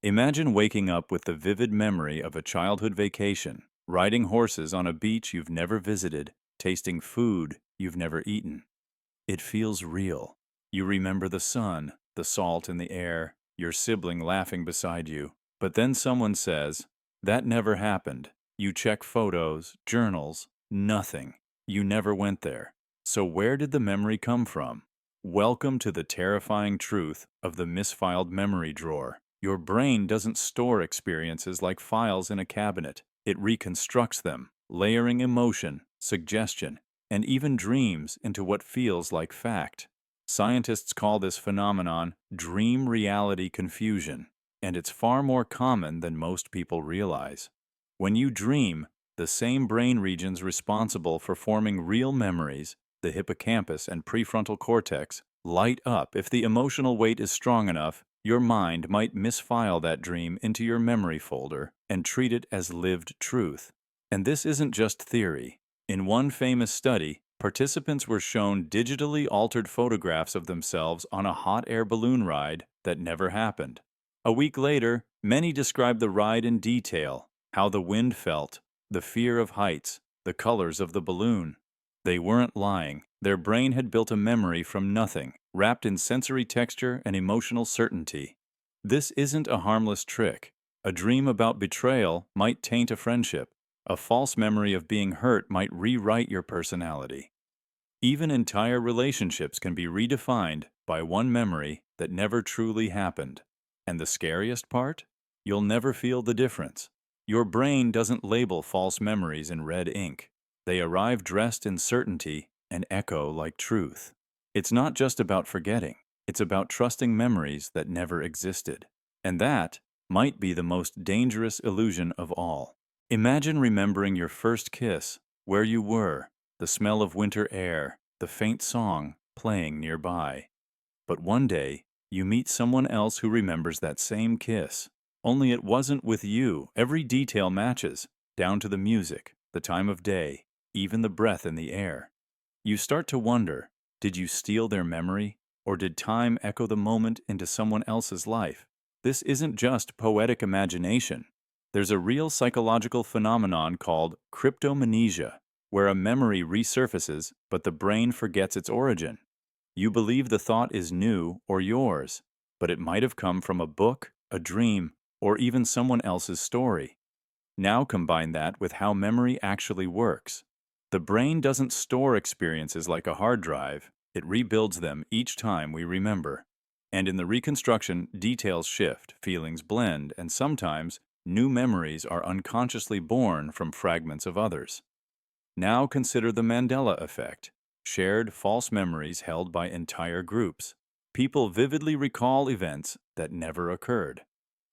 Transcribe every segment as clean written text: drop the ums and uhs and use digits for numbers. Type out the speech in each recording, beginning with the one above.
Imagine waking up with the vivid memory of a childhood vacation, riding horses on a beach you've never visited, tasting food you've never eaten. It feels real. You remember the sun, the salt in the air, your sibling laughing beside you. But then someone says, that never happened. You check photos, journals, nothing. You never went there. So where did the memory come from? Welcome to the terrifying truth of the misfiled memory drawer. Your brain doesn't store experiences like files in a cabinet. It reconstructs them, layering emotion, suggestion, and even dreams into what feels like fact. Scientists call this phenomenon dream reality confusion, and it's far more common than most people realize. When you dream, the same brain regions responsible for forming real memories, the hippocampus and prefrontal cortex, light up. If the emotional weight is strong enough, your mind might misfile that dream into your memory folder and treat it as lived truth. And this isn't just theory. In one famous study, participants were shown digitally altered photographs of themselves on a hot air balloon ride that never happened. A week later, many described the ride in detail, how the wind felt, the fear of heights, the colors of the balloon. They weren't lying. Their brain had built a memory from nothing, wrapped in sensory texture and emotional certainty. This isn't a harmless trick. A dream about betrayal might taint a friendship. A false memory of being hurt might rewrite your personality. Even entire relationships can be redefined by one memory that never truly happened. And the scariest part? You'll never feel the difference. Your brain doesn't label false memories in red ink. They arrive dressed in certainty and echo like truth. It's not just about forgetting. It's about trusting memories that never existed. And that might be the most dangerous illusion of all. Imagine remembering your first kiss, where you were, the smell of winter air, the faint song playing nearby. But one day, you meet someone else who remembers that same kiss. Only it wasn't with you. Every detail matches, down to the music, the time of day, even the breath in the air. You start to wonder, did you steal their memory, or did time echo the moment into someone else's life? This isn't just poetic imagination. There's a real psychological phenomenon called cryptomnesia, where a memory resurfaces but the brain forgets its origin. You believe the thought is new or yours, but it might have come from a book, a dream, or even someone else's story. Now combine that with how memory actually works. The brain doesn't store experiences like a hard drive. It rebuilds them each time we remember. And in the reconstruction, details shift, feelings blend, and sometimes new memories are unconsciously born from fragments of others. Now consider the Mandela effect, shared false memories held by entire groups. People vividly recall events that never occurred.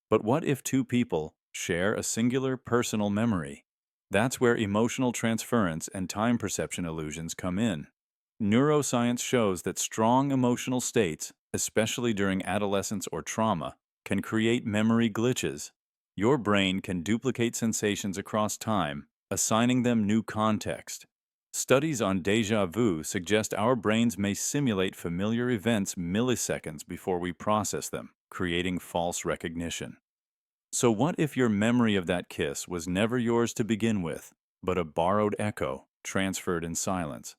But what if two people share a singular personal memory? That's where emotional transference and time perception illusions come in. Neuroscience shows that strong emotional states, especially during adolescence or trauma, can create memory glitches. Your brain can duplicate sensations across time, assigning them new context. Studies on déjà vu suggest our brains may simulate familiar events milliseconds before we process them, creating false recognition. So what if your memory of that kiss was never yours to begin with, but a borrowed echo, transferred in silence?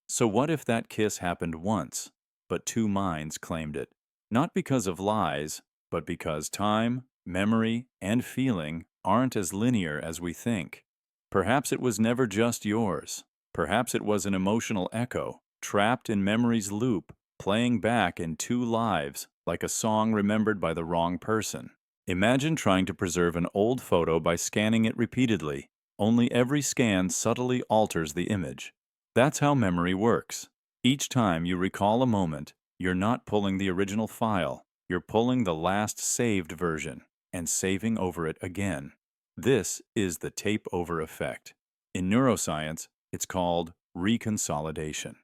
So what if that kiss happened once, but two minds claimed it? Not because of lies, but because time, memory, and feeling aren't as linear as we think. Perhaps it was never just yours. Perhaps it was an emotional echo, trapped in memory's loop, playing back in two lives, like a song remembered by the wrong person. Imagine trying to preserve an old photo by scanning it repeatedly. Only every scan subtly alters the image. That's how memory works. Each time you recall a moment, you're not pulling the original file. You're pulling the last saved version and saving over it again. This is the tape-over effect. In neuroscience, it's called reconsolidation.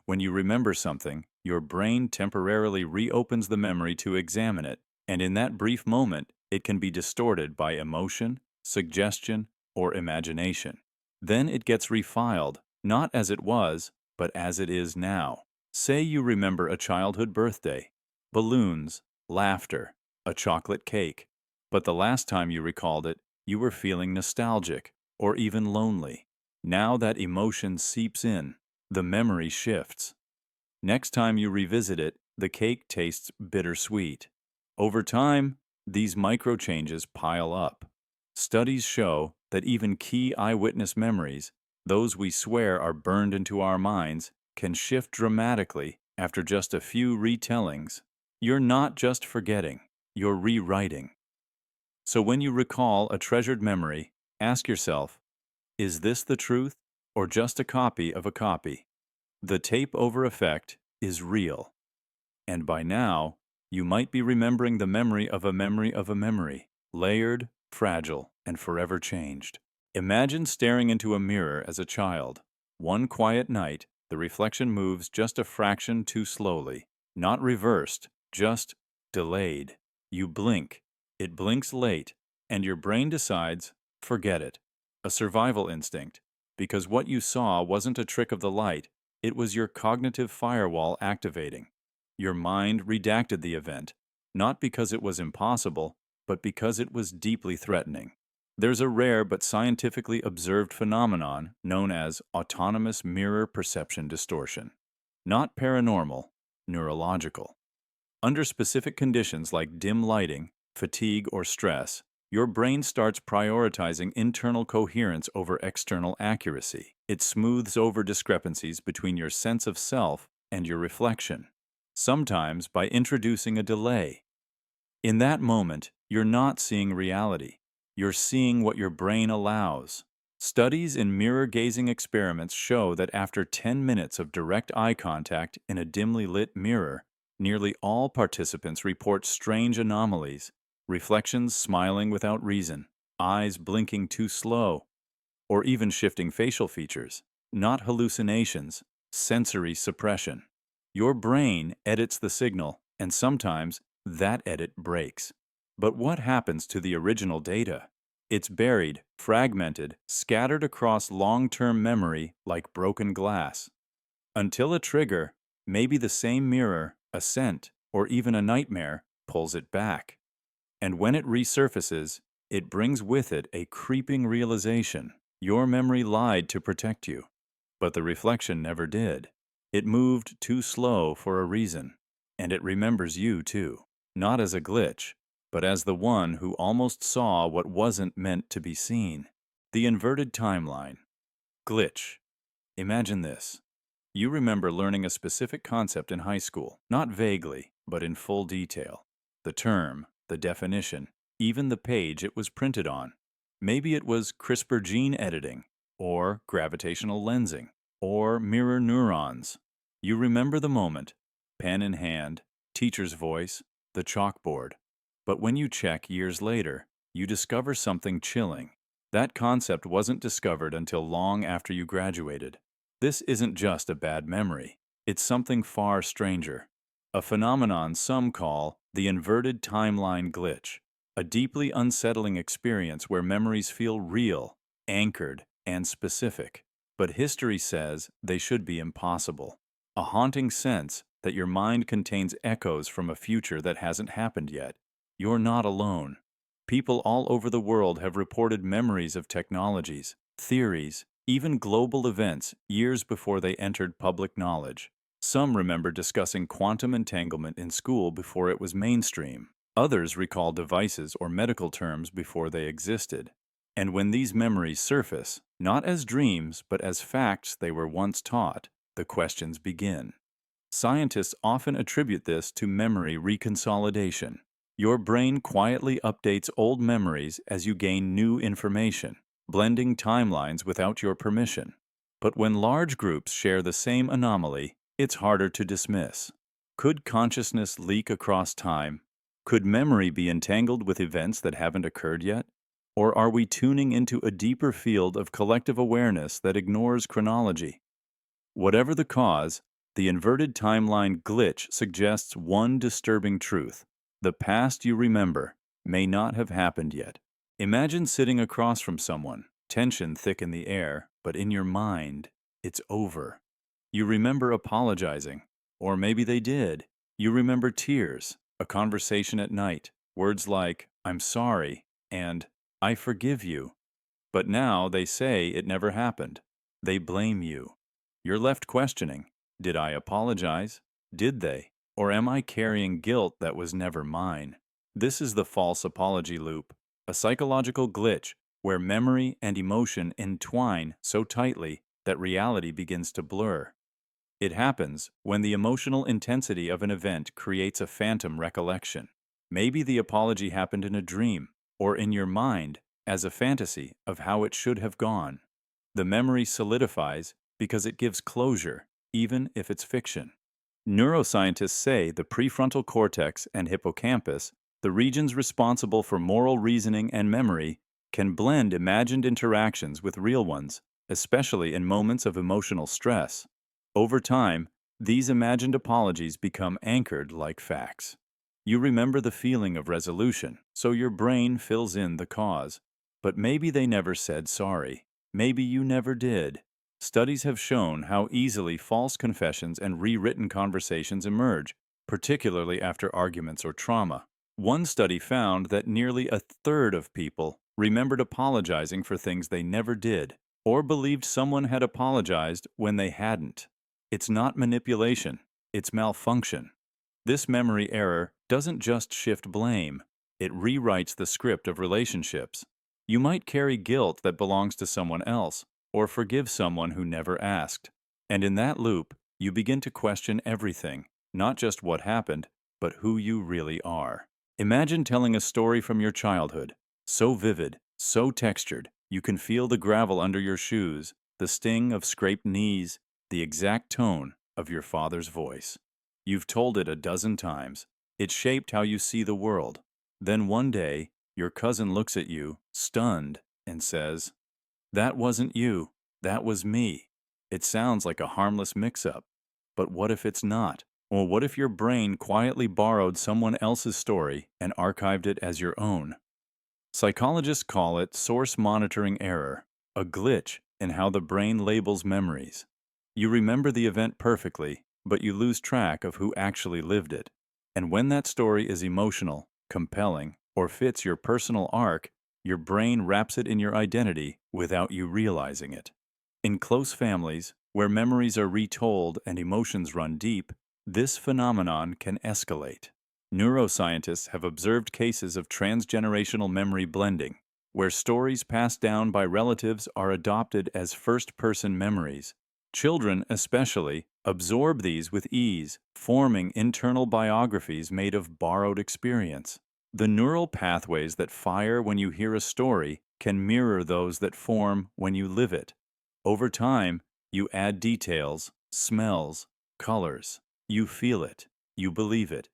When you remember something, your brain temporarily reopens the memory to examine it, and in that brief moment, it can be distorted by emotion, suggestion, or imagination. Then it gets refiled, not as it was, but as it is now. Say you remember a childhood birthday, balloons, laughter, a chocolate cake. But the last time you recalled it, you were feeling nostalgic or even lonely. Now that emotion seeps in, the memory shifts. Next time you revisit it, the cake tastes bittersweet. Over time, these micro changes pile up. Studies show that even key eyewitness memories, those we swear are burned into our minds, can shift dramatically after just a few retellings. You're not just forgetting, you're rewriting. So when you recall a treasured memory, ask yourself, is this the truth or just a copy of a copy? The tape-over effect is real. And by now, you might be remembering the memory of a memory of a memory, layered, fragile, and forever changed. Imagine staring into a mirror as a child. One quiet night, the reflection moves just a fraction too slowly. Not reversed, just delayed. You blink. It blinks late, and your brain decides, forget it. A survival instinct. Because what you saw wasn't a trick of the light, it was your cognitive firewall activating. Your mind redacted the event, not because it was impossible, but because it was deeply threatening. There's a rare but scientifically observed phenomenon known as autonomous mirror perception distortion. Not paranormal, neurological. Under specific conditions like dim lighting, fatigue, or stress, your brain starts prioritizing internal coherence over external accuracy. It smooths over discrepancies between your sense of self and your reflection, sometimes by introducing a delay. In that moment, you're not seeing reality. You're seeing what your brain allows. Studies in mirror-gazing experiments show that after 10 minutes of direct eye contact in a dimly lit mirror, nearly all participants report strange anomalies, reflections smiling without reason, eyes blinking too slow, or even shifting facial features. Not hallucinations, sensory suppression. Your brain edits the signal, and sometimes that edit breaks. But what happens to the original data? It's buried, fragmented, scattered across long-term memory like broken glass. Until a trigger, maybe the same mirror, a scent, or even a nightmare, pulls it back. And when it resurfaces, it brings with it a creeping realization. Your memory lied to protect you, but the reflection never did. It moved too slow for a reason, and it remembers you too, not as a glitch, but as the one who almost saw what wasn't meant to be seen. The inverted timeline. Glitch. Imagine this. You remember learning a specific concept in high school, not vaguely, but in full detail. The term, the definition, even the page it was printed on. Maybe it was CRISPR gene editing, or gravitational lensing, or mirror neurons. You remember the moment, pen in hand, teacher's voice, the chalkboard. But when you check years later, you discover something chilling. That concept wasn't discovered until long after you graduated. This isn't just a bad memory. It's something far stranger. A phenomenon some call the inverted timeline glitch. A deeply unsettling experience where memories feel real, anchored, and specific. But history says they should be impossible. A haunting sense that your mind contains echoes from a future that hasn't happened yet. You're not alone. People all over the world have reported memories of technologies, theories, even global events years before they entered public knowledge. Some remember discussing quantum entanglement in school before it was mainstream. Others recall devices or medical terms before they existed. And when these memories surface, not as dreams but as facts they were once taught, the questions begin. Scientists often attribute this to memory reconsolidation. Your brain quietly updates old memories as you gain new information, blending timelines without your permission. But when large groups share the same anomaly, it's harder to dismiss. Could consciousness leak across time? Could memory be entangled with events that haven't occurred yet? Or are we tuning into a deeper field of collective awareness that ignores chronology? Whatever the cause, the inverted timeline glitch suggests one disturbing truth. The past you remember may not have happened yet. Imagine sitting across from someone, tension thick in the air, but in your mind, it's over. You remember apologizing, or maybe they did. You remember tears, a conversation at night, words like, I'm sorry, and I forgive you. But now they say it never happened. They blame you. You're left questioning, did I apologize? Did they? Or am I carrying guilt that was never mine? This is the false apology loop, a psychological glitch where memory and emotion entwine so tightly that reality begins to blur. It happens when the emotional intensity of an event creates a phantom recollection. Maybe the apology happened in a dream or in your mind as a fantasy of how it should have gone. The memory solidifies because it gives closure, even if it's fiction. Neuroscientists say the prefrontal cortex and hippocampus, the regions responsible for moral reasoning and memory, can blend imagined interactions with real ones, especially in moments of emotional stress. Over time, these imagined apologies become anchored like facts. You remember the feeling of resolution, so your brain fills in the cause. But maybe they never said sorry. Maybe you never did. Studies have shown how easily false confessions and rewritten conversations emerge, particularly after arguments or trauma. One study found that nearly a third of people remembered apologizing for things they never did, or believed someone had apologized when they hadn't. It's not manipulation, it's malfunction. This memory error doesn't just shift blame, it rewrites the script of relationships. You might carry guilt that belongs to someone else, or forgive someone who never asked. And in that loop, you begin to question everything, not just what happened, but who you really are. Imagine telling a story from your childhood, so vivid, so textured, you can feel the gravel under your shoes, the sting of scraped knees, the exact tone of your father's voice. You've told it a dozen times. It shaped how you see the world. Then one day, your cousin looks at you, stunned, and says, "That wasn't you. That was me." It sounds like a harmless mix-up. But what if it's not? Or what if your brain quietly borrowed someone else's story and archived it as your own? Psychologists call it source monitoring error, a glitch in how the brain labels memories. You remember the event perfectly, but you lose track of who actually lived it. And when that story is emotional, compelling, or fits your personal arc, your brain wraps it in your identity without you realizing it. In close families, where memories are retold and emotions run deep, this phenomenon can escalate. Neuroscientists have observed cases of transgenerational memory blending, where stories passed down by relatives are adopted as first-person memories. Children, especially, absorb these with ease, forming internal biographies made of borrowed experience. The neural pathways that fire when you hear a story can mirror those that form when you live it. Over time, you add details, smells, colors. You feel it. You believe it.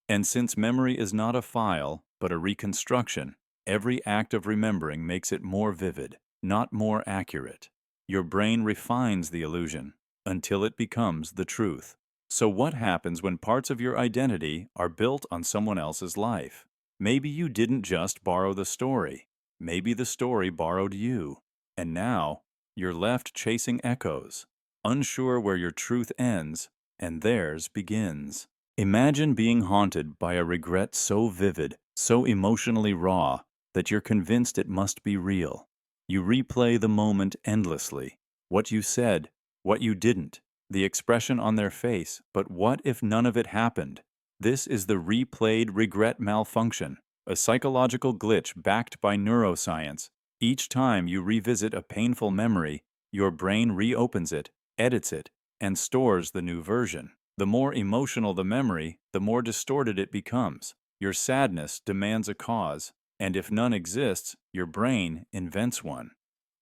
And since memory is not a file, but a reconstruction, every act of remembering makes it more vivid, not more accurate. Your brain refines the illusion until it becomes the truth. So what happens when parts of your identity are built on someone else's life? Maybe you didn't just borrow the story. Maybe the story borrowed you. And now, you're left chasing echoes, unsure where your truth ends and theirs begins. Imagine being haunted by a regret so vivid, so emotionally raw, that you're convinced it must be real. You replay the moment endlessly. What you said, what you didn't, the expression on their face, but what if none of it happened? This is the replayed regret malfunction, a psychological glitch backed by neuroscience. Each time you revisit a painful memory, your brain reopens it, edits it, and stores the new version. The more emotional the memory, the more distorted it becomes. Your sadness demands a cause, and if none exists, your brain invents one.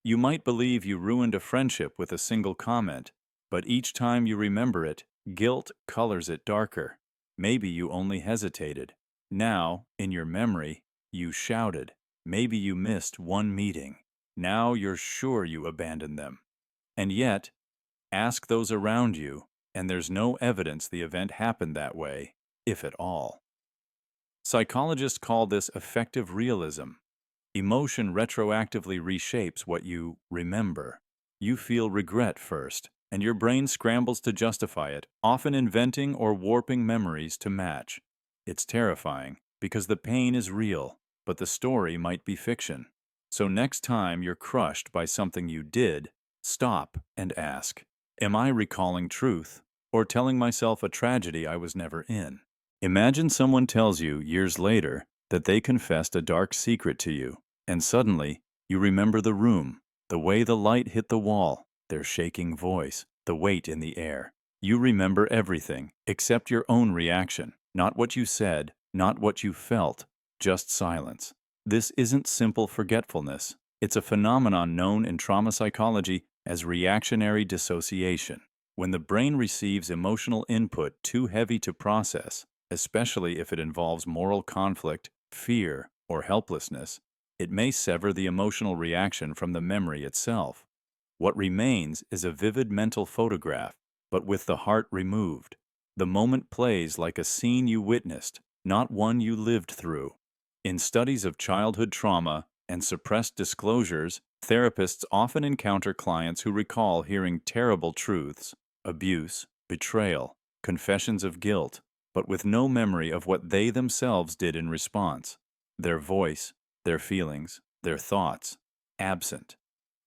You might believe you ruined a friendship with a single comment, but each time you remember it, guilt colors it darker. Maybe you only hesitated. Now, in your memory, you shouted. Maybe you missed one meeting. Now you're sure you abandoned them. And yet, ask those around you, and there's no evidence the event happened that way, if at all. Psychologists call this affective realism. Emotion retroactively reshapes what you remember. You feel regret first, and your brain scrambles to justify it, often inventing or warping memories to match. It's terrifying, because the pain is real, but the story might be fiction. So next time you're crushed by something you did, stop and ask, am I recalling truth or telling myself a tragedy I was never in? Imagine someone tells you years later that they confessed a dark secret to you, and suddenly you remember the room, the way the light hit the wall, their shaking voice, the weight in the air. You remember everything except your own reaction, not what you said, not what you felt, just silence. This isn't simple forgetfulness. It's a phenomenon known in trauma psychology as reactionary dissociation. When the brain receives emotional input too heavy to process, especially if it involves moral conflict, fear, or helplessness, it may sever the emotional reaction from the memory itself. What remains is a vivid mental photograph, but with the heart removed. The moment plays like a scene you witnessed, not one you lived through. In studies of childhood trauma and suppressed disclosures, therapists often encounter clients who recall hearing terrible truths, abuse, betrayal, confessions of guilt, but with no memory of what they themselves did in response. Their voice, their feelings, their thoughts, absent.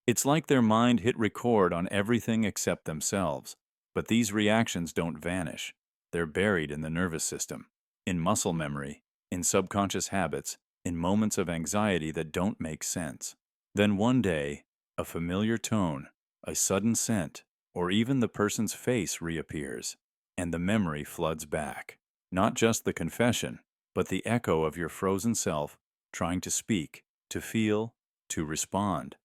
It's like their mind hit record on everything except themselves. But these reactions don't vanish. They're buried in the nervous system, in muscle memory, in subconscious habits, in moments of anxiety that don't make sense. Then one day, a familiar tone, a sudden scent, or even the person's face reappears, and the memory floods back. Not just the confession, but the echo of your frozen self trying to speak, to feel, to respond.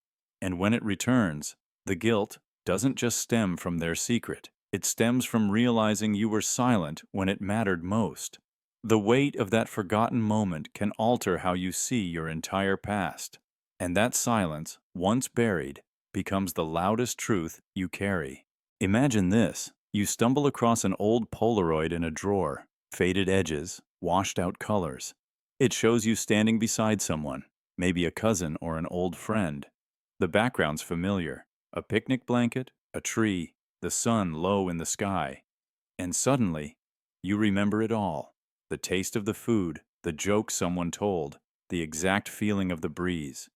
And when it returns, the guilt doesn't just stem from their secret. It stems from realizing you were silent when it mattered most. The weight of that forgotten moment can alter how you see your entire past. And that silence, once buried, becomes the loudest truth you carry. Imagine this. You stumble across an old Polaroid in a drawer, faded edges, washed out colors. It shows you standing beside someone, maybe a cousin or an old friend. The background's familiar. A picnic blanket, a tree, the sun low in the sky. And suddenly, you remember it all. The taste of the food, the joke someone told, the exact feeling of the breeze.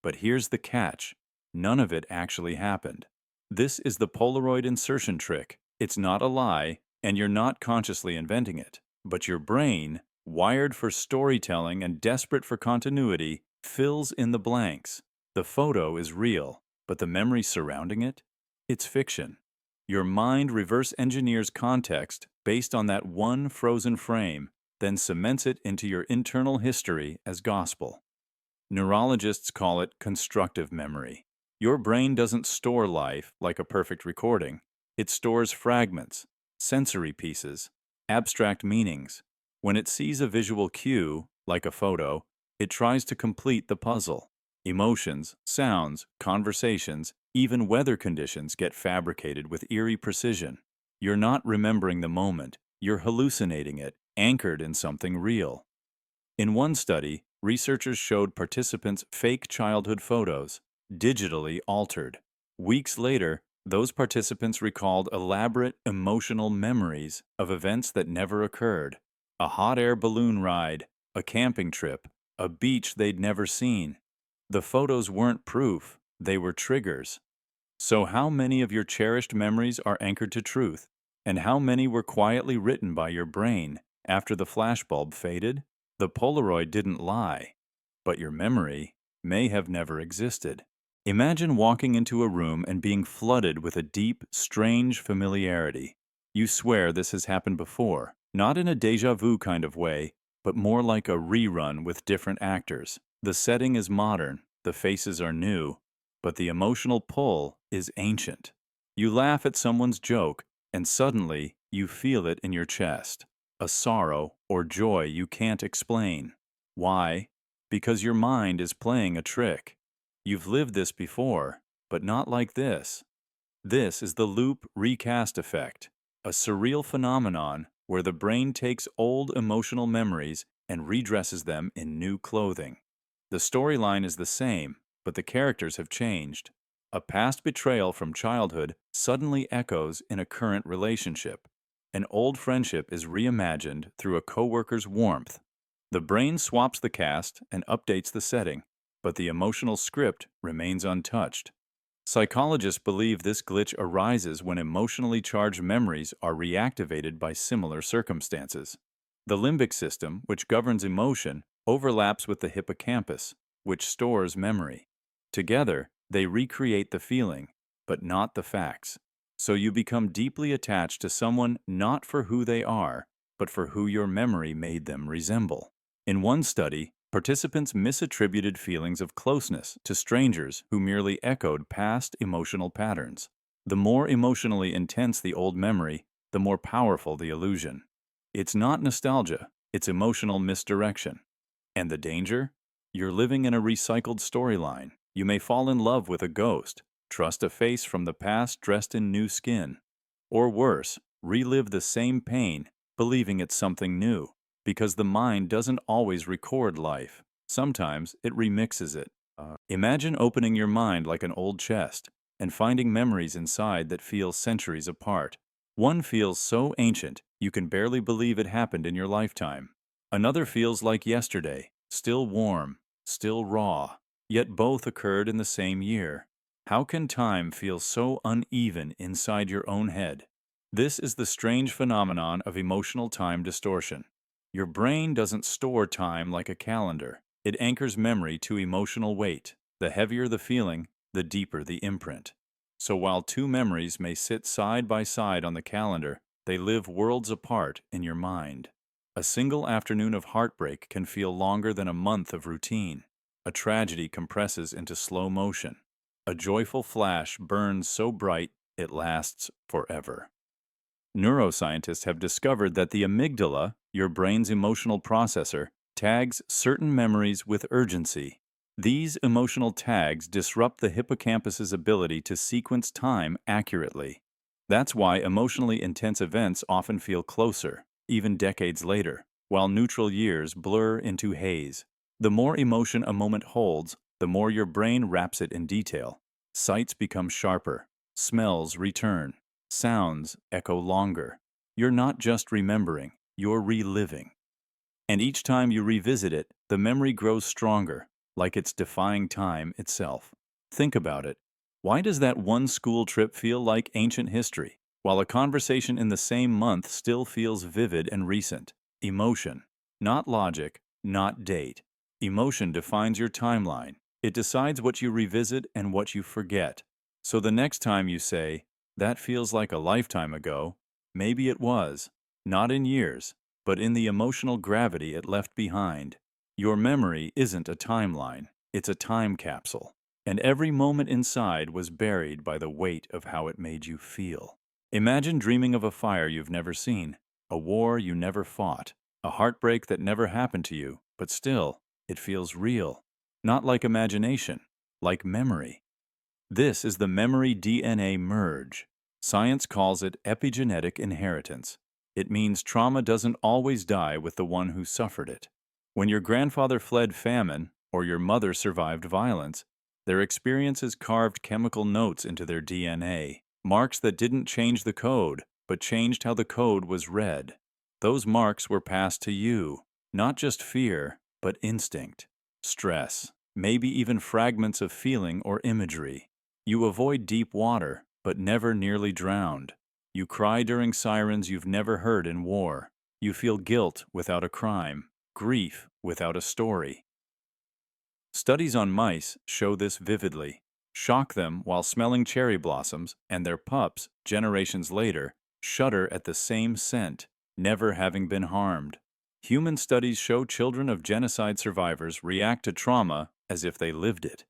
But here's the catch. None of it actually happened. This is the Polaroid insertion trick. It's not a lie, and you're not consciously inventing it. But your brain, wired for storytelling and desperate for continuity, fills in the blanks. The photo is real, but the memory surrounding it? It's fiction. Your mind reverse engineers context based on that one frozen frame, then cements it into your internal history as gospel. Neurologists call it constructive memory. Your brain doesn't store life like a perfect recording. It stores fragments, sensory pieces, abstract meanings. When it sees a visual cue, like a photo, it tries to complete the puzzle. Emotions, sounds, conversations, even weather conditions get fabricated with eerie precision. You're not remembering the moment, you're hallucinating it, anchored in something real. In one study, researchers showed participants fake childhood photos, digitally altered. Weeks later, those participants recalled elaborate emotional memories of events that never occurred. A hot air balloon ride, a camping trip, a beach they'd never seen. The photos weren't proof, they were triggers. So how many of your cherished memories are anchored to truth, and how many were quietly written by your brain after the flashbulb faded? The Polaroid didn't lie, but your memory may have never existed. Imagine walking into a room and being flooded with a deep, strange familiarity. You swear this has happened before, not in a déjà vu kind of way, but more like a rerun with different actors. The setting is modern, the faces are new, but the emotional pull is ancient. You laugh at someone's joke, and suddenly you feel it in your chest. A sorrow or joy you can't explain. Why? Because your mind is playing a trick. You've lived this before, but not like this. This is the loop recast effect, a surreal phenomenon where the brain takes old emotional memories and redresses them in new clothing. The storyline is the same, but the characters have changed. A past betrayal from childhood suddenly echoes in a current relationship. An old friendship is reimagined through a coworker's warmth. The brain swaps the cast and updates the setting, but the emotional script remains untouched. Psychologists believe this glitch arises when emotionally charged memories are reactivated by similar circumstances. The limbic system, which governs emotion, overlaps with the hippocampus, which stores memory. Together, they recreate the feeling, but not the facts. So you become deeply attached to someone not for who they are, but for who your memory made them resemble. In one study, participants misattributed feelings of closeness to strangers who merely echoed past emotional patterns. The more emotionally intense the old memory, the more powerful the illusion. It's not nostalgia, it's emotional misdirection. And the danger? You're living in a recycled storyline. You may fall in love with a ghost, trust a face from the past dressed in new skin, or worse, relive the same pain, believing it's something new. Because the mind doesn't always record life. Sometimes it remixes it. Imagine opening your mind like an old chest and finding memories inside that feel centuries apart. One feels so ancient you can barely believe it happened in your lifetime. Another feels like yesterday, still warm, still raw, yet both occurred in the same year. How can time feel so uneven inside your own head? This is the strange phenomenon of emotional time distortion. Your brain doesn't store time like a calendar. It anchors memory to emotional weight. The heavier the feeling, the deeper the imprint. So while two memories may sit side by side on the calendar, they live worlds apart in your mind. A single afternoon of heartbreak can feel longer than a month of routine. A tragedy compresses into slow motion. A joyful flash burns so bright it lasts forever. Neuroscientists have discovered that the amygdala, your brain's emotional processor, tags certain memories with urgency. These emotional tags disrupt the hippocampus's ability to sequence time accurately. That's why emotionally intense events often feel closer, even decades later, while neutral years blur into haze. The more emotion a moment holds, the more your brain wraps it in detail. Sights become sharper, smells return. Sounds echo longer. You're not just remembering, you're reliving. And each time you revisit it, the memory grows stronger, like it's defying time itself. Think about it. Why does that one school trip feel like ancient history, while a conversation in the same month still feels vivid and recent? Emotion. Not logic, not date. Emotion defines your timeline. It decides what you revisit and what you forget. So the next time you say, "That feels like a lifetime ago," maybe it was, not in years, but in the emotional gravity it left behind. Your memory isn't a timeline, it's a time capsule, and every moment inside was buried by the weight of how it made you feel. Imagine dreaming of a fire you've never seen, a war you never fought, a heartbreak that never happened to you, but still, it feels real. Not like imagination, like memory. This is the memory DNA merge. Science calls it epigenetic inheritance. It means trauma doesn't always die with the one who suffered it. When your grandfather fled famine or your mother survived violence, their experiences carved chemical notes into their DNA, marks that didn't change the code, but changed how the code was read. Those marks were passed to you, not just fear, but instinct, stress, maybe even fragments of feeling or imagery. You avoid deep water, but never nearly drowned. You cry during sirens you've never heard in war. You feel guilt without a crime, grief without a story. Studies on mice show this vividly. Shock them while smelling cherry blossoms, and their pups, generations later, shudder at the same scent, never having been harmed. Human studies show children of genocide survivors react to trauma as if they lived it.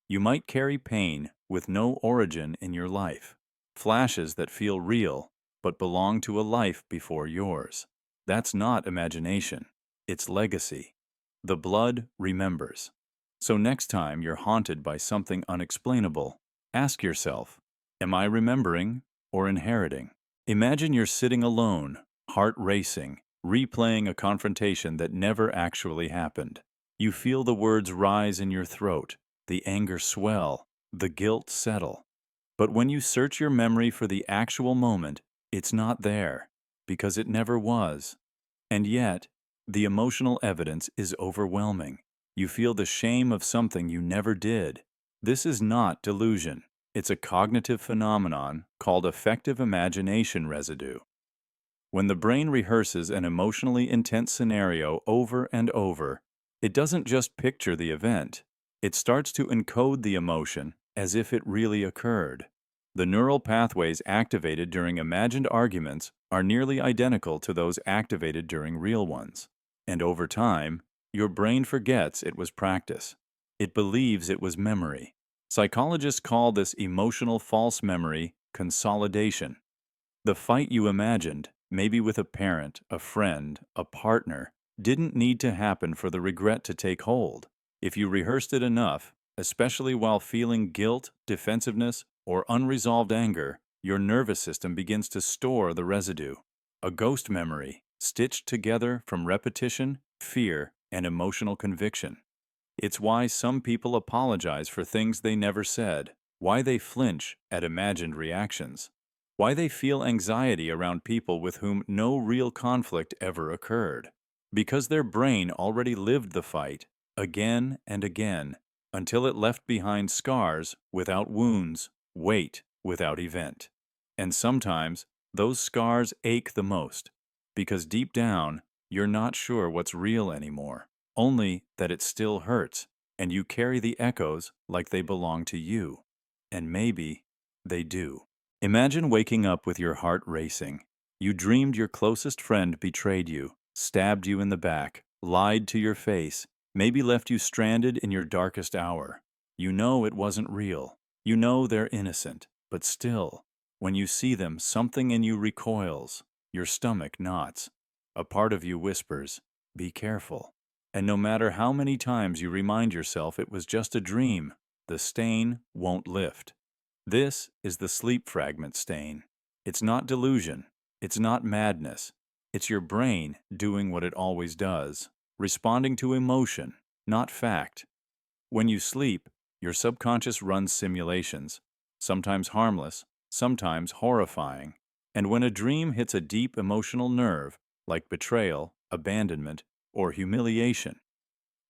You might carry pain with no origin in your life, flashes that feel real but belong to a life before yours. That's not imagination, it's legacy. The blood remembers. So next time you're haunted by something unexplainable, ask yourself, am I remembering or inheriting? Imagine you're sitting alone, heart racing, replaying a confrontation that never actually happened. You feel the words rise in your throat, the anger swell, the guilt settle. But when you search your memory for the actual moment, it's not there, because it never was. And yet, The emotional evidence is overwhelming. You feel the shame of something you never did. This is not delusion. It's a cognitive phenomenon called affective imagination residue. When the brain rehearses an emotionally intense scenario over and over, it doesn't just picture the event. It starts to encode the emotion as if it really occurred. The neural pathways activated during imagined arguments are nearly identical to those activated during real ones. And over time, your brain forgets it was practice. It believes it was memory. Psychologists call this emotional false memory consolidation. The fight you imagined, maybe with a parent, a friend, a partner, didn't need to happen for the regret to take hold. If you rehearsed it enough, especially while feeling guilt, defensiveness, or unresolved anger, your nervous system begins to store the residue. A ghost memory, stitched together from repetition, fear, and emotional conviction. It's why some people apologize for things they never said, why they flinch at imagined reactions, why they feel anxiety around people with whom no real conflict ever occurred. Because their brain already lived the fight again and again until it left behind scars without wounds, weight without event. And sometimes those scars ache the most because deep down you're not sure what's real anymore, only that it still hurts and you carry the echoes like they belong to you. And maybe they do. Imagine waking up with your heart racing. You dreamed your closest friend betrayed you, stabbed you in the back, lied to your face, maybe left you stranded in your darkest hour. You know it wasn't real. You know they're innocent. But still, when you see them, something in you recoils. Your stomach knots. A part of you whispers, "Be careful." And no matter how many times you remind yourself it was just a dream, the stain won't lift. This is the sleep fragment stain. It's not delusion. It's not madness. It's your brain doing what it always does, responding to emotion, not fact. When you sleep, your subconscious runs simulations, sometimes harmless, sometimes horrifying. And when a dream hits a deep emotional nerve, like betrayal, abandonment, or humiliation,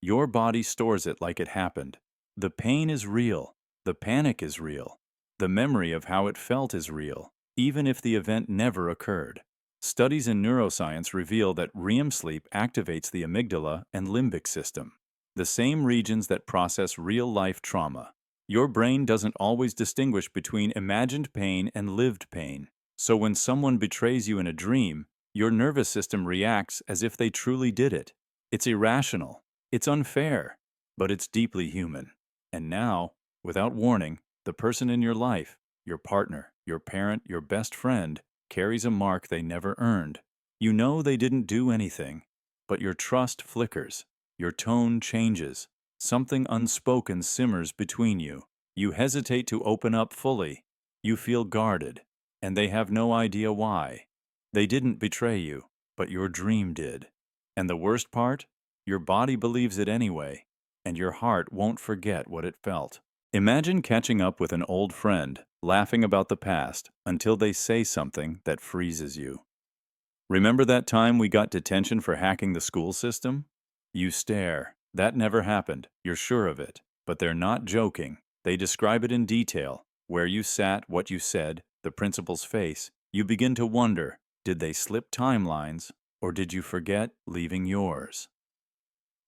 your body stores it like it happened. The pain is real. The panic is real. The memory of how it felt is real, even if the event never occurred. Studies in neuroscience reveal that REM sleep activates the amygdala and limbic system, the same regions that process real-life trauma. Your brain doesn't always distinguish between imagined pain and lived pain. So when someone betrays you in a dream, your nervous system reacts as if they truly did it. It's irrational. It's unfair. But it's deeply human. And now, without warning, the person in your life, your partner, your parent, your best friend, carries a mark they never earned. You know they didn't do anything, but your trust flickers. Your tone changes. Something unspoken simmers between you. You hesitate to open up fully. You feel guarded, and they have no idea why. They didn't betray you, but your dream did. And the worst part? Your body believes it anyway, and your heart won't forget what it felt. Imagine catching up with an old friend, laughing about the past, until they say something that freezes you. Remember that time we got detention for hacking the school system? You stare. That never happened. You're sure of it. But they're not joking. They describe it in detail. Where you sat, what you said, the principal's face. You begin to wonder, did they slip timelines, or did you forget leaving yours?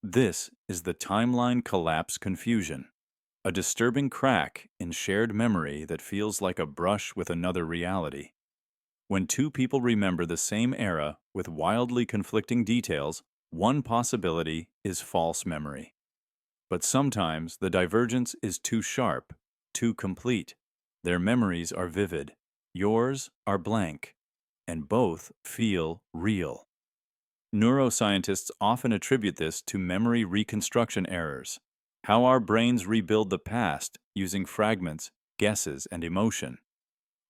This is the timeline collapse confusion. A disturbing crack in shared memory that feels like a brush with another reality. When two people remember the same era with wildly conflicting details, one possibility is false memory. But sometimes the divergence is too sharp, too complete. Their memories are vivid. Yours are blank. And both feel real. Neuroscientists often attribute this to memory reconstruction errors. How our brains rebuild the past using fragments, guesses, and emotion.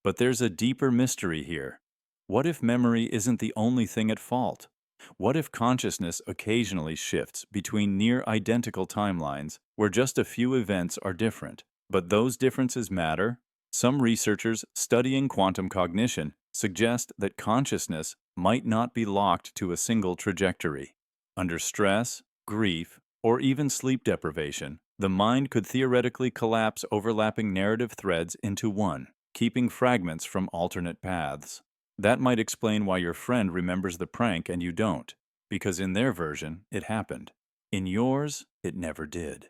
But there's a deeper mystery here. What if memory isn't the only thing at fault? What if consciousness occasionally shifts between near-identical timelines where just a few events are different, but those differences matter? Some researchers studying quantum cognition suggest that consciousness might not be locked to a single trajectory. Under stress, grief, or even sleep deprivation, the mind could theoretically collapse overlapping narrative threads into one, keeping fragments from alternate paths. That might explain why your friend remembers the prank and you don't, because in their version, it happened. In yours, it never did.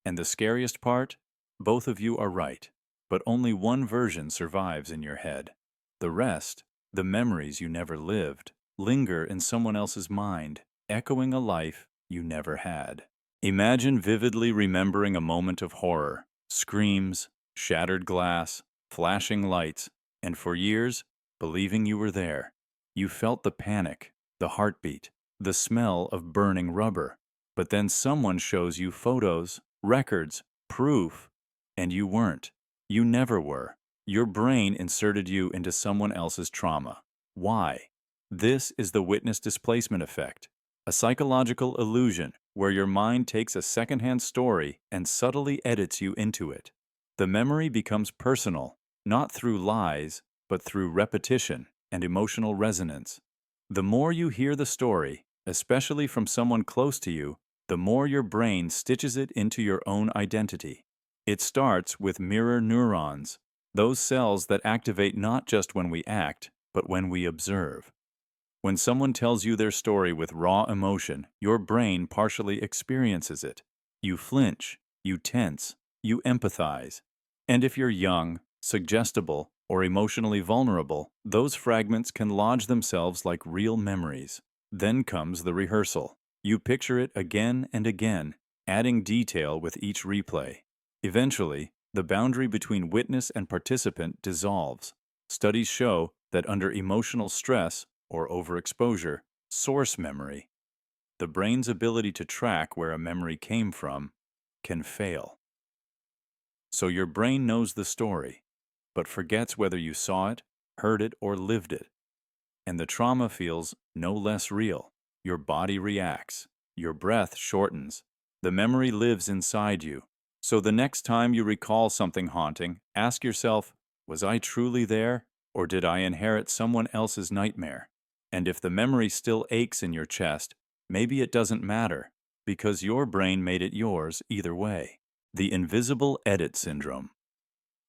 And the scariest part? Both of you are right, but only one version survives in your head. The rest, the memories you never lived, linger in someone else's mind, echoing a life you never had. Imagine vividly remembering a moment of horror, screams, shattered glass, flashing lights, and for years, believing you were there. You felt the panic, the heartbeat, the smell of burning rubber. But then someone shows you photos, records, proof, and you weren't. You never were. Your brain inserted you into someone else's trauma. Why? This is the witness displacement effect, a psychological illusion where your mind takes a secondhand story and subtly edits you into it. The memory becomes personal, not through lies, but through repetition and emotional resonance. The more you hear the story, especially from someone close to you, the more your brain stitches it into your own identity. It starts with mirror neurons, those cells that activate not just when we act, but when we observe. When someone tells you their story with raw emotion, your brain partially experiences it. You flinch, you tense, you empathize. And if you're young, suggestible, or emotionally vulnerable, those fragments can lodge themselves like real memories. Then comes the rehearsal. You picture it again and again, adding detail with each replay. Eventually, the boundary between witness and participant dissolves. Studies show that under emotional stress or overexposure, source memory, the brain's ability to track where a memory came from, can fail. So your brain knows the story, but forgets whether you saw it, heard it, or lived it. And the trauma feels no less real. Your body reacts. Your breath shortens. The memory lives inside you. So the next time you recall something haunting, ask yourself, was I truly there, or did I inherit someone else's nightmare? And if the memory still aches in your chest, maybe it doesn't matter, because your brain made it yours either way. The invisible edit syndrome.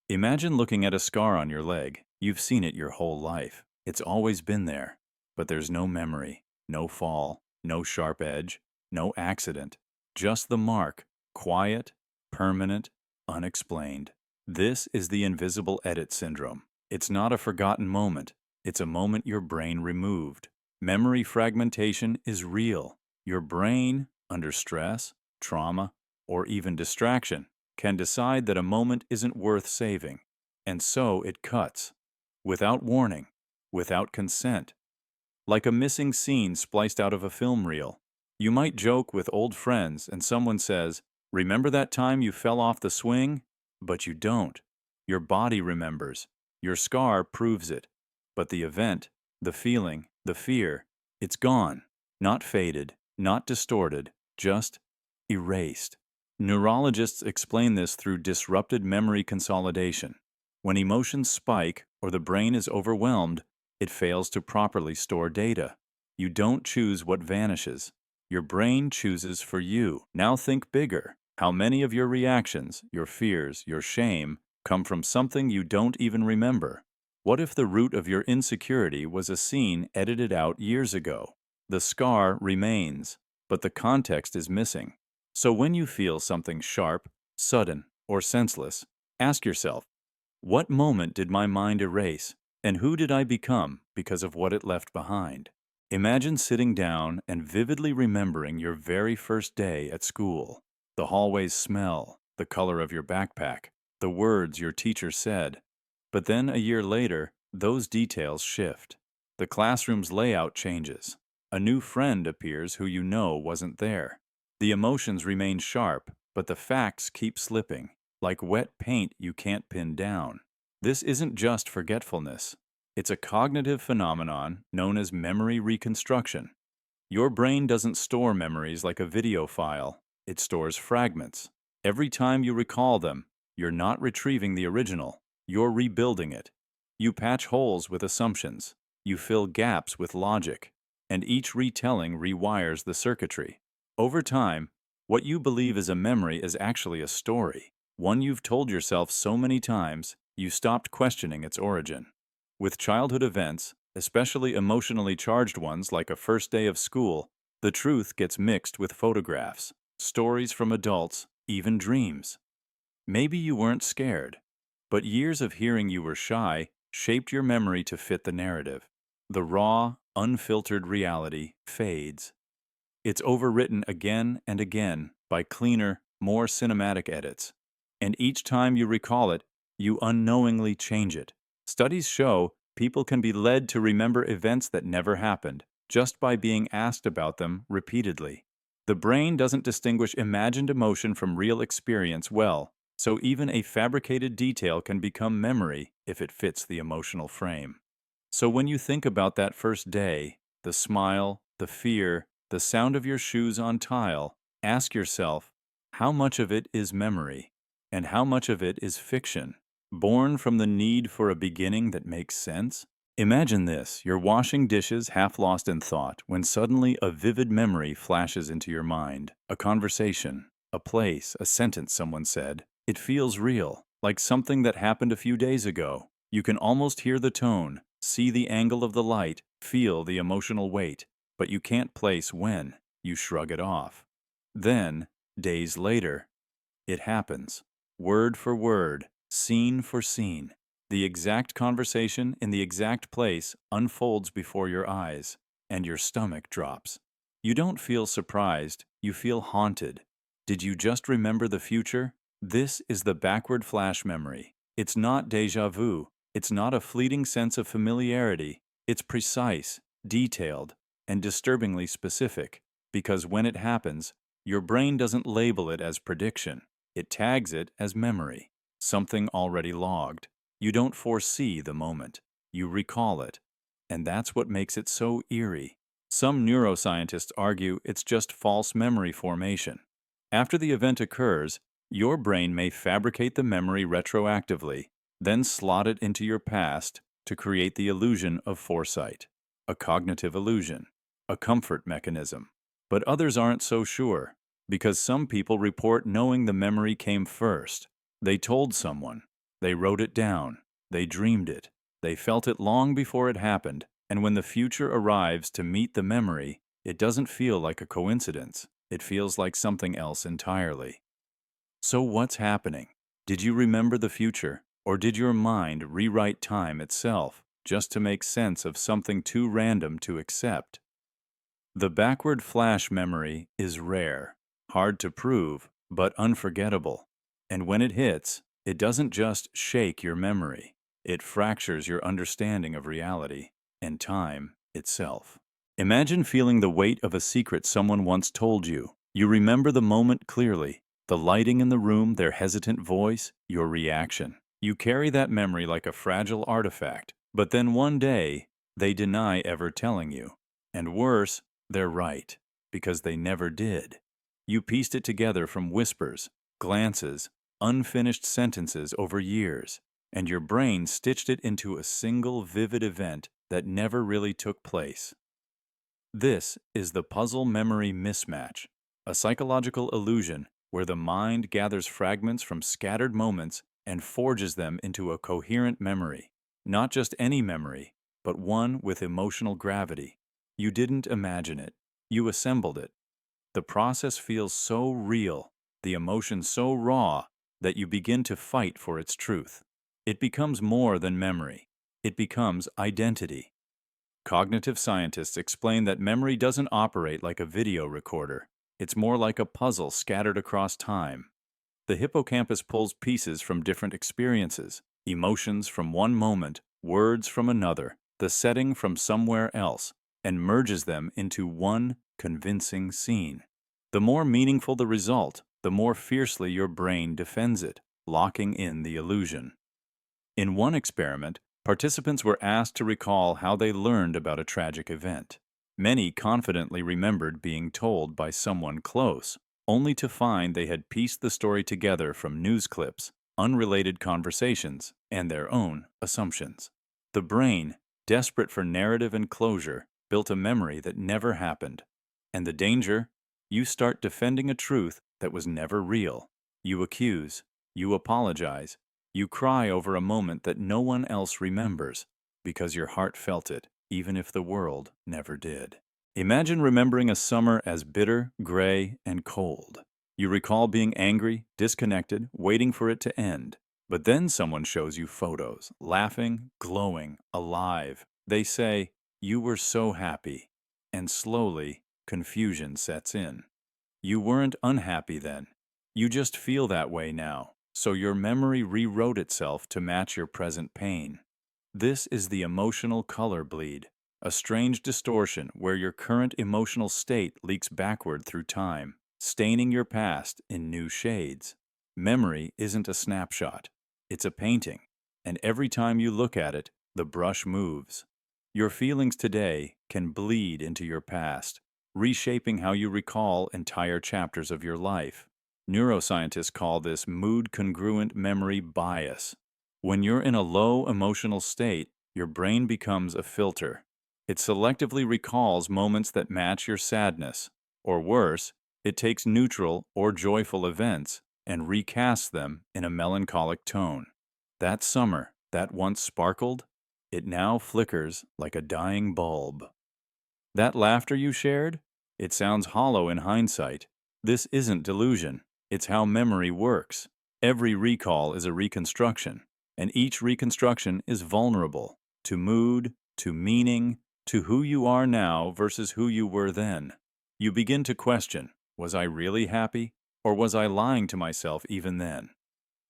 Imagine looking at a scar on your leg. You've seen it your whole life. It's always been there. But there's no memory, no fall, no sharp edge, no accident. Just the mark, quiet, permanent, unexplained. This is the invisible edit syndrome. It's not a forgotten moment. It's a moment your brain removed. Memory fragmentation is real. Your brain, under stress, trauma, or even distraction, can decide that a moment isn't worth saving. And so it cuts. Without warning. Without consent. Like a missing scene spliced out of a film reel. You might joke with old friends and someone says, "Remember that time you fell off the swing?" But you don't. Your body remembers. Your scar proves it. But the event, the feeling, the fear, it's gone. Not faded, not distorted, just erased. Neurologists explain this through disrupted memory consolidation. When emotions spike or the brain is overwhelmed, it fails to properly store data. You don't choose what vanishes. Your brain chooses for you. Now think bigger. How many of your reactions, your fears, your shame, come from something you don't even remember? What if the root of your insecurity was a scene edited out years ago? The scar remains, but the context is missing. So when you feel something sharp, sudden, or senseless, ask yourself, what moment did my mind erase, and who did I become because of what it left behind? Imagine sitting down and vividly remembering your very first day at school. The hallway's smell, the color of your backpack, the words your teacher said. But then a year later, those details shift. The classroom's layout changes. A new friend appears who you know wasn't there. The emotions remain sharp, but the facts keep slipping, like wet paint you can't pin down. This isn't just forgetfulness. It's a cognitive phenomenon known as memory reconstruction. Your brain doesn't store memories like a video file. It stores fragments. Every time you recall them, you're not retrieving the original. You're rebuilding it. You patch holes with assumptions. You fill gaps with logic. and each retelling rewires the circuitry. Over time, what you believe is a memory is actually a story, one you've told yourself so many times you stopped questioning its origin. With childhood events, especially emotionally charged ones like a first day of school, the truth gets mixed with photographs, stories from adults, even dreams. Maybe you weren't scared, but years of hearing you were shy shaped your memory to fit the narrative. The raw, unfiltered reality fades. It's overwritten again and again by cleaner, more cinematic edits. And each time you recall it, you unknowingly change it. Studies show people can be led to remember events that never happened just by being asked about them repeatedly. The brain doesn't distinguish imagined emotion from real experience well, so even a fabricated detail can become memory if it fits the emotional frame. So when you think about that first day, the smile, the fear, the sound of your shoes on tile, ask yourself, how much of it is memory, and how much of it is fiction, born from the need for a beginning that makes sense? Imagine this, you're washing dishes half lost in thought when suddenly a vivid memory flashes into your mind. A conversation, a place, a sentence someone said. It feels real, like something that happened a few days ago. You can almost hear the tone, see the angle of the light, feel the emotional weight, but you can't place when. You shrug it off. Then, days later, it happens. Word for word, scene for scene. The exact conversation in the exact place unfolds before your eyes, and your stomach drops. You don't feel surprised, you feel haunted. Did you just remember the future? This is the backward flash memory. It's not déjà vu. It's not a fleeting sense of familiarity. It's precise, detailed, and disturbingly specific, because when it happens, your brain doesn't label it as prediction. It tags it as memory, something already logged. You don't foresee the moment. You recall it. And that's what makes it so eerie. Some neuroscientists argue it's just false memory formation. After the event occurs, your brain may fabricate the memory retroactively, then slot it into your past to create the illusion of foresight, a cognitive illusion, a comfort mechanism. But others aren't so sure, because some people report knowing the memory came first. They told someone, they wrote it down, they dreamed it, they felt it long before it happened, and when the future arrives to meet the memory, it doesn't feel like a coincidence. It feels like something else entirely. So what's happening? Did you remember the future, or did your mind rewrite time itself just to make sense of something too random to accept? The backward flash memory is rare, hard to prove, but unforgettable. And when it hits, it doesn't just shake your memory, it fractures your understanding of reality and time itself. Imagine feeling the weight of a secret someone once told you. You remember the moment clearly, the lighting in the room, their hesitant voice, your reaction. You carry that memory like a fragile artifact, but then one day, they deny ever telling you. And worse, they're right, because they never did. You pieced it together from whispers, glances, unfinished sentences over years, and your brain stitched it into a single vivid event that never really took place. This is the puzzle memory mismatch, a psychological illusion where the mind gathers fragments from scattered moments and forges them into a coherent memory. Not just any memory, but one with emotional gravity. You didn't imagine it. You assembled it. The process feels so real, the emotion so raw, that you begin to fight for its truth. It becomes more than memory. It becomes identity. Cognitive scientists explain that memory doesn't operate like a video recorder. It's more like a puzzle scattered across time. The hippocampus pulls pieces from different experiences, emotions from one moment, words from another, the setting from somewhere else, and merges them into one convincing scene. The more meaningful the result, the more fiercely your brain defends it, locking in the illusion. In one experiment, participants were asked to recall how they learned about a tragic event. Many confidently remembered being told by someone close, only to find they had pieced the story together from news clips, unrelated conversations, and their own assumptions. The brain, desperate for narrative and closure, built a memory that never happened. And the danger? You start defending a truth that was never real. You accuse. You apologize. You cry over a moment that no one else remembers because your heart felt it, even if the world never did. Imagine remembering a summer as bitter, gray, and cold. You recall being angry, disconnected, waiting for it to end. But then someone shows you photos, laughing, glowing, alive. They say, "You were so happy." And slowly, confusion sets in. You weren't unhappy then. You just feel that way now. So your memory rewrote itself to match your present pain. This is the emotional color bleed, a strange distortion where your current emotional state leaks backward through time, staining your past in new shades. Memory isn't a snapshot. It's a painting, and every time you look at it, the brush moves. Your feelings today can bleed into your past, reshaping how you recall entire chapters of your life. Neuroscientists call this mood-congruent memory bias. When you're in a low emotional state, your brain becomes a filter. It selectively recalls moments that match your sadness, or worse, it takes neutral or joyful events and recasts them in a melancholic tone. That summer that once sparkled, it now flickers like a dying bulb. That laughter you shared? It sounds hollow in hindsight. This isn't delusion. It's how memory works. Every recall is a reconstruction, and each reconstruction is vulnerable to mood, to meaning, to who you are now versus who you were then. You begin to question, was I really happy, or was I lying to myself even then?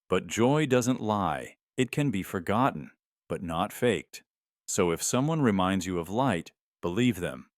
But joy doesn't lie. It can be forgotten, but not faked. So if someone reminds you of light, believe them.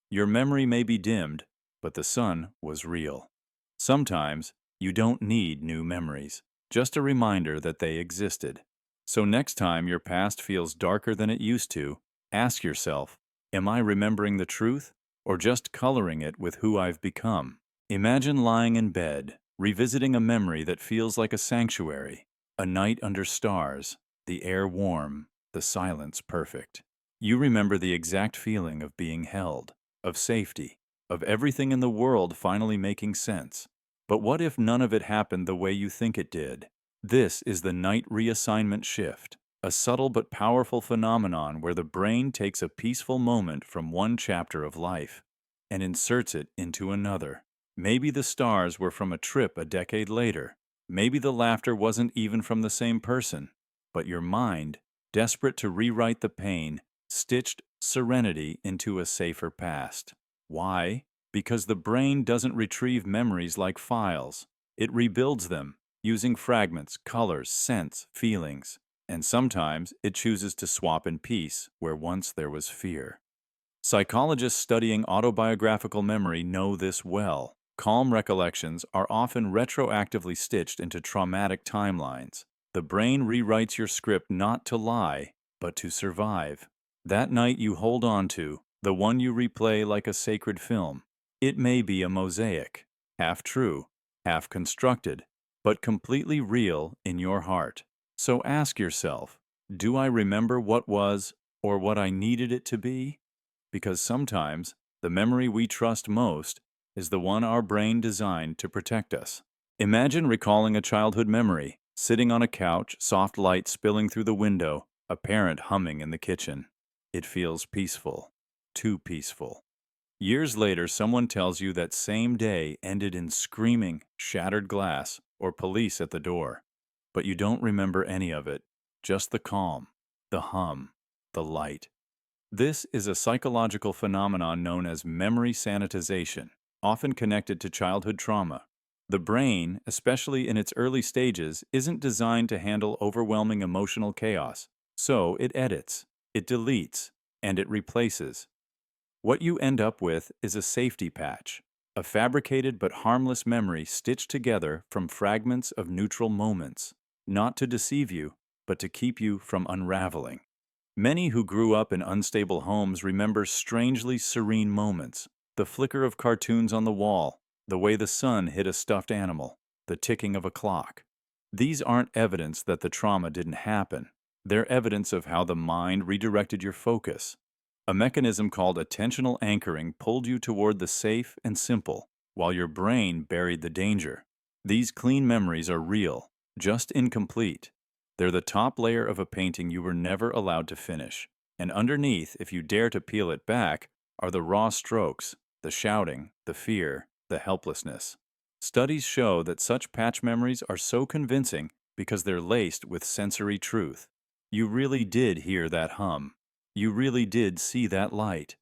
Your memory may be dimmed, but the sun was real. Sometimes, you don't need new memories, just a reminder that they existed. So next time your past feels darker than it used to, ask yourself, am I remembering the truth, or just coloring it with who I've become? Imagine lying in bed, revisiting a memory that feels like a sanctuary, a night under stars, the air warm, the silence perfect. You remember the exact feeling of being held, of safety, of everything in the world finally making sense. But what if none of it happened the way you think it did? This is the night reassignment shift, a subtle but powerful phenomenon where the brain takes a peaceful moment from one chapter of life and inserts it into another. Maybe the stars were from a trip a decade later. Maybe the laughter wasn't even from the same person. But your mind, desperate to rewrite the pain, stitched serenity into a safer past. Why? Because the brain doesn't retrieve memories like files. It rebuilds them, using fragments, colors, scents, feelings. And sometimes it chooses to swap in peace where once there was fear. Psychologists studying autobiographical memory know this well. Calm recollections are often retroactively stitched into traumatic timelines. The brain rewrites your script not to lie, but to survive. That night you hold on to, the one you replay like a sacred film. It may be a mosaic, half true, half constructed, but completely real in your heart. So ask yourself, do I remember what was or what I needed it to be? Because sometimes the memory we trust most is the one our brain designed to protect us. Imagine recalling a childhood memory, sitting on a couch, soft light spilling through the window, a parent humming in the kitchen. It feels peaceful, too peaceful. Years later, someone tells you that same day ended in screaming, shattered glass, or police at the door. But you don't remember any of it, just the calm, the hum, the light. This is a psychological phenomenon known as memory sanitization, often connected to childhood trauma. The brain, especially in its early stages, isn't designed to handle overwhelming emotional chaos, so it edits, it deletes, and it replaces. What you end up with is a safety patch, a fabricated but harmless memory stitched together from fragments of neutral moments, not to deceive you, but to keep you from unraveling. Many who grew up in unstable homes remember strangely serene moments, the flicker of cartoons on the wall, the way the sun hit a stuffed animal, the ticking of a clock. These aren't evidence that the trauma didn't happen. They're evidence of how the mind redirected your focus. A mechanism called attentional anchoring pulled you toward the safe and simple, while your brain buried the danger. These clean memories are real, just incomplete. They're the top layer of a painting you were never allowed to finish. And underneath, if you dare to peel it back, are the raw strokes, the shouting, the fear, the helplessness. Studies show that such patch memories are so convincing because they're laced with sensory truth. You really did hear that hum. You really did see that light.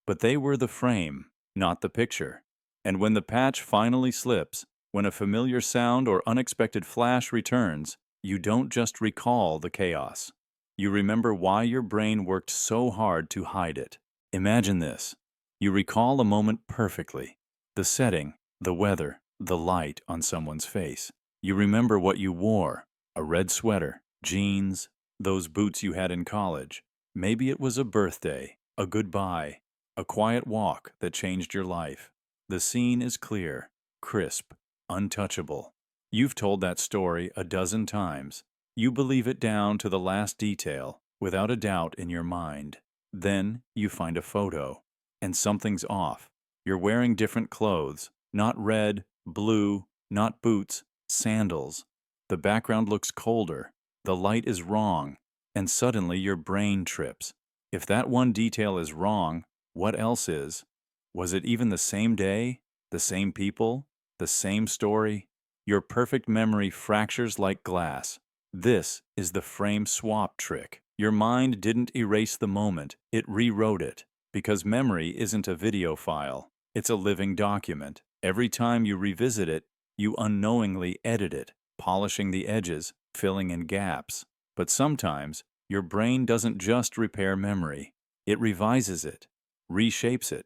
But they were the frame, not the picture. And when the patch finally slips, when a familiar sound or unexpected flash returns, you don't just recall the chaos. You remember why your brain worked so hard to hide it. Imagine this. You recall a moment perfectly. The setting, the weather, the light on someone's face. You remember what you wore, a red sweater, jeans, those boots you had in college. Maybe it was a birthday, a goodbye, a quiet walk that changed your life. The scene is clear, crisp, untouchable. You've told that story a dozen times. You believe it down to the last detail, without a doubt in your mind. Then you find a photo, and something's off. You're wearing different clothes, not red, blue, not boots, sandals. The background looks colder, the light is wrong, and suddenly your brain trips. If that one detail is wrong, what else is? Was it even the same day, the same people, the same story? Your perfect memory fractures like glass. This is the frame swap trick. Your mind didn't erase the moment, it rewrote it. Because memory isn't a video file, it's a living document. Every time you revisit it, you unknowingly edit it, polishing the edges, filling in gaps. But sometimes, your brain doesn't just repair memory, it revises it, reshapes it.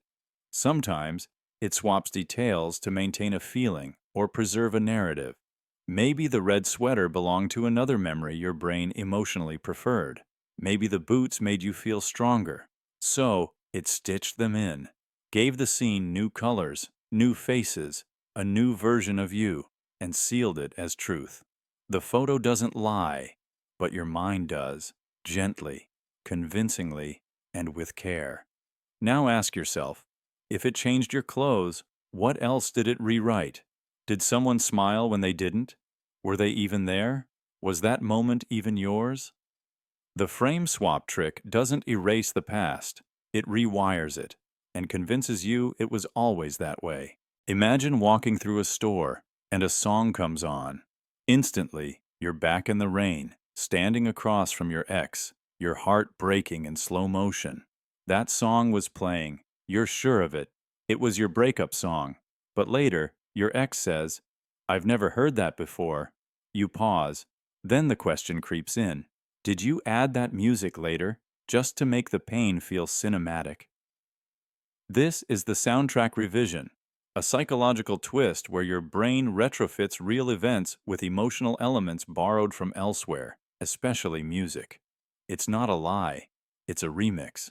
Sometimes, it swaps details to maintain a feeling or preserve a narrative. Maybe the red sweater belonged to another memory your brain emotionally preferred. Maybe the boots made you feel stronger. So, it stitched them in, gave the scene new colors, new faces, a new version of you, and sealed it as truth. The photo doesn't lie, but your mind does, gently, convincingly, and with care. Now ask yourself, if it changed your clothes, what else did it rewrite? Did someone smile when they didn't? Were they even there? Was that moment even yours? The frame swap trick doesn't erase the past. It rewires it and convinces you it was always that way. Imagine walking through a store and a song comes on. Instantly, you're back in the rain, standing across from your ex, your heart breaking in slow motion. That song was playing. You're sure of it. It was your breakup song. But later, your ex says, "I've never heard that before." You pause. Then the question creeps in. Did you add that music later just to make the pain feel cinematic? This is the soundtrack revision, a psychological twist where your brain retrofits real events with emotional elements borrowed from elsewhere, especially music. It's not a lie, it's a remix.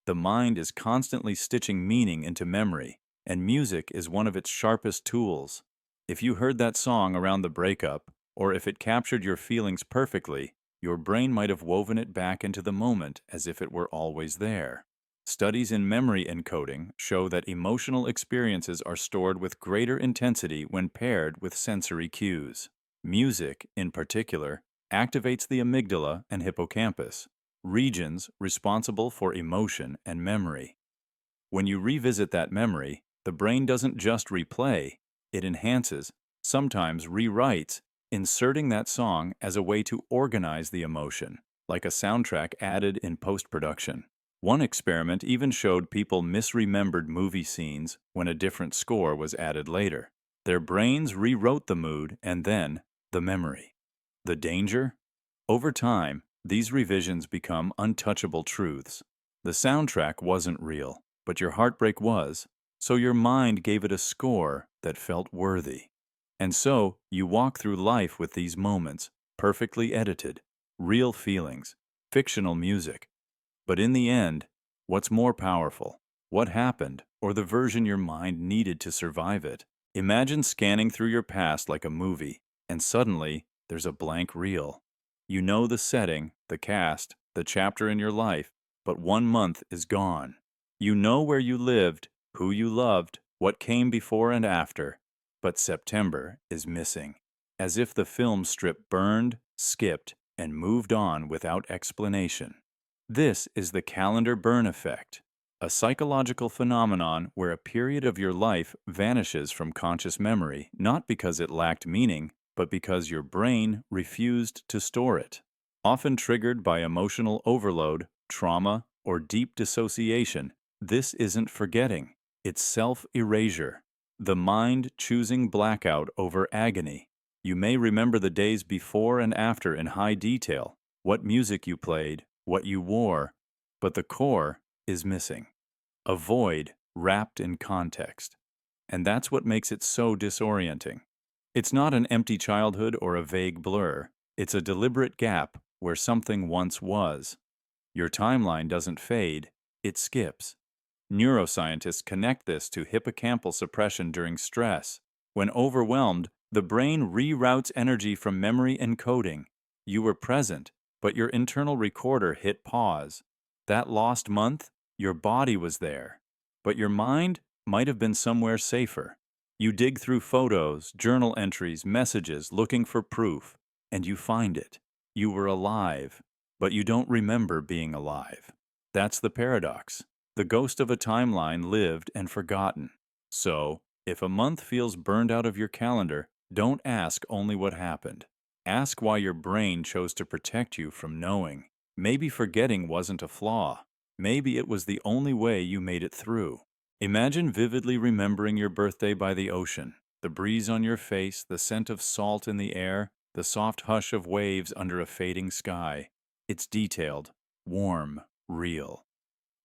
The mind is constantly stitching meaning into memory, and music is one of its sharpest tools. If you heard that song around the breakup, or if it captured your feelings perfectly, your brain might have woven it back into the moment as if it were always there. Studies in memory encoding show that emotional experiences are stored with greater intensity when paired with sensory cues. Music, in particular, activates the amygdala and hippocampus, regions responsible for emotion and memory. When you revisit that memory, the brain doesn't just replay, it enhances, sometimes rewrites, inserting that song as a way to organize the emotion, like a soundtrack added in post-production. One experiment even showed people misremembered movie scenes when a different score was added later. Their brains rewrote the mood and then the memory. The danger? Over time, these revisions become untouchable truths. The soundtrack wasn't real, but your heartbreak was, so your mind gave it a score that felt worthy. And so, you walk through life with these moments, perfectly edited, real feelings, fictional music. But in the end, what's more powerful? What happened, or the version your mind needed to survive it? Imagine scanning through your past like a movie, and suddenly, there's a blank reel. You know the setting, the cast, the chapter in your life, but 1 month is gone. You know where you lived, who you loved, what came before and after, but September is missing, as if the film strip burned, skipped, and moved on without explanation. This is the calendar burn effect, a psychological phenomenon where a period of your life vanishes from conscious memory, not because it lacked meaning, but because your brain refused to store it. Often triggered by emotional overload, trauma, or deep dissociation, this isn't forgetting, it's self-erasure. The mind choosing blackout over agony. You may remember the days before and after in high detail, what music you played, what you wore, but the core is missing. A void wrapped in context. And that's what makes it so disorienting. It's not an empty childhood or a vague blur. It's a deliberate gap where something once was. Your timeline doesn't fade, it skips. Neuroscientists connect this to hippocampal suppression during stress. When overwhelmed, the brain reroutes energy from memory encoding. You were present, but your internal recorder hit pause. That lost month, your body was there, but your mind might have been somewhere safer. You dig through photos, journal entries, messages, looking for proof, and you find it. You were alive, but you don't remember being alive. That's the paradox. The ghost of a timeline lived and forgotten. So, if a month feels burned out of your calendar, don't ask only what happened. Ask why your brain chose to protect you from knowing. Maybe forgetting wasn't a flaw. Maybe it was the only way you made it through. Imagine vividly remembering your birthday by the ocean, the breeze on your face, the scent of salt in the air, the soft hush of waves under a fading sky. It's detailed, warm, real.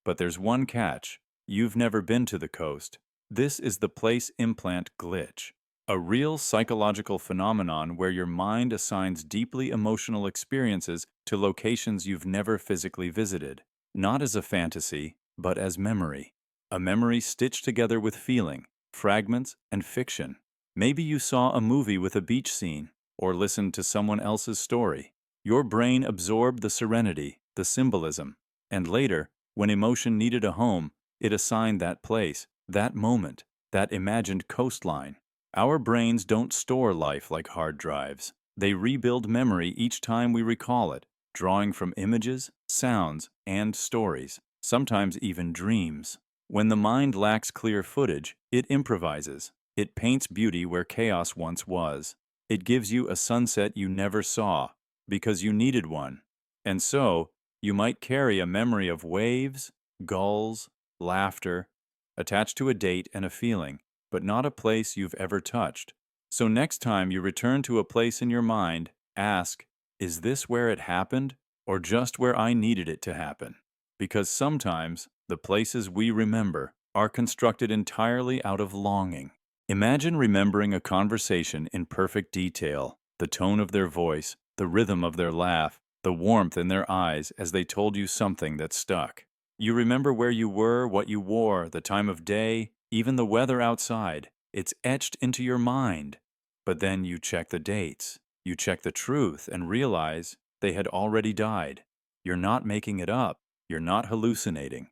But there's one catch. You've never been to the coast. This is the place implant glitch, a real psychological phenomenon where your mind assigns deeply emotional experiences to locations you've never physically visited, not as a fantasy, but as memory. A memory stitched together with feeling, fragments, and fiction. Maybe you saw a movie with a beach scene, or listened to someone else's story. Your brain absorbed the serenity, the symbolism, and later, when emotion needed a home, it assigned that place, that moment, that imagined coastline. Our brains don't store life like hard drives. They rebuild memory each time we recall it, drawing from images, sounds, and stories, sometimes even dreams. When the mind lacks clear footage, it improvises. It paints beauty where chaos once was. It gives you a sunset you never saw, because you needed one. And so, you might carry a memory of waves, gulls, laughter, attached to a date and a feeling, but not a place you've ever touched. So next time you return to a place in your mind, ask, is this where it happened, or just where I needed it to happen? Because sometimes, the places we remember are constructed entirely out of longing. Imagine remembering a conversation in perfect detail, the tone of their voice, the rhythm of their laugh, the warmth in their eyes as they told you something that stuck. You remember where you were, what you wore, the time of day, even the weather outside. It's etched into your mind. But then you check the dates, you check the truth, and realize they had already died. You're not making it up. You're not hallucinating.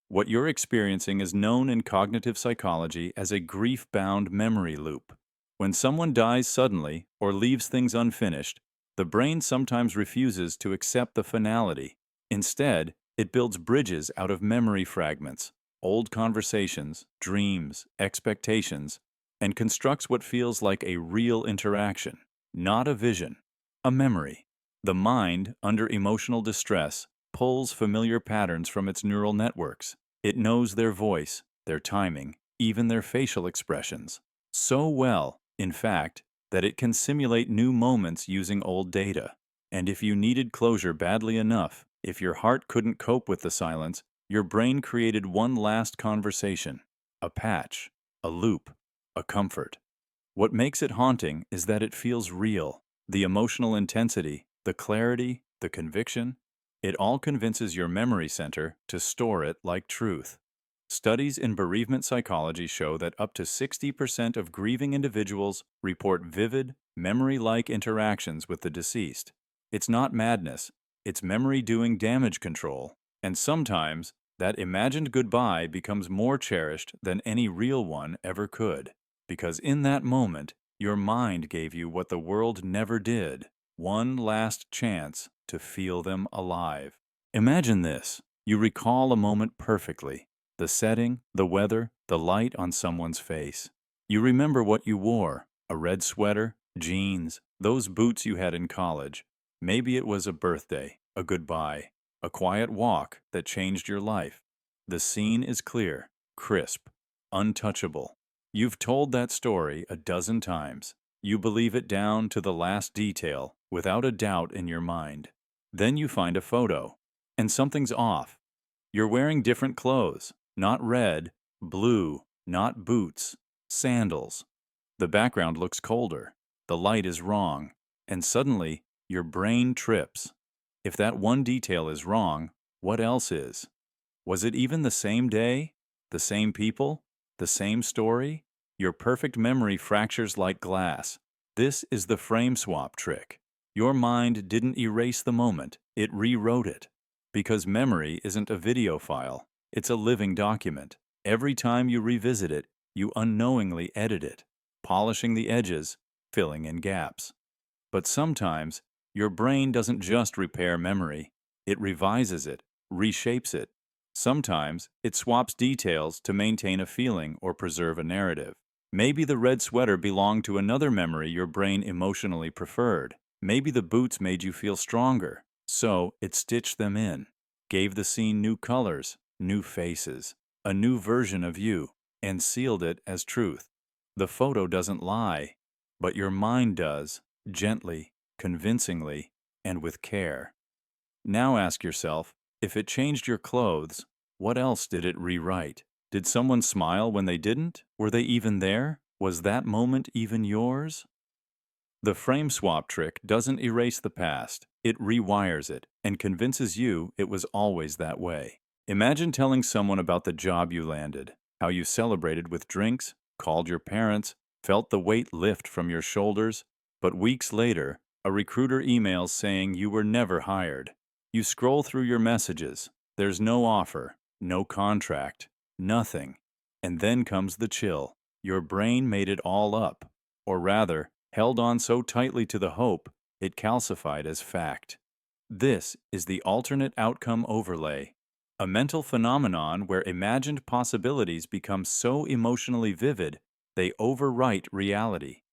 What you're experiencing is known in cognitive psychology as a grief-bound memory loop. When someone dies suddenly or leaves things unfinished, the brain sometimes refuses to accept the finality. Instead, it builds bridges out of memory fragments, old conversations, dreams, expectations, and constructs what feels like a real interaction, not a vision, a memory. The mind, under emotional distress, pulls familiar patterns from its neural networks. It knows their voice, their timing, even their facial expressions. So well, in fact, that it can simulate new moments using old data. And if you needed closure badly enough, if your heart couldn't cope with the silence, your brain created one last conversation, a patch, a loop, a comfort. What makes it haunting is that it feels real. The emotional intensity, the clarity, the conviction, it all convinces your memory center to store it like truth. Studies in bereavement psychology show that up to 60% of grieving individuals report vivid, memory-like interactions with the deceased. It's not madness, it's memory doing damage control. And sometimes, that imagined goodbye becomes more cherished than any real one ever could. Because in that moment, your mind gave you what the world never did, one last chance to feel them alive. Imagine this. You recall a moment perfectly. The setting, the weather, the light on someone's face. You remember what you wore, a red sweater, jeans, those boots you had in college. Maybe it was a birthday, a goodbye, a quiet walk that changed your life. The scene is clear, crisp, untouchable. You've told that story a dozen times. You believe it down to the last detail, without a doubt in your mind. Then you find a photo, and something's off. You're wearing different clothes, not red, blue, not boots, sandals. The background looks colder, the light is wrong, and suddenly your brain trips. If that one detail is wrong, what else is? Was it even the same day? The same people? The same story? Your perfect memory fractures like glass. This is the frame swap trick. Your mind didn't erase the moment, it rewrote it. Because memory isn't a video file, it's a living document. Every time you revisit it, you unknowingly edit it, polishing the edges, filling in gaps. But sometimes, your brain doesn't just repair memory, it revises it, reshapes it. Sometimes, it swaps details to maintain a feeling or preserve a narrative. Maybe the red sweater belonged to another memory your brain emotionally preferred. Maybe the boots made you feel stronger, so it stitched them in, gave the scene new colors, new faces, a new version of you, and sealed it as truth. The photo doesn't lie, but your mind does, gently, convincingly, and with care. Now ask yourself, if it changed your clothes, what else did it rewrite? Did someone smile when they didn't? Were they even there? Was that moment even yours? The frame swap trick doesn't erase the past, it rewires it and convinces you it was always that way. Imagine telling someone about the job you landed, how you celebrated with drinks, called your parents, felt the weight lift from your shoulders, but weeks later, a recruiter emails saying you were never hired. You scroll through your messages, there's no offer, no contract, nothing. And then comes the chill. Your brain made it all up, or rather, held on so tightly to the hope, it calcified as fact. This is the alternate outcome overlay, a mental phenomenon where imagined possibilities become so emotionally vivid they overwrite reality.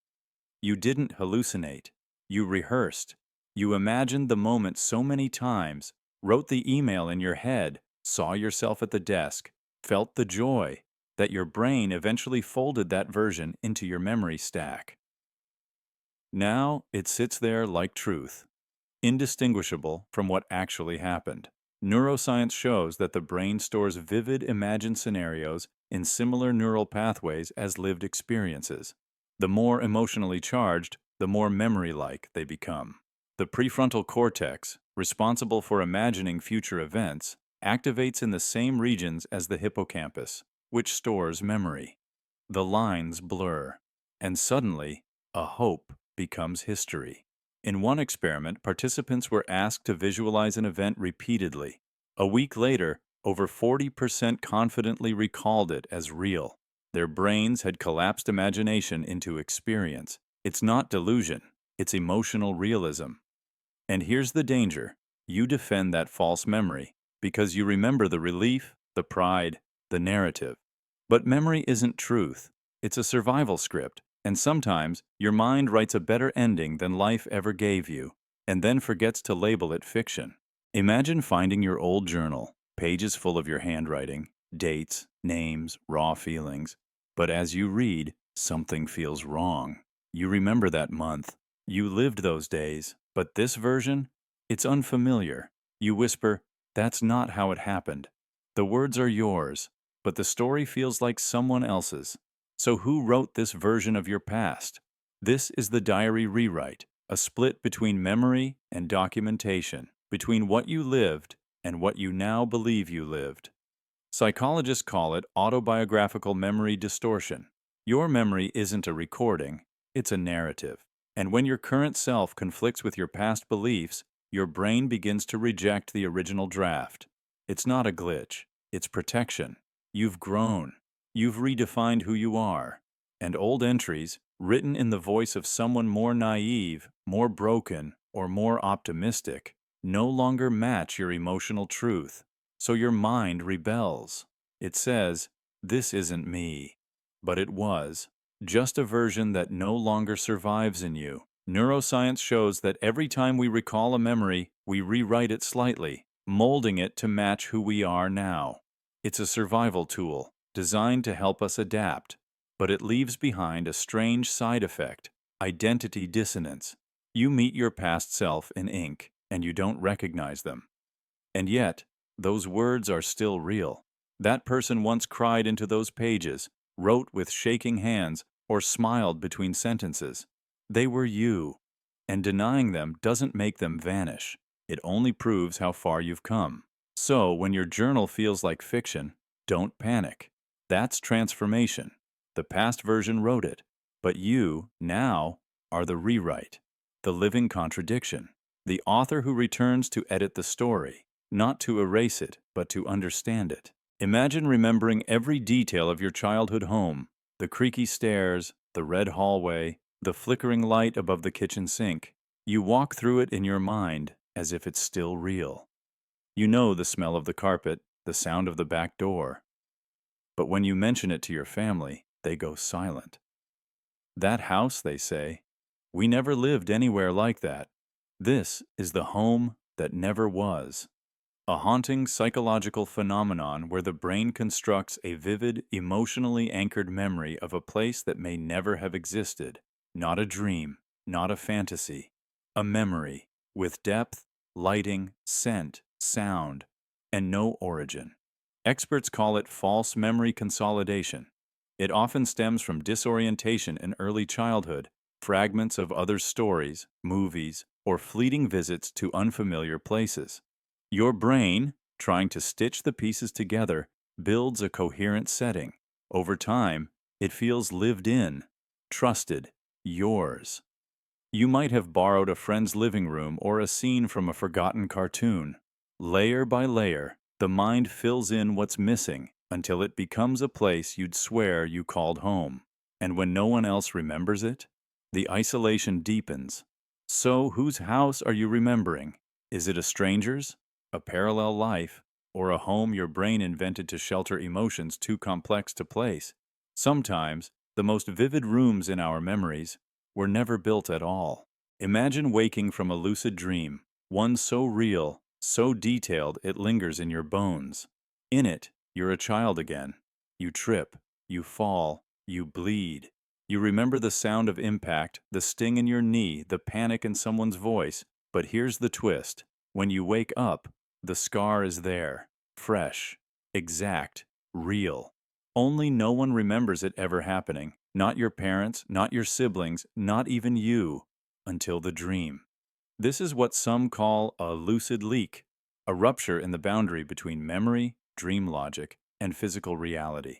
You didn't hallucinate. You rehearsed. You imagined the moment so many times, wrote the email in your head, saw yourself at the desk, felt the joy, that your brain eventually folded that version into your memory stack. Now it sits there like truth, indistinguishable from what actually happened. Neuroscience shows that the brain stores vivid imagined scenarios in similar neural pathways as lived experiences. The more emotionally charged, the more memory-like they become. The prefrontal cortex, responsible for imagining future events, activates in the same regions as the hippocampus, which stores memory. The lines blur, and suddenly, a hope becomes history. In one experiment, participants were asked to visualize an event repeatedly. A week later, over 40% confidently recalled it as real. Their brains had collapsed imagination into experience. It's not delusion, it's emotional realism. And here's the danger. You defend that false memory because you remember the relief, the pride, the narrative. But memory isn't truth. It's a survival script. And sometimes, your mind writes a better ending than life ever gave you, and then forgets to label it fiction. Imagine finding your old journal, pages full of your handwriting, dates, names, raw feelings. But as you read, something feels wrong. You remember that month. You lived those days, but this version? It's unfamiliar. You whisper, "That's not how it happened." The words are yours, but the story feels like someone else's. So who wrote this version of your past? This is the diary rewrite, a split between memory and documentation, between what you lived and what you now believe you lived. Psychologists call it autobiographical memory distortion. Your memory isn't a recording, it's a narrative. And when your current self conflicts with your past beliefs, your brain begins to reject the original draft. It's not a glitch. It's protection. You've grown. You've redefined who you are. And old entries, written in the voice of someone more naive, more broken, or more optimistic, no longer match your emotional truth. So your mind rebels. It says, "This isn't me." But it was. Just a version that no longer survives in you. Neuroscience shows that every time we recall a memory, we rewrite it slightly, molding it to match who we are now. It's a survival tool, designed to help us adapt, but it leaves behind a strange side effect: identity dissonance. You meet your past self in ink, and you don't recognize them. And yet, those words are still real. That person once cried into those pages, wrote with shaking hands, or smiled between sentences. They were you, and denying them doesn't make them vanish. It only proves how far you've come. So, when your journal feels like fiction, don't panic. That's transformation. The past version wrote it, but you, now, are the rewrite, the living contradiction, the author who returns to edit the story, not to erase it, but to understand it. Imagine remembering every detail of your childhood home: the creaky stairs, the red hallway, the flickering light above the kitchen sink. You walk through it in your mind as if it's still real. You know the smell of the carpet, the sound of the back door. But when you mention it to your family, they go silent. That house, they say, we never lived anywhere like that. This is the home that never was. A haunting psychological phenomenon where the brain constructs a vivid, emotionally anchored memory of a place that may never have existed. Not a dream, not a fantasy. A memory, with depth, lighting, scent, sound, and no origin. Experts call it false memory consolidation. It often stems from disorientation in early childhood, fragments of other stories, movies, or fleeting visits to unfamiliar places. Your brain, trying to stitch the pieces together, builds a coherent setting. Over time, it feels lived in, trusted, yours. You might have borrowed a friend's living room or a scene from a forgotten cartoon. Layer by layer, the mind fills in what's missing until it becomes a place you'd swear you called home. And when no one else remembers it, the isolation deepens. So, whose house are you remembering? Is it a stranger's, a parallel life, or a home your brain invented to shelter emotions too complex to place? Sometimes, the most vivid rooms in our memories were never built at all. Imagine waking from a lucid dream, one so real, so detailed it lingers in your bones. In it, you're a child again. You trip, you fall, you bleed. You remember the sound of impact, the sting in your knee, the panic in someone's voice. But here's the twist. When you wake up, the scar is there, fresh, exact, real. Only no one remembers it ever happening. Not your parents, not your siblings, not even you, until the dream. This is what some call a lucid leak, a rupture in the boundary between memory, dream logic, and physical reality.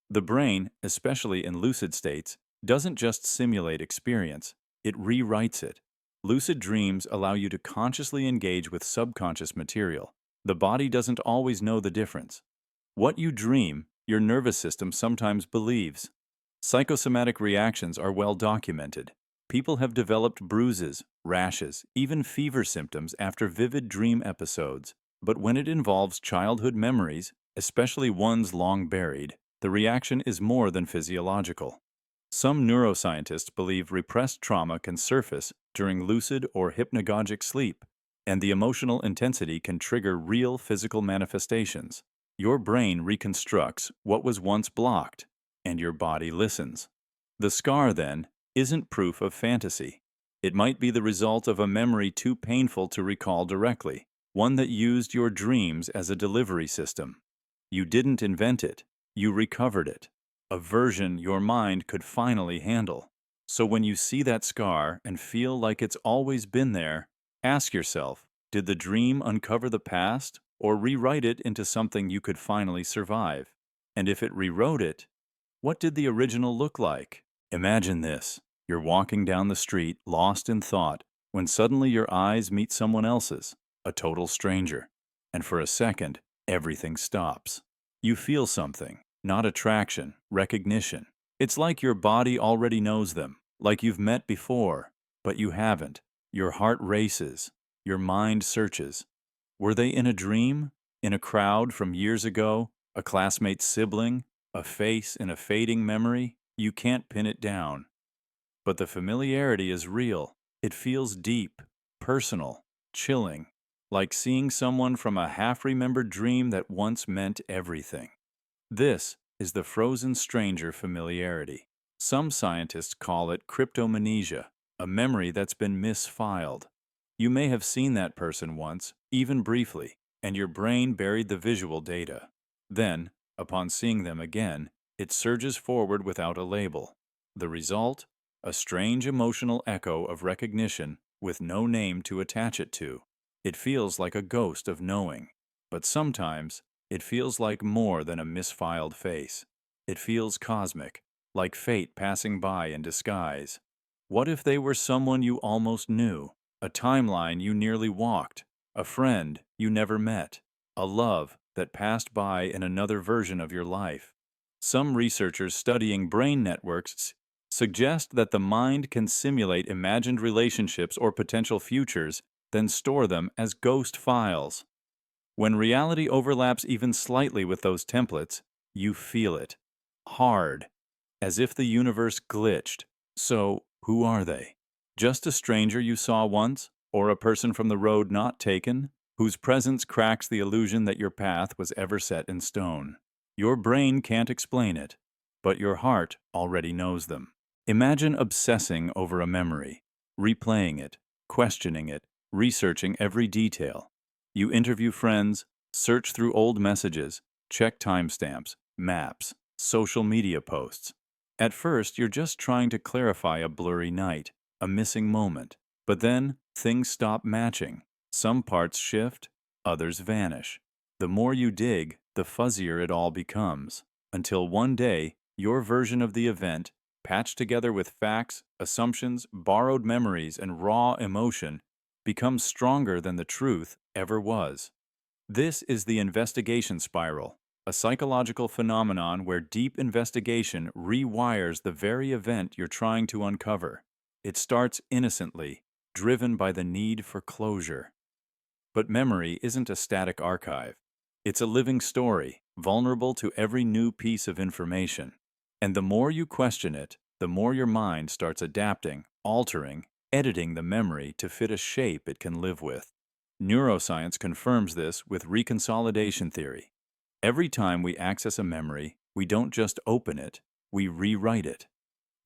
The brain, especially in lucid states, doesn't just simulate experience, it rewrites it. Lucid dreams allow you to consciously engage with subconscious material. The body doesn't always know the difference. What you dream, your nervous system sometimes believes. Psychosomatic reactions are well documented. People have developed bruises, rashes, even fever symptoms after vivid dream episodes. But when it involves childhood memories, especially ones long buried, the reaction is more than physiological. Some neuroscientists believe repressed trauma can surface during lucid or hypnagogic sleep, and the emotional intensity can trigger real physical manifestations. Your brain reconstructs what was once blocked, and your body listens. The scar, then, isn't proof of fantasy. It might be the result of a memory too painful to recall directly, one that used your dreams as a delivery system. You didn't invent it, you recovered it, a version your mind could finally handle. So when you see that scar and feel like it's always been there, ask yourself, did the dream uncover the past or rewrite it into something you could finally survive? And if it rewrote it, what did the original look like? Imagine this. You're walking down the street, lost in thought, when suddenly your eyes meet someone else's, a total stranger. And for a second, everything stops. You feel something, not attraction, recognition. It's like your body already knows them, like you've met before, but you haven't. Your heart races, your mind searches. Were they in a dream? In a crowd from years ago? A classmate's sibling? A face in a fading memory? You can't pin it down. But the familiarity is real. It feels deep, personal, chilling, like seeing someone from a half-remembered dream that once meant everything. This is the frozen stranger familiarity. Some scientists call it cryptomnesia, a memory that's been misfiled. You may have seen that person once, even briefly, and your brain buried the visual data. Then, upon seeing them again, it surges forward without a label. The result? A strange emotional echo of recognition with no name to attach it to. It feels like a ghost of knowing. But sometimes, it feels like more than a misfiled face. It feels cosmic, like fate passing by in disguise. What if they were someone you almost knew? A timeline you nearly walked? A friend you never met? A love that passed by in another version of your life? Some researchers studying brain networks suggest that the mind can simulate imagined relationships or potential futures, then store them as ghost files. When reality overlaps even slightly with those templates, you feel it. Hard. As if the universe glitched. So, who are they? Just a stranger you saw once? Or a person from the road not taken? Whose presence cracks the illusion that your path was ever set in stone. Your brain can't explain it, but your heart already knows them. Imagine obsessing over a memory, replaying it, questioning it, researching every detail. You interview friends, search through old messages, check timestamps, maps, social media posts. At first, you're just trying to clarify a blurry night, a missing moment. But then, things stop matching. Some parts shift, others vanish. The more you dig, the fuzzier it all becomes. Until one day, your version of the event, patched together with facts, assumptions, borrowed memories, and raw emotion, becomes stronger than the truth ever was. This is the investigation spiral, a psychological phenomenon where deep investigation rewires the very event you're trying to uncover. It starts innocently, driven by the need for closure. But memory isn't a static archive. It's a living story, vulnerable to every new piece of information. And the more you question it, the more your mind starts adapting, altering, editing the memory to fit a shape it can live with. Neuroscience confirms this with reconsolidation theory. Every time we access a memory, we don't just open it, we rewrite it.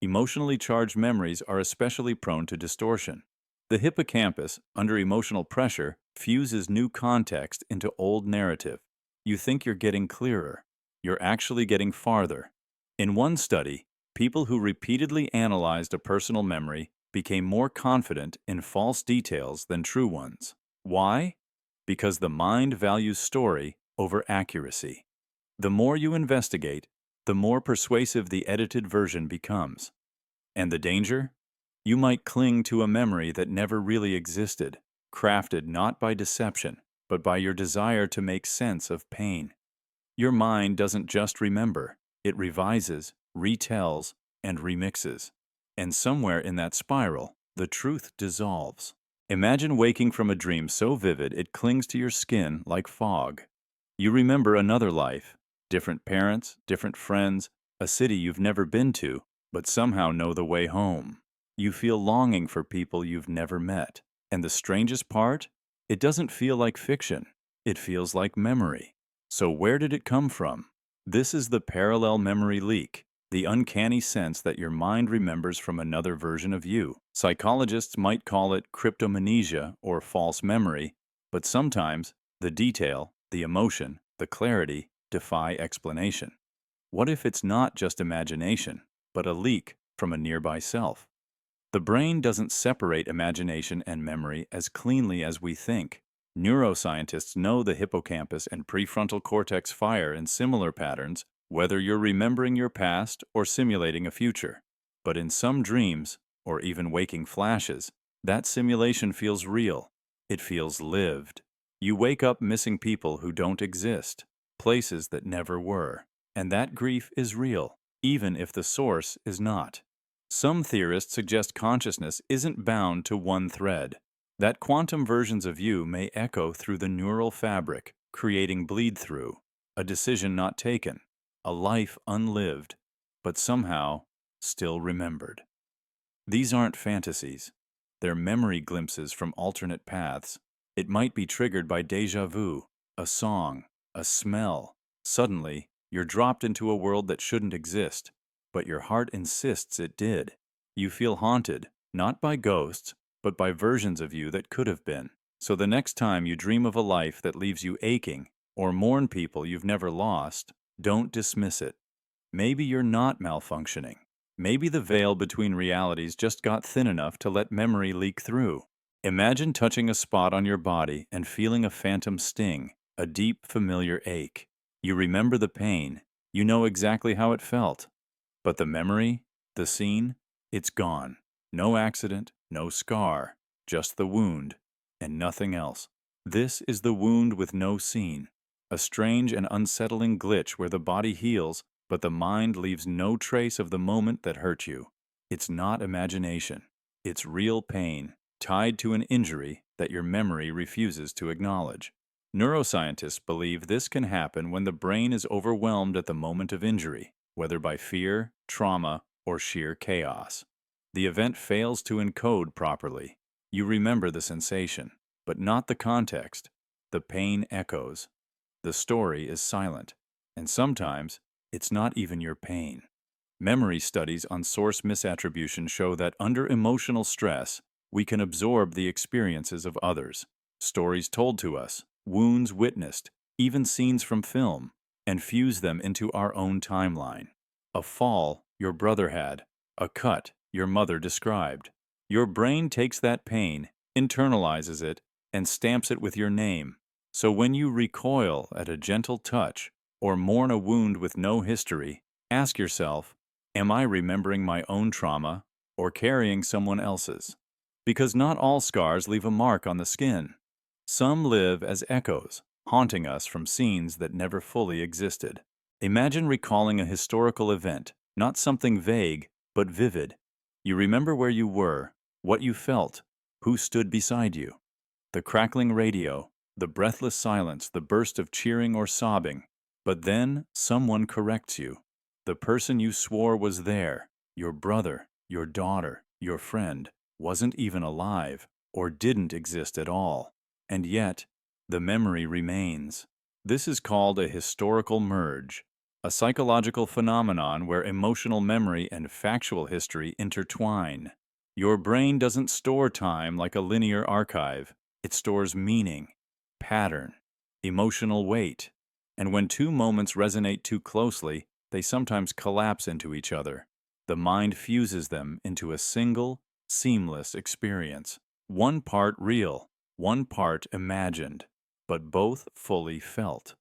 Emotionally charged memories are especially prone to distortion. The hippocampus, under emotional pressure, fuses new context into old narrative. You think you're getting clearer. You're actually getting farther. In one study, people who repeatedly analyzed a personal memory became more confident in false details than true ones. Why? Because the mind values story over accuracy. The more you investigate, the more persuasive the edited version becomes. And the danger? You might cling to a memory that never really existed, crafted not by deception, but by your desire to make sense of pain. Your mind doesn't just remember, it revises, retells, and remixes. And somewhere in that spiral, the truth dissolves. Imagine waking from a dream so vivid it clings to your skin like fog. You remember another life, different parents, different friends, a city you've never been to, but somehow know the way home. You feel longing for people you've never met. And the strangest part? It doesn't feel like fiction. It feels like memory. So where did it come from? This is the parallel memory leak, the uncanny sense that your mind remembers from another version of you. Psychologists might call it cryptomnesia or false memory, but sometimes the detail, the emotion, the clarity defy explanation. What if it's not just imagination, but a leak from a nearby self? The brain doesn't separate imagination and memory as cleanly as we think. Neuroscientists know the hippocampus and prefrontal cortex fire in similar patterns, whether you're remembering your past or simulating a future. But in some dreams, or even waking flashes, that simulation feels real. It feels lived. You wake up missing people who don't exist, places that never were. And that grief is real, even if the source is not. Some theorists suggest consciousness isn't bound to one thread, that quantum versions of you may echo through the neural fabric, creating bleed-through, a decision not taken, a life unlived, but somehow still remembered. These aren't fantasies. They're memory glimpses from alternate paths. It might be triggered by déjà vu, a song, a smell. Suddenly, you're dropped into a world that shouldn't exist, but your heart insists it did. You feel haunted, not by ghosts, but by versions of you that could have been. So the next time you dream of a life that leaves you aching, or mourn people you've never lost, don't dismiss it. Maybe you're not malfunctioning. Maybe the veil between realities just got thin enough to let memory leak through. Imagine touching a spot on your body and feeling a phantom sting, a deep, familiar ache. You remember the pain. You know exactly how it felt. But the memory, the scene, it's gone. No accident, no scar, just the wound, and nothing else. This is the wound with no scene, a strange and unsettling glitch where the body heals, but the mind leaves no trace of the moment that hurt you. It's not imagination. It's real pain, tied to an injury that your memory refuses to acknowledge. Neuroscientists believe this can happen when the brain is overwhelmed at the moment of injury, whether by fear, trauma, or sheer chaos. The event fails to encode properly. You remember the sensation, but not the context. The pain echoes. The story is silent, and sometimes it's not even your pain. Memory studies on source misattribution show that under emotional stress, we can absorb the experiences of others, stories told to us, wounds witnessed, even scenes from film, and fuse them into our own timeline. A fall your brother had, a cut your mother described. Your brain takes that pain, internalizes it, and stamps it with your name. So when you recoil at a gentle touch or mourn a wound with no history, ask yourself, am I remembering my own trauma or carrying someone else's? Because not all scars leave a mark on the skin. Some live as echoes, haunting us from scenes that never fully existed. Imagine recalling a historical event, not something vague, but vivid. You remember where you were, what you felt, who stood beside you. The crackling radio, the breathless silence, the burst of cheering or sobbing. But then someone corrects you. The person you swore was there, your brother, your daughter, your friend, wasn't even alive or didn't exist at all. And yet, the memory remains. This is called a historical merge, a psychological phenomenon where emotional memory and factual history intertwine. Your brain doesn't store time like a linear archive. It stores meaning, pattern, emotional weight. And when two moments resonate too closely, they sometimes collapse into each other. The mind fuses them into a single, seamless experience. One part real, one part imagined, but both fully felt.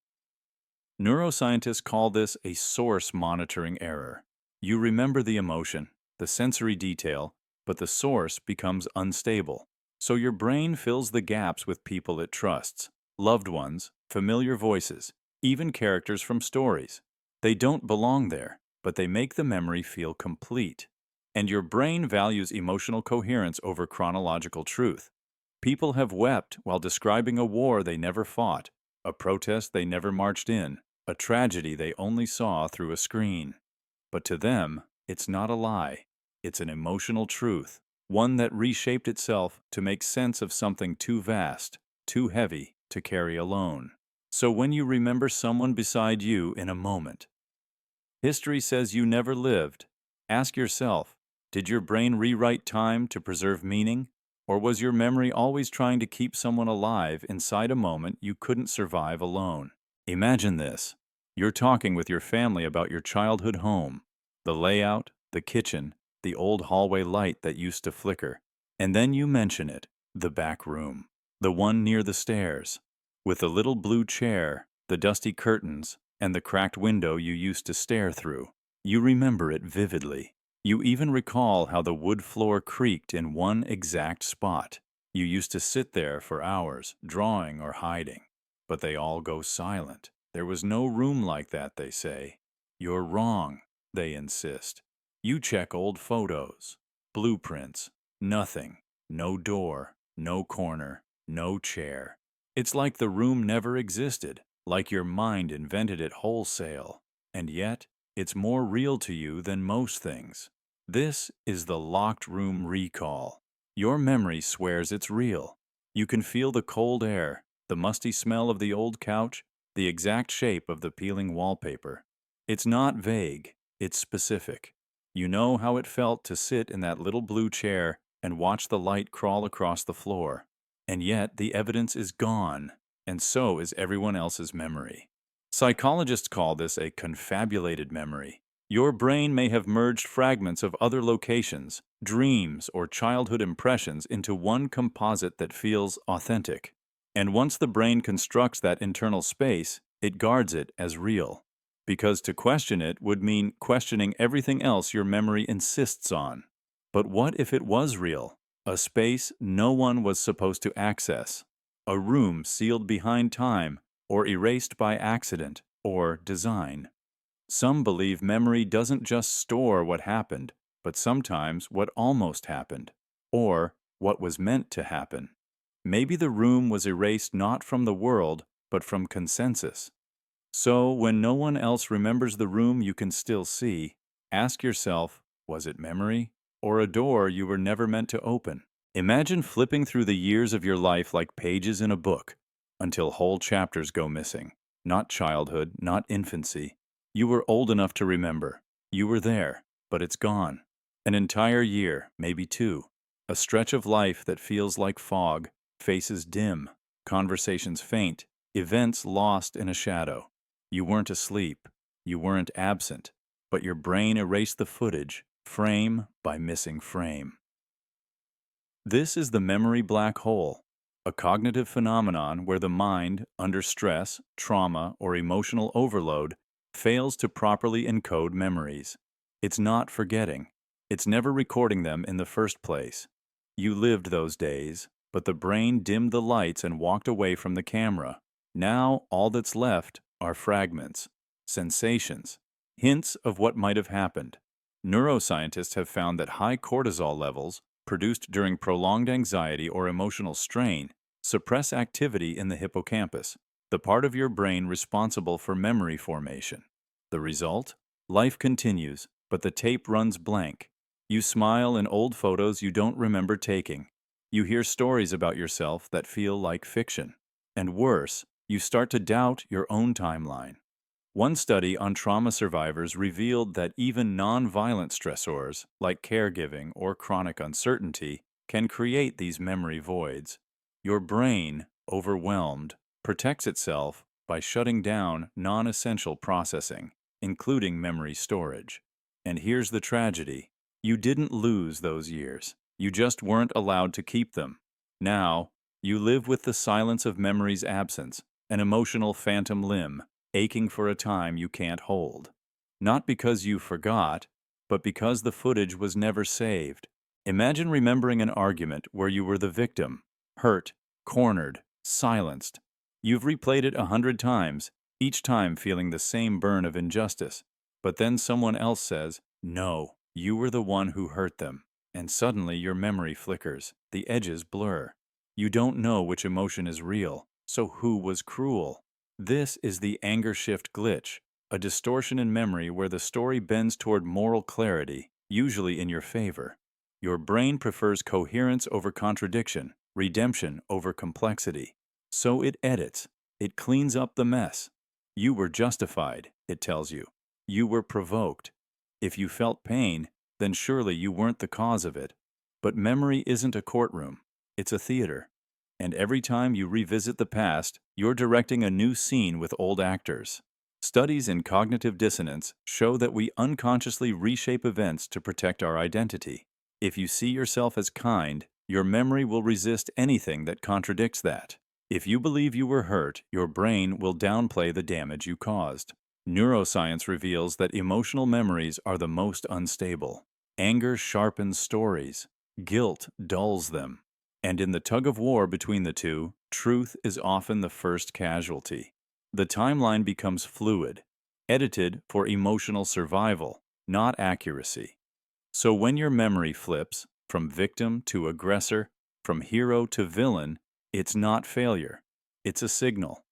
Neuroscientists call this a source monitoring error. You remember the emotion, the sensory detail, but the source becomes unstable. So your brain fills the gaps with people it trusts, loved ones, familiar voices, even characters from stories. They don't belong there, but they make the memory feel complete. And your brain values emotional coherence over chronological truth. People have wept while describing a war they never fought, a protest they never marched in, a tragedy they only saw through a screen. But to them, it's not a lie. It's an emotional truth, one that reshaped itself to make sense of something too vast, too heavy to carry alone. So when you remember someone beside you in a moment, history says you never lived. Ask yourself, did your brain rewrite time to preserve meaning? Or was your memory always trying to keep someone alive inside a moment you couldn't survive alone? Imagine this. You're talking with your family about your childhood home, the layout, the kitchen, the old hallway light that used to flicker. And then you mention it, the back room, the one near the stairs, with the little blue chair, the dusty curtains, and the cracked window you used to stare through. You remember it vividly. You even recall how the wood floor creaked in one exact spot. You used to sit there for hours, drawing or hiding, but they all go silent. There was no room like that, they say. You're wrong, they insist. You check old photos, blueprints, nothing, no door, no corner, no chair. It's like the room never existed, like your mind invented it wholesale. And yet, it's more real to you than most things. This is the locked room recall. Your memory swears it's real. You can feel the cold air, the musty smell of the old couch, the exact shape of the peeling wallpaper. It's not vague, it's specific. You know how it felt to sit in that little blue chair and watch the light crawl across the floor. And yet the evidence is gone, and so is everyone else's memory. Psychologists call this a confabulated memory. Your brain may have merged fragments of other locations, dreams, or childhood impressions into one composite that feels authentic. And once the brain constructs that internal space, it guards it as real. Because to question it would mean questioning everything else your memory insists on. But what if it was real? A space no one was supposed to access. A room sealed behind time, or erased by accident or design. Some believe memory doesn't just store what happened, but sometimes what almost happened, or what was meant to happen. Maybe the room was erased not from the world, but from consensus. So, when no one else remembers the room you can still see, ask yourself, was it memory, or a door you were never meant to open? Imagine flipping through the years of your life like pages in a book, until whole chapters go missing. Not childhood, not infancy. You were old enough to remember. You were there, but it's gone. An entire year, maybe two. A stretch of life that feels like fog, faces dim, conversations faint, events lost in a shadow. You weren't asleep. You weren't absent. But your brain erased the footage, frame by missing frame. This is the memory black hole, a cognitive phenomenon where the mind, under stress, trauma, or emotional overload, fails to properly encode memories. It's not forgetting. It's never recording them in the first place. You lived those days, but the brain dimmed the lights and walked away from the camera. Now all that's left are fragments, sensations, hints of what might have happened. Neuroscientists have found that high cortisol levels, produced during prolonged anxiety or emotional strain, suppress activity in the hippocampus, the part of your brain responsible for memory formation. The result? Life continues, but the tape runs blank. You smile in old photos you don't remember taking. You hear stories about yourself that feel like fiction. And worse, you start to doubt your own timeline. One study on trauma survivors revealed that even non-violent stressors, like caregiving or chronic uncertainty, can create these memory voids. Your brain, overwhelmed, protects itself by shutting down non-essential processing, including memory storage. And here's the tragedy. You didn't lose those years. You just weren't allowed to keep them. Now, you live with the silence of memory's absence, an emotional phantom limb, aching for a time you can't hold. Not because you forgot, but because the footage was never saved. Imagine remembering an argument where you were the victim, hurt, cornered, silenced. You've replayed it 100 times, each time feeling the same burn of injustice. But then someone else says, "No, you were the one who hurt them." And suddenly your memory flickers, the edges blur. You don't know which emotion is real, so who was cruel? This is the anger shift glitch, a distortion in memory where the story bends toward moral clarity, usually in your favor. Your brain prefers coherence over contradiction, redemption over complexity. So it edits. It cleans up the mess. You were justified, it tells you. You were provoked. If you felt pain, then surely you weren't the cause of it. But memory isn't a courtroom. It's a theater. And every time you revisit the past, you're directing a new scene with old actors. Studies in cognitive dissonance show that we unconsciously reshape events to protect our identity. If you see yourself as kind, your memory will resist anything that contradicts that. If you believe you were hurt, your brain will downplay the damage you caused. Neuroscience reveals that emotional memories are the most unstable. Anger sharpens stories. Guilt dulls them. And in the tug of war between the two, truth is often the first casualty. The timeline becomes fluid, edited for emotional survival, not accuracy. So when your memory flips from victim to aggressor, from hero to villain, it's not failure. It's a signal.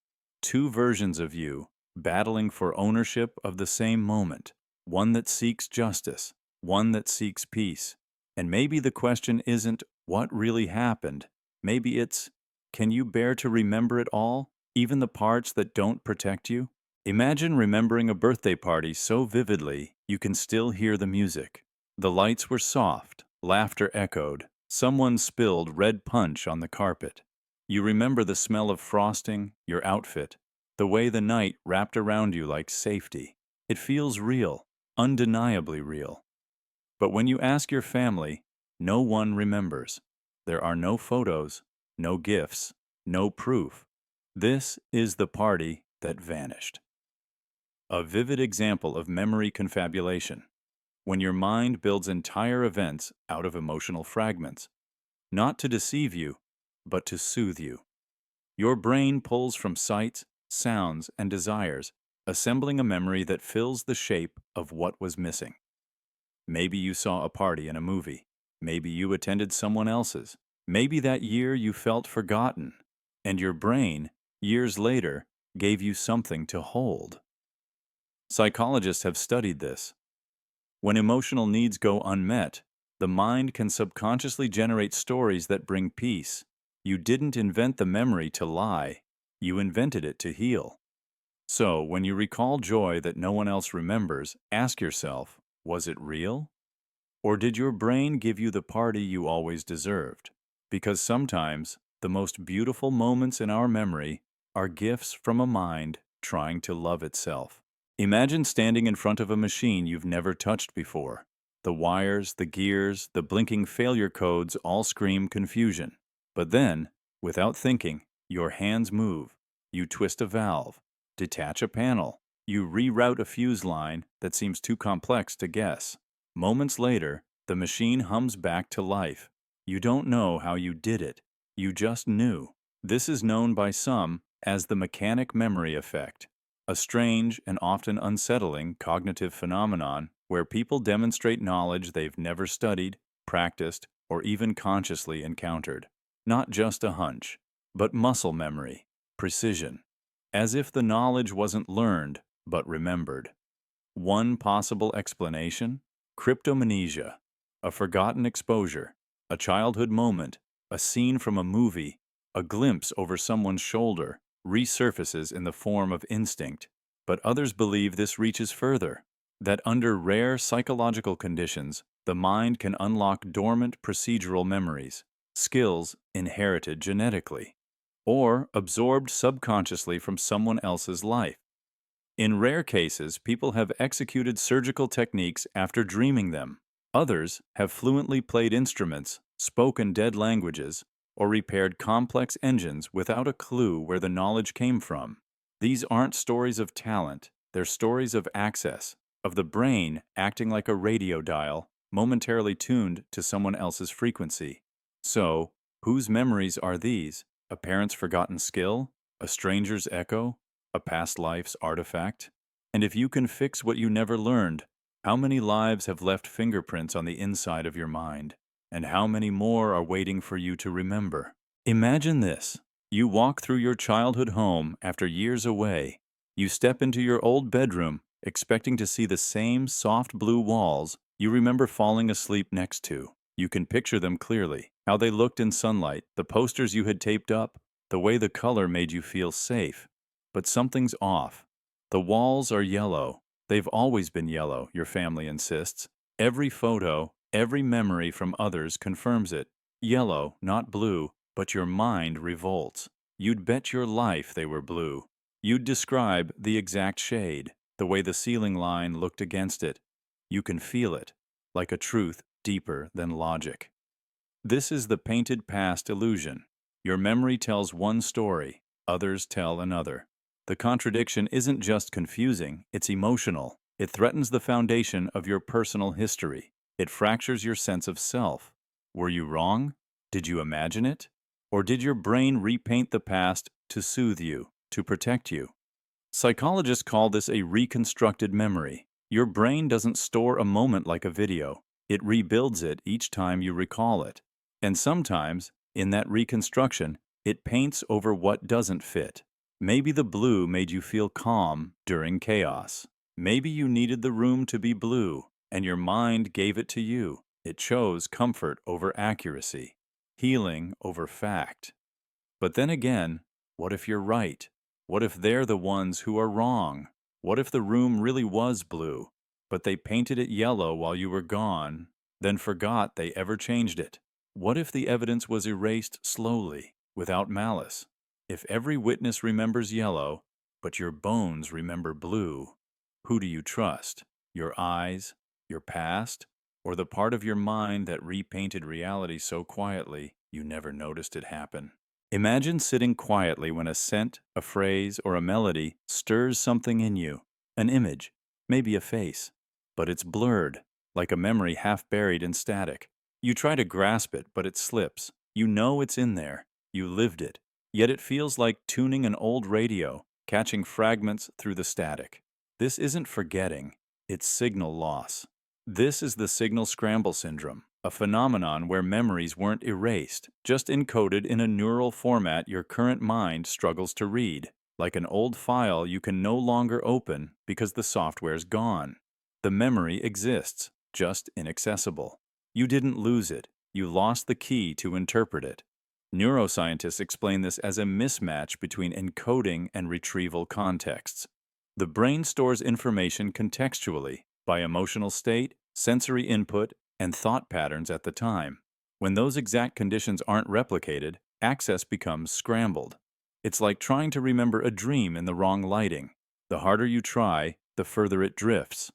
Two versions of you battling for ownership of the same moment, one that seeks justice, one that seeks peace. And maybe the question isn't what really happened. Maybe it's, can you bear to remember it all, even the parts that don't protect you? Imagine remembering a birthday party so vividly you can still hear the music. The lights were soft, laughter echoed, someone spilled red punch on the carpet. You remember the smell of frosting, your outfit, the way the night wrapped around you like safety. It feels real, undeniably real. But when you ask your family, no one remembers. There are no photos, no gifts, no proof. This is the party that vanished. A vivid example of memory confabulation, when your mind builds entire events out of emotional fragments, not to deceive you, but to soothe you. Your brain pulls from sights, sounds, and desires, assembling a memory that fills the shape of what was missing. Maybe you saw a party in a movie. Maybe you attended someone else's. Maybe that year you felt forgotten, and your brain, years later, gave you something to hold. Psychologists have studied this. When emotional needs go unmet, the mind can subconsciously generate stories that bring peace. You didn't invent the memory to lie. You invented it to heal. So, when you recall joy that no one else remembers, ask yourself, was it real? Or did your brain give you the party you always deserved? Because sometimes the most beautiful moments in our memory are gifts from a mind trying to love itself. Imagine standing in front of a machine you've never touched before. The wires, the gears, the blinking failure codes all scream confusion. But then, without thinking, your hands move. You twist a valve, detach a panel. You reroute a fuse line that seems too complex to guess. Moments later, the machine hums back to life. You don't know how you did it. You just knew. This is known by some as the mechanic memory effect, a strange and often unsettling cognitive phenomenon where people demonstrate knowledge they've never studied, practiced, or even consciously encountered. Not just a hunch, but muscle memory, precision, as if the knowledge wasn't learned, but remembered. One possible explanation? Cryptomnesia, a forgotten exposure, a childhood moment, a scene from a movie, a glimpse over someone's shoulder, resurfaces in the form of instinct. But others believe this reaches further, that under rare psychological conditions, the mind can unlock dormant procedural memories, skills inherited genetically, or absorbed subconsciously from someone else's life. In rare cases, people have executed surgical techniques after dreaming them. Others have fluently played instruments, spoken dead languages, or repaired complex engines without a clue where the knowledge came from. These aren't stories of talent, they're stories of access, of the brain acting like a radio dial, momentarily tuned to someone else's frequency. So, whose memories are these? A parent's forgotten skill? A stranger's echo? A past life's artifact? And if you can fix what you never learned, how many lives have left fingerprints on the inside of your mind? And how many more are waiting for you to remember? Imagine this. You walk through your childhood home after years away. You step into your old bedroom, expecting to see the same soft blue walls you remember falling asleep next to. You can picture them clearly, how they looked in sunlight, the posters you had taped up, the way the color made you feel safe. But something's off. The walls are yellow. They've always been yellow, your family insists. Every photo, every memory from others confirms it. Yellow, not blue, but your mind revolts. You'd bet your life they were blue. You'd describe the exact shade, the way the ceiling line looked against it. You can feel it, like a truth deeper than logic. This is the painted past illusion. Your memory tells one story, others tell another. The contradiction isn't just confusing, it's emotional. It threatens the foundation of your personal history. It fractures your sense of self. Were you wrong? Did you imagine it? Or did your brain repaint the past to soothe you, to protect you? Psychologists call this a reconstructed memory. Your brain doesn't store a moment like a video. It rebuilds it each time you recall it. And sometimes, in that reconstruction, it paints over what doesn't fit. Maybe the blue made you feel calm during chaos. Maybe you needed the room to be blue, and your mind gave it to you. It chose comfort over accuracy, healing over fact. But then again, what if you're right? What if they're the ones who are wrong? What if the room really was blue, but they painted it yellow while you were gone, then forgot they ever changed it? What if the evidence was erased slowly, without malice? If every witness remembers yellow, but your bones remember blue, who do you trust? Your eyes, your past, or the part of your mind that repainted reality so quietly you never noticed it happen? Imagine sitting quietly when a scent, a phrase, or a melody stirs something in you. An image, maybe a face, but it's blurred, like a memory half buried in static. You try to grasp it, but it slips. You know it's in there. You lived it. Yet it feels like tuning an old radio, catching fragments through the static. This isn't forgetting, it's signal loss. This is the signal scramble syndrome, a phenomenon where memories weren't erased, just encoded in a neural format your current mind struggles to read, like an old file you can no longer open because the software's gone. The memory exists, just inaccessible. You didn't lose it, you lost the key to interpret it. Neuroscientists explain this as a mismatch between encoding and retrieval contexts. The brain stores information contextually, by emotional state, sensory input, and thought patterns at the time. When those exact conditions aren't replicated, access becomes scrambled. It's like trying to remember a dream in the wrong lighting. The harder you try, the further it drifts.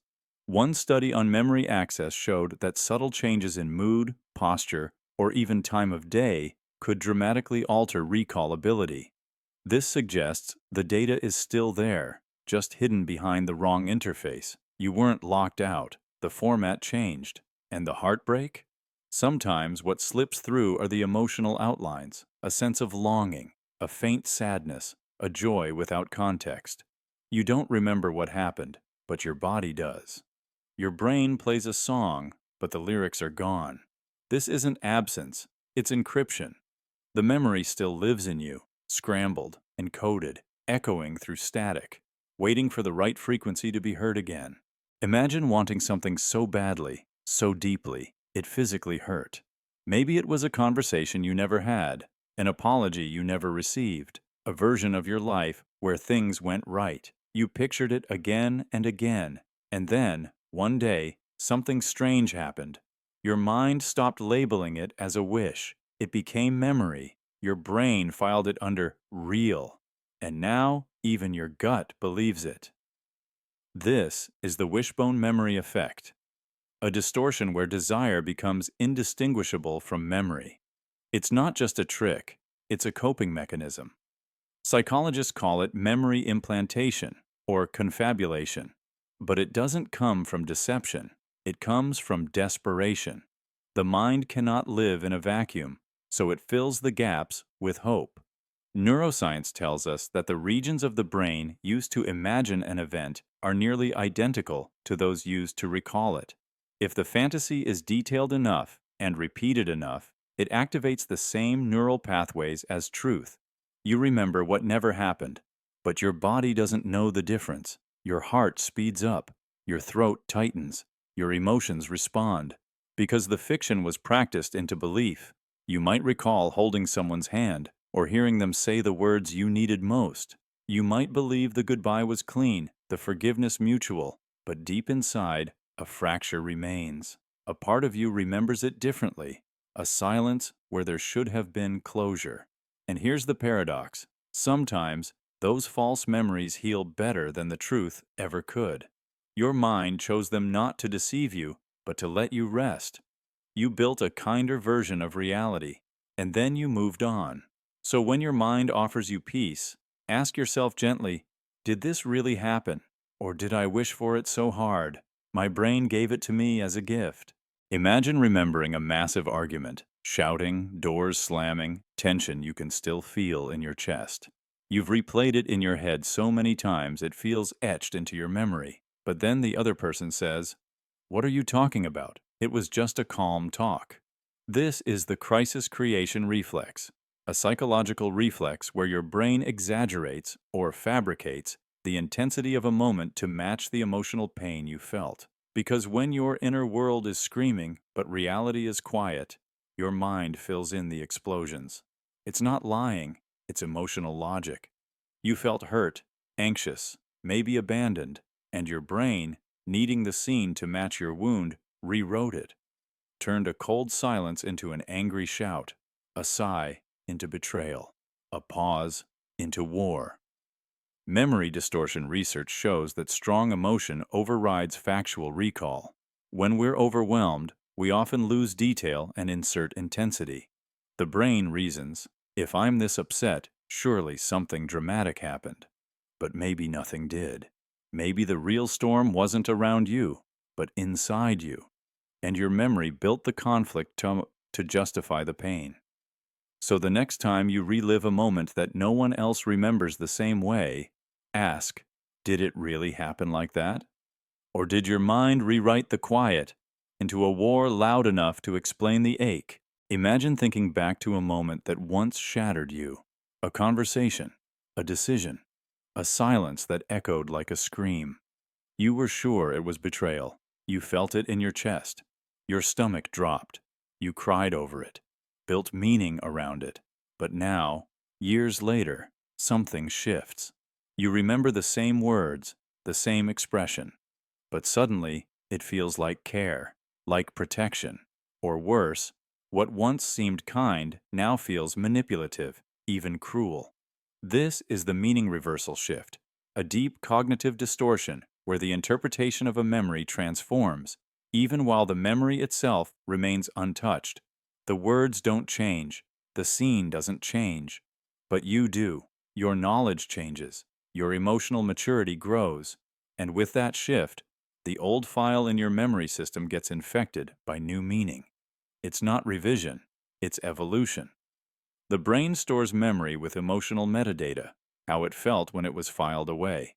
One study on memory access showed that subtle changes in mood, posture, or even time of day could dramatically alter recall ability. This suggests the data is still there, just hidden behind the wrong interface. You weren't locked out. The format changed. And the heartbreak? Sometimes what slips through are the emotional outlines, a sense of longing, a faint sadness, a joy without context. You don't remember what happened, but your body does. Your brain plays a song, but the lyrics are gone. This isn't absence, it's encryption. The memory still lives in you, scrambled, encoded, echoing through static, waiting for the right frequency to be heard again. Imagine wanting something so badly, so deeply, it physically hurt. Maybe it was a conversation you never had, an apology you never received, a version of your life where things went right. You pictured it again and again, and then, one day, something strange happened. Your mind stopped labeling it as a wish. It became memory. Your brain filed it under real. And now, even your gut believes it. This is the wishbone memory effect, a distortion where desire becomes indistinguishable from memory. It's not just a trick, it's a coping mechanism. Psychologists call it memory implantation or confabulation, but it doesn't come from deception, it comes from desperation. The mind cannot live in a vacuum, so it fills the gaps with hope. Neuroscience tells us that the regions of the brain used to imagine an event are nearly identical to those used to recall it. If the fantasy is detailed enough and repeated enough, it activates the same neural pathways as truth. You remember what never happened, but your body doesn't know the difference. Your heart speeds up, your throat tightens, your emotions respond. Because the fiction was practiced into belief, you might recall holding someone's hand or hearing them say the words you needed most. You might believe the goodbye was clean, the forgiveness mutual, but deep inside, a fracture remains. A part of you remembers it differently, a silence where there should have been closure. And here's the paradox. Sometimes, those false memories heal better than the truth ever could. Your mind chose them not to deceive you, but to let you rest. You built a kinder version of reality, and then you moved on. So when your mind offers you peace, ask yourself gently, did this really happen? Or did I wish for it so hard? My brain gave it to me as a gift. Imagine remembering a massive argument, Shouting, doors slamming, tension you can still feel in your chest. You've replayed it in your head so many times it feels etched into your memory. But then the other person says, "What are you talking about? It was just a calm talk." This is the crisis creation reflex, a psychological reflex where your brain exaggerates or fabricates the intensity of a moment to match the emotional pain you felt. Because when your inner world is screaming but reality is quiet, your mind fills in the explosions. It's not lying, it's emotional logic. You felt hurt, anxious, maybe abandoned, and your brain, needing the scene to match your wound, rewrote it, turned a cold silence into an angry shout, a sigh into betrayal, a pause into war. Memory distortion research shows that strong emotion overrides factual recall. When we're overwhelmed, we often lose detail and insert intensity. The brain reasons, if I'm this upset, surely something dramatic happened. But maybe nothing did. Maybe the real storm wasn't around you, but inside you. And your memory built the conflict to justify the pain. So the next time you relive a moment that no one else remembers the same way, ask, did it really happen like that? Or did your mind rewrite the quiet into a war loud enough to explain the ache? Imagine thinking back to a moment that once shattered you. A conversation, a decision, a silence that echoed like a scream. You were sure it was betrayal. You felt it in your chest. Your stomach dropped. You cried over it, built meaning around it. But now, years later, something shifts. You remember the same words, the same expression. But suddenly, it feels like care, like protection. Or worse, what once seemed kind now feels manipulative, even cruel. This is the meaning reversal shift, a deep cognitive distortion where the interpretation of a memory transforms, even while the memory itself remains untouched. The words don't change, the scene doesn't change, but you do. Your knowledge changes, your emotional maturity grows, and with that shift, the old file in your memory system gets infected by new meaning. It's not revision, it's evolution. The brain stores memory with emotional metadata, how it felt when it was filed away.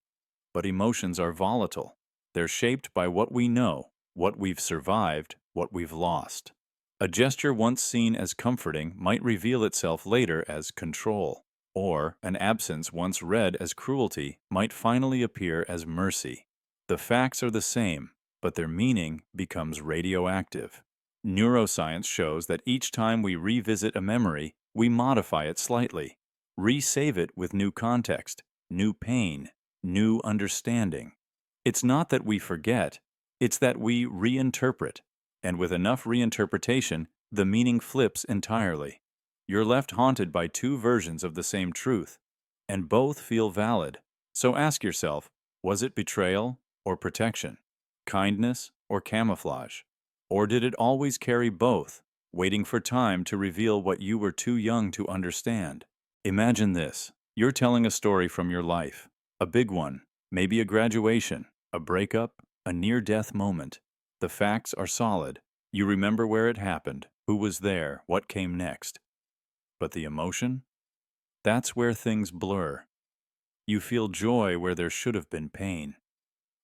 But emotions are volatile. They're shaped by what we know, what we've survived, what we've lost. A gesture once seen as comforting might reveal itself later as control, or an absence once read as cruelty might finally appear as mercy. The facts are the same, but their meaning becomes radioactive. Neuroscience shows that each time we revisit a memory, we modify it slightly, resave it with new context, new pain, new understanding. It's not that we forget, it's that we reinterpret, and with enough reinterpretation, the meaning flips entirely. You're left haunted by two versions of the same truth, and both feel valid. So ask yourself, was it betrayal or protection? Kindness or camouflage? Or did it always carry both, waiting for time to reveal what you were too young to understand? Imagine this. You're telling a story from your life. A big one, maybe a graduation, a breakup, a near-death moment. The facts are solid. You remember where it happened, who was there, what came next. But the emotion? That's where things blur. You feel joy where there should have been pain.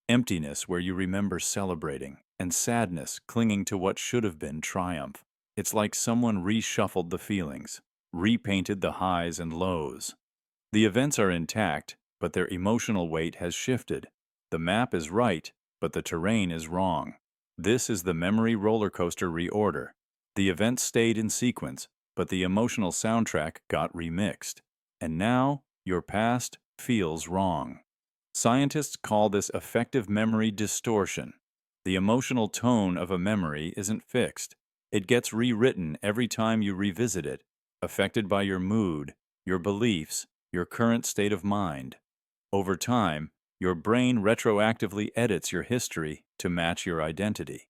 Emptiness where you remember celebrating, and sadness clinging to what should have been triumph. It's like someone reshuffled the feelings, repainted the highs and lows. The events are intact, but their emotional weight has shifted. The map is right, but the terrain is wrong. This is the memory roller coaster reorder. The events stayed in sequence, but the emotional soundtrack got remixed. And now, your past feels wrong. Scientists call this affective memory distortion. The emotional tone of a memory isn't fixed. It gets rewritten every time you revisit it, affected by your mood, your beliefs, your current state of mind. Over time, your brain retroactively edits your history to match your identity.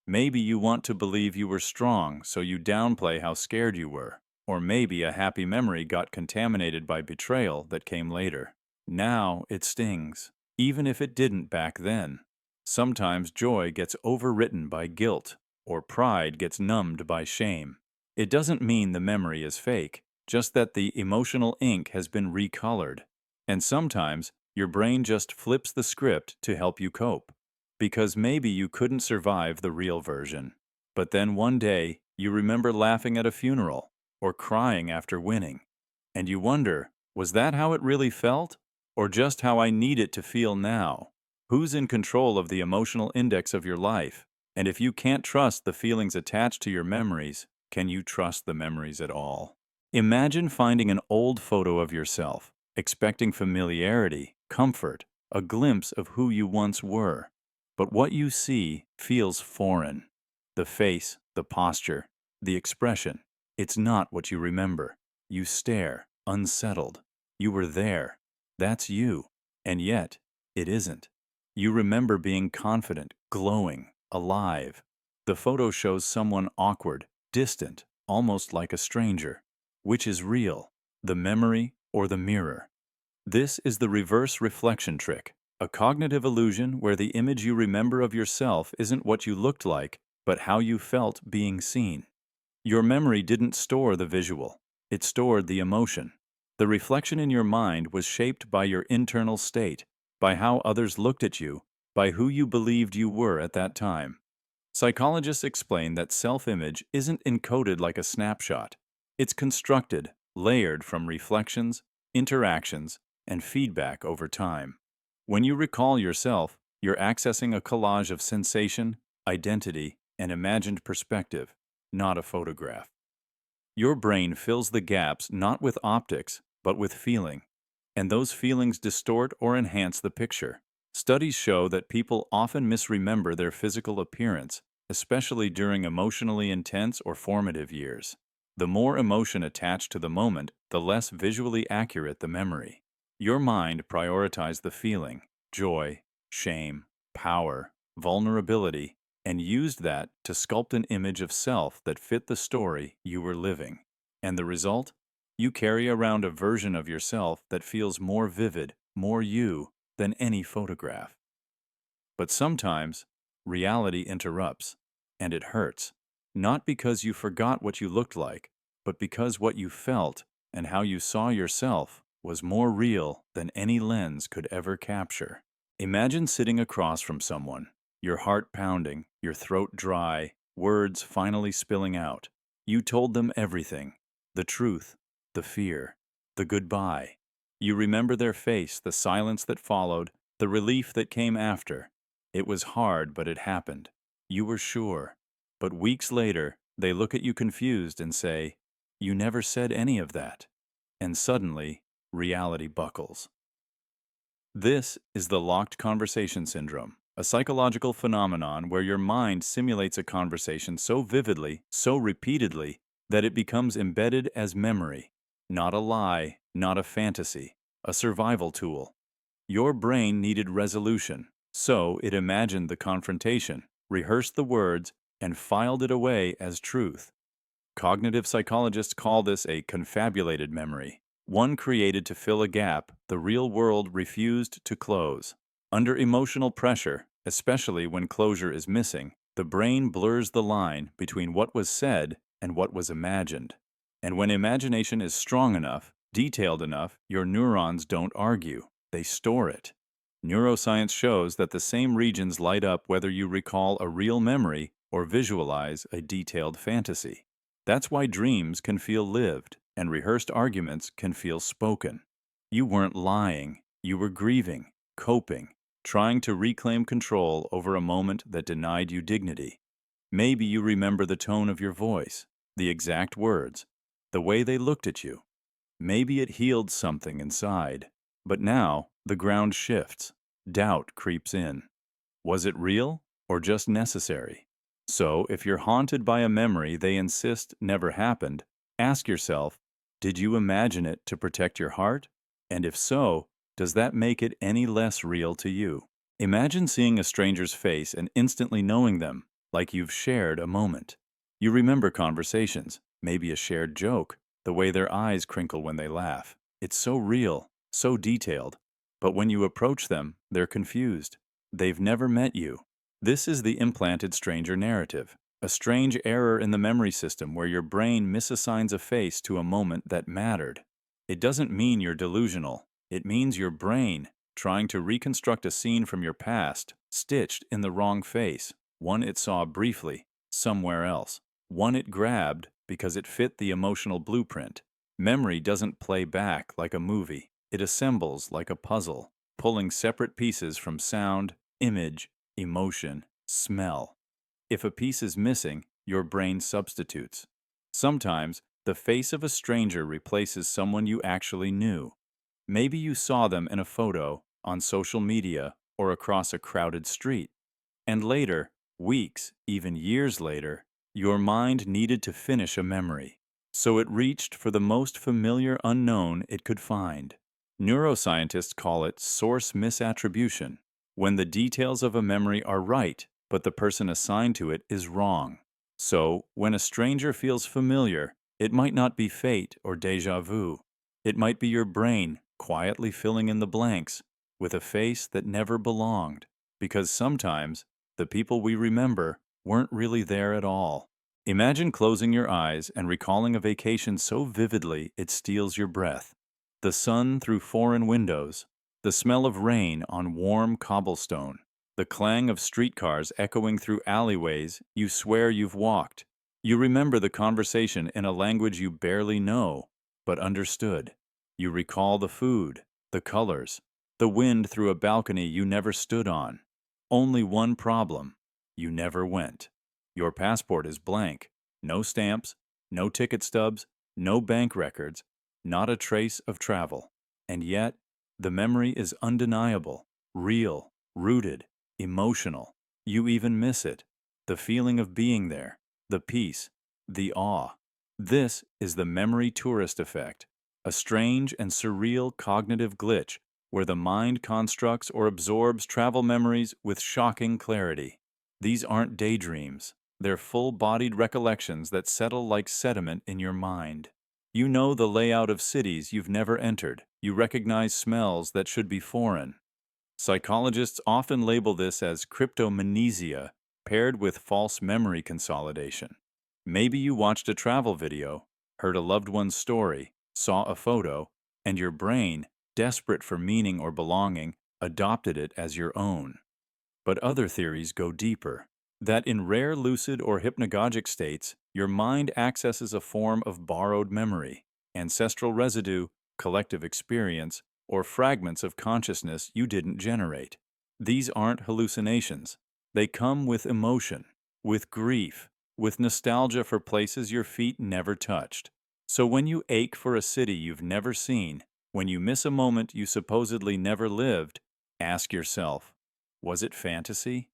Maybe you want to believe you were strong, so you downplay how scared you were. Or maybe a happy memory got contaminated by betrayal that came later. Now it stings, even if it didn't back then. Sometimes joy gets overwritten by guilt, or pride gets numbed by shame. It doesn't mean the memory is fake, just that the emotional ink has been recolored. And sometimes, your brain just flips the script to help you cope. Because maybe you couldn't survive the real version. But then one day, you remember laughing at a funeral, or crying after winning. And you wonder, was that how it really felt? Or just how I need it to feel now? Who's in control of the emotional index of your life? And if you can't trust the feelings attached to your memories, can you trust the memories at all? Imagine finding an old photo of yourself, expecting familiarity, comfort, a glimpse of who you once were. But what you see feels foreign. The face, the posture, the expression. It's not what you remember. You stare, unsettled. You were there. That's you. And yet, it isn't. You remember being confident, glowing, alive. The photo shows someone awkward, distant, almost like a stranger. Which is real, the memory or the mirror? This is the reverse reflection trick, a cognitive illusion where the image you remember of yourself isn't what you looked like, but how you felt being seen. Your memory didn't store the visual, it stored the emotion. The reflection in your mind was shaped by your internal state, by how others looked at you, by who you believed you were at that time. Psychologists explain that self-image isn't encoded like a snapshot. It's constructed, layered from reflections, interactions, and feedback over time. When you recall yourself, you're accessing a collage of sensation, identity, and imagined perspective, not a photograph. Your brain fills the gaps not with optics, but with feeling. And those feelings distort or enhance the picture. Studies show that people often misremember their physical appearance, especially during emotionally intense or formative years. The more emotion attached to the moment, the less visually accurate the memory. Your mind prioritized the feeling, joy, shame, power, vulnerability, and used that to sculpt an image of self that fit the story you were living. And the result? You carry around a version of yourself that feels more vivid, more you, than any photograph. But sometimes, reality interrupts, and it hurts. Not because you forgot what you looked like, but because what you felt and how you saw yourself was more real than any lens could ever capture. Imagine sitting across from someone, your heart pounding, your throat dry, words finally spilling out. You told them everything, the truth, the fear, the goodbye. You remember their face, the silence that followed, the relief that came after. It was hard, but it happened. You were sure. But weeks later, they look at you confused and say, "You never said any of that." And suddenly, reality buckles. This is the locked conversation syndrome, a psychological phenomenon where your mind simulates a conversation so vividly, so repeatedly, that it becomes embedded as memory. Not a lie, not a fantasy, a survival tool. Your brain needed resolution, so it imagined the confrontation, rehearsed the words, and filed it away as truth. Cognitive psychologists call this a confabulated memory, one created to fill a gap the real world refused to close. Under emotional pressure, especially when closure is missing, the brain blurs the line between what was said and what was imagined. And when imagination is strong enough, detailed enough, your neurons don't argue, they store it. Neuroscience shows that the same regions light up whether you recall a real memory or visualize a detailed fantasy. That's why dreams can feel lived and rehearsed arguments can feel spoken. You weren't lying, you were grieving, coping, trying to reclaim control over a moment that denied you dignity. Maybe you remember the tone of your voice, the exact words, the way they looked at you. Maybe it healed something inside. But now, the ground shifts. Doubt creeps in. Was it real or just necessary? So, if you're haunted by a memory they insist never happened, ask yourself, did you imagine it to protect your heart? And if so, does that make it any less real to you? Imagine seeing a stranger's face and instantly knowing them, like you've shared a moment. You remember conversations, maybe a shared joke, the way their eyes crinkle when they laugh. It's so real, so detailed. But when you approach them, they're confused. They've never met you. This is the implanted stranger narrative. A strange error in the memory system where your brain misassigns a face to a moment that mattered. It doesn't mean you're delusional. It means your brain, trying to reconstruct a scene from your past, stitched in the wrong face, one it saw briefly, somewhere else, one it grabbed because it fit the emotional blueprint. Memory doesn't play back like a movie. It assembles like a puzzle, pulling separate pieces from sound, image, emotion, smell. If a piece is missing, your brain substitutes. Sometimes, the face of a stranger replaces someone you actually knew. Maybe you saw them in a photo, on social media, or across a crowded street. And later, weeks, even years later, your mind needed to finish a memory. So it reached for the most familiar unknown it could find. Neuroscientists call it source misattribution, when the details of a memory are right, but the person assigned to it is wrong. So, when a stranger feels familiar, it might not be fate or déjà vu. It might be your brain quietly filling in the blanks with a face that never belonged, because sometimes the people we remember weren't really there at all. Imagine closing your eyes and recalling a vacation so vividly it steals your breath. The sun through foreign windows, the smell of rain on warm cobblestone, the clang of streetcars echoing through alleyways you swear you've walked. You remember the conversation in a language you barely know, but understood. You recall the food, the colors, the wind through a balcony you never stood on. Only one problem: you never went. Your passport is blank. No stamps, no ticket stubs, no bank records, not a trace of travel. And yet, the memory is undeniable, real, rooted, emotional. You even miss it. The feeling of being there, the peace, the awe. This is the memory tourist effect, a strange and surreal cognitive glitch where the mind constructs or absorbs travel memories with shocking clarity. These aren't daydreams. They're full-bodied recollections that settle like sediment in your mind. You know the layout of cities you've never entered. You recognize smells that should be foreign. Psychologists often label this as cryptomnesia, paired with false memory consolidation. Maybe you watched a travel video, heard a loved one's story, saw a photo, and your brain, desperate for meaning or belonging, adopted it as your own. But other theories go deeper. That in rare lucid or hypnagogic states, your mind accesses a form of borrowed memory, ancestral residue, collective experience, or fragments of consciousness you didn't generate. These aren't hallucinations. They come with emotion, with grief, with nostalgia for places your feet never touched. So when you ache for a city you've never seen, when you miss a moment you supposedly never lived, ask yourself, was it fantasy?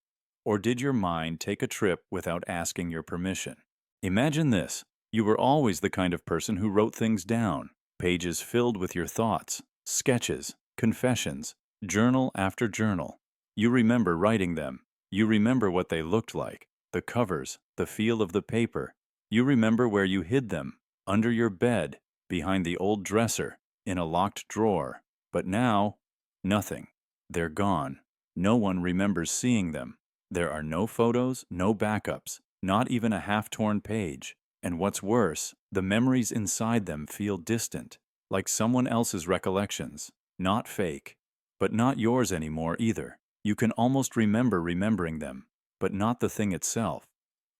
Or did your mind take a trip without asking your permission? Imagine this. You were always the kind of person who wrote things down, pages filled with your thoughts, sketches, confessions, journal after journal. You remember writing them. You remember what they looked like, the covers, the feel of the paper. You remember where you hid them, under your bed, behind the old dresser, in a locked drawer. But now, nothing. They're gone. No one remembers seeing them. There are no photos, no backups, not even a half-torn page. And what's worse, the memories inside them feel distant, like someone else's recollections. Not fake, but not yours anymore either. You can almost remember remembering them, but not the thing itself.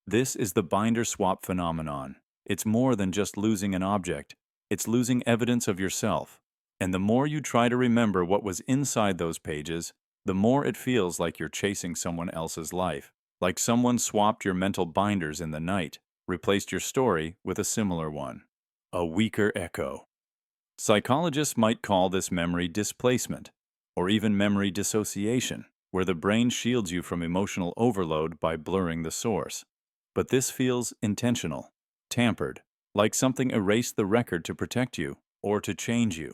This is the binder swap phenomenon. It's more than just losing an object. It's losing evidence of yourself. And the more you try to remember what was inside those pages, the more it feels like you're chasing someone else's life, like someone swapped your mental binders in the night, replaced your story with a similar one. A weaker echo. Psychologists might call this memory displacement, or even memory dissociation, where the brain shields you from emotional overload by blurring the source. But this feels intentional, tampered, like something erased the record to protect you, or to change you.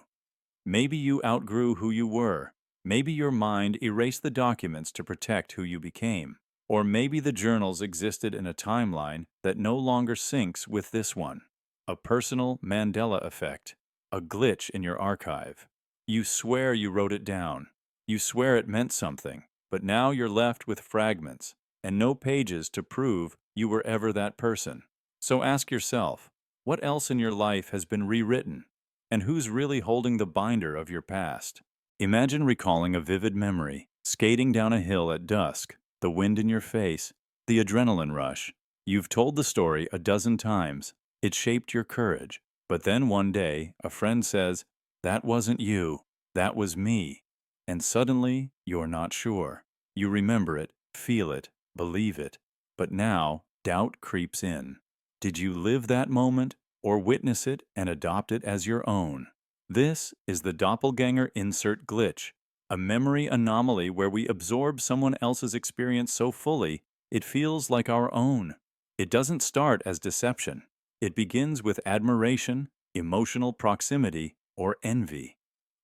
Maybe you outgrew who you were. Maybe your mind erased the documents to protect who you became. Or maybe the journals existed in a timeline that no longer syncs with this one. A personal Mandela effect. A glitch in your archive. You swear you wrote it down. You swear it meant something. But now you're left with fragments, and no pages to prove you were ever that person. So ask yourself, what else in your life has been rewritten? And who's really holding the binder of your past? Imagine recalling a vivid memory, skating down a hill at dusk, the wind in your face, the adrenaline rush. You've told the story a dozen times. It shaped your courage. But then one day, a friend says, "That wasn't you, that was me." And suddenly, you're not sure. You remember it, feel it, believe it. But now, doubt creeps in. Did you live that moment, or witness it and adopt it as your own? This is the doppelganger insert glitch, a memory anomaly where we absorb someone else's experience so fully it feels like our own. It doesn't start as deception. It begins with admiration, emotional proximity, or envy.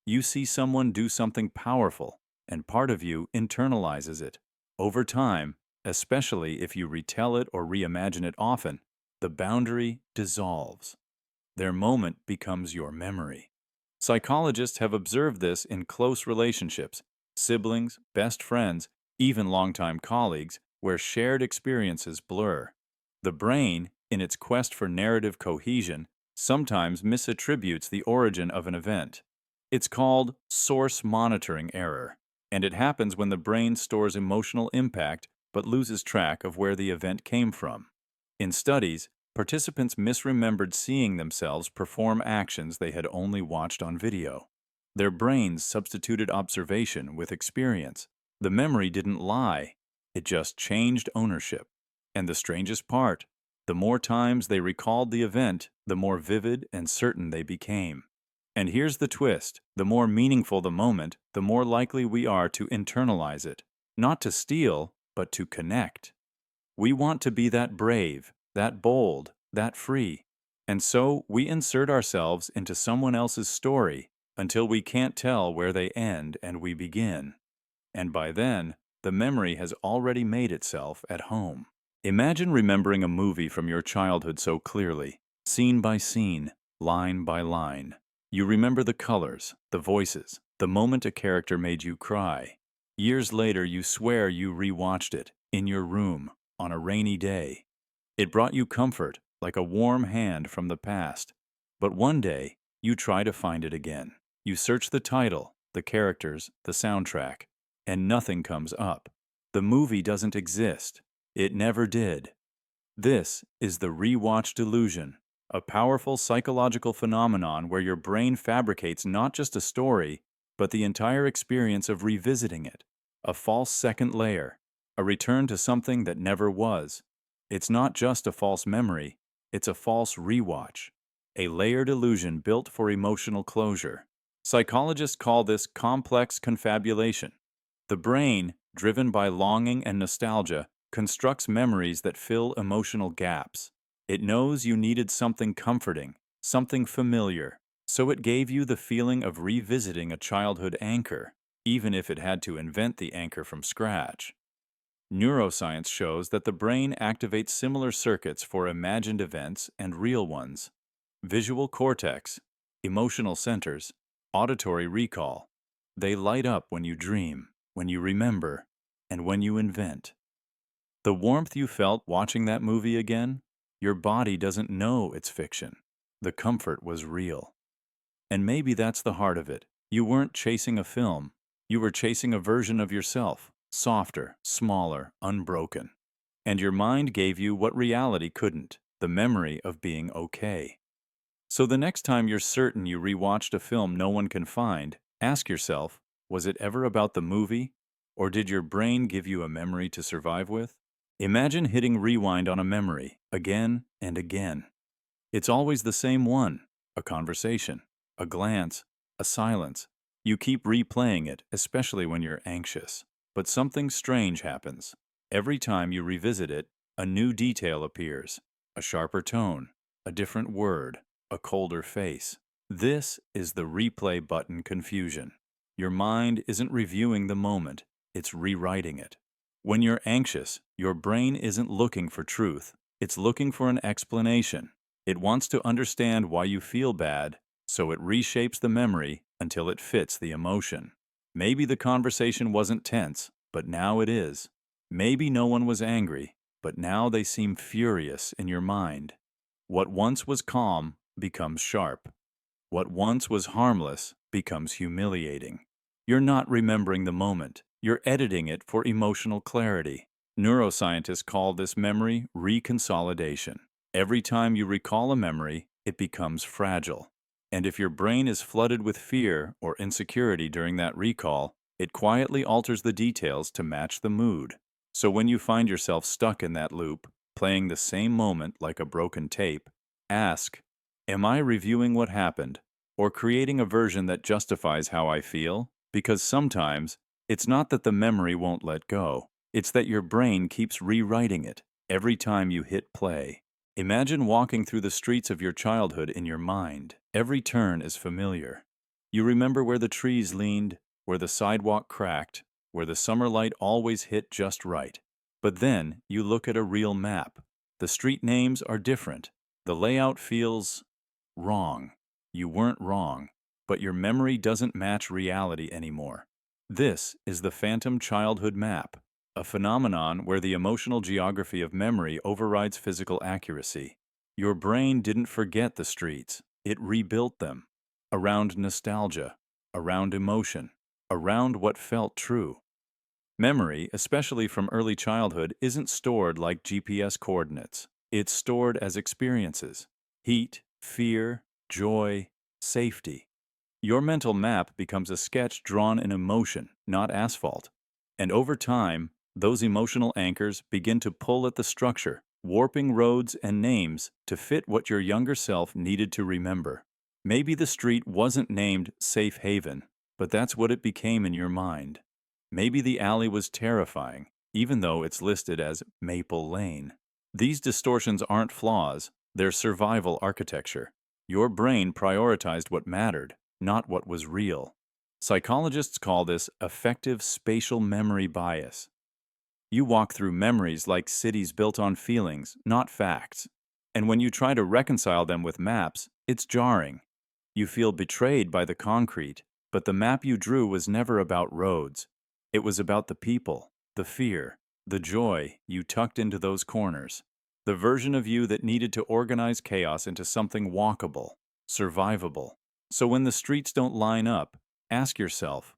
You see someone do something powerful, and part of you internalizes it. Over time, especially if you retell it or reimagine it often, the boundary dissolves. Their moment becomes your memory. Psychologists have observed this in close relationships, siblings, best friends, even longtime colleagues, where shared experiences blur. The brain, in its quest for narrative cohesion, sometimes misattributes the origin of an event. It's called source monitoring error, and it happens when the brain stores emotional impact but loses track of where the event came from. In studies, participants misremembered seeing themselves perform actions they had only watched on video. Their brains substituted observation with experience. The memory didn't lie, it just changed ownership. And the strangest part, the more times they recalled the event, the more vivid and certain they became. And here's the twist, the more meaningful the moment, the more likely we are to internalize it. Not to steal, but to connect. We want to be that brave, that bold, that free. And so we insert ourselves into someone else's story until we can't tell where they end and we begin. And by then, the memory has already made itself at home. Imagine remembering a movie from your childhood so clearly, scene by scene, line by line. You remember the colors, the voices, the moment a character made you cry. Years later, you swear you rewatched it, in your room, on a rainy day. It brought you comfort, like a warm hand from the past. But one day, you try to find it again. You search the title, the characters, the soundtrack, and nothing comes up. The movie doesn't exist. It never did. This is the rewatch delusion, a powerful psychological phenomenon where your brain fabricates not just a story, but the entire experience of revisiting it. A false second layer, a return to something that never was. It's not just a false memory, it's a false rewatch, a layered illusion built for emotional closure. Psychologists call this complex confabulation. The brain, driven by longing and nostalgia, constructs memories that fill emotional gaps. It knows you needed something comforting, something familiar, so it gave you the feeling of revisiting a childhood anchor, even if it had to invent the anchor from scratch. Neuroscience shows that the brain activates similar circuits for imagined events and real ones. Visual cortex, emotional centers, auditory recall. They light up when you dream, when you remember, and when you invent. The warmth you felt watching that movie again, your body doesn't know it's fiction. The comfort was real. And maybe that's the heart of it. You weren't chasing a film. You were chasing a version of yourself, softer, smaller, unbroken. And your mind gave you what reality couldn't, the memory of being okay. So the next time you're certain you rewatched a film no one can find, ask yourself, was it ever about the movie? Or did your brain give you a memory to survive with? Imagine hitting rewind on a memory, again and again. It's always the same one, a conversation, a glance, a silence. You keep replaying it, especially when you're anxious. But something strange happens. Every time you revisit it, a new detail appears, a sharper tone, a different word, a colder face. This is the replay button confusion. Your mind isn't reviewing the moment, it's rewriting it. When you're anxious, your brain isn't looking for truth, it's looking for an explanation. It wants to understand why you feel bad, so it reshapes the memory until it fits the emotion. Maybe the conversation wasn't tense, but now it is. Maybe no one was angry, but now they seem furious in your mind. What once was calm becomes sharp. What once was harmless becomes humiliating. You're not remembering the moment. You're editing it for emotional clarity. Neuroscientists call this memory reconsolidation. Every time you recall a memory, it becomes fragile. And if your brain is flooded with fear or insecurity during that recall, it quietly alters the details to match the mood. So when you find yourself stuck in that loop, playing the same moment like a broken tape, ask, am I reviewing what happened or creating a version that justifies how I feel? Because sometimes it's not that the memory won't let go, it's that your brain keeps rewriting it every time you hit play. Imagine walking through the streets of your childhood in your mind. Every turn is familiar. You remember where the trees leaned, where the sidewalk cracked, where the summer light always hit just right. But then you look at a real map. The street names are different. The layout feels wrong. You weren't wrong, but your memory doesn't match reality anymore. This is the phantom childhood map, a phenomenon where the emotional geography of memory overrides physical accuracy. Your brain didn't forget the streets, it rebuilt them. Around nostalgia, around emotion, around what felt true. Memory, especially from early childhood, isn't stored like GPS coordinates. It's stored as experiences. Heat, fear, joy, safety. Your mental map becomes a sketch drawn in emotion, not asphalt. And over time, those emotional anchors begin to pull at the structure, warping roads and names to fit what your younger self needed to remember. Maybe the street wasn't named Safe Haven, but that's what it became in your mind. Maybe the alley was terrifying, even though it's listed as Maple Lane. These distortions aren't flaws, they're survival architecture. Your brain prioritized what mattered, not what was real. Psychologists call this affective spatial memory bias. You walk through memories like cities built on feelings, not facts. And when you try to reconcile them with maps, it's jarring. You feel betrayed by the concrete, but the map you drew was never about roads. It was about the people, the fear, the joy you tucked into those corners. The version of you that needed to organize chaos into something walkable, survivable. So when the streets don't line up, ask yourself,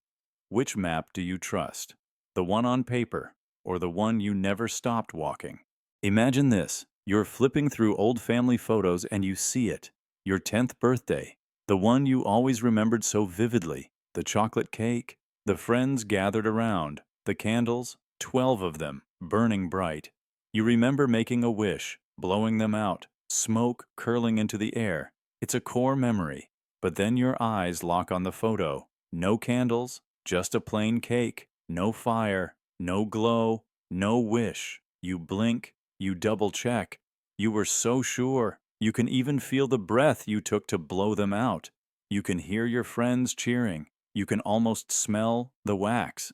which map do you trust? The one on paper, or the one you never stopped walking? Imagine this. You're flipping through old family photos and you see it. Your 10th birthday. The one you always remembered so vividly. The chocolate cake. The friends gathered around. The candles. 12 of them, burning bright. You remember making a wish, blowing them out. Smoke curling into the air. It's a core memory. But then your eyes lock on the photo. No candles, just a plain cake. No fire, no glow, no wish. You blink, you double check. You were so sure. You can even feel the breath you took to blow them out. You can hear your friends cheering. You can almost smell the wax.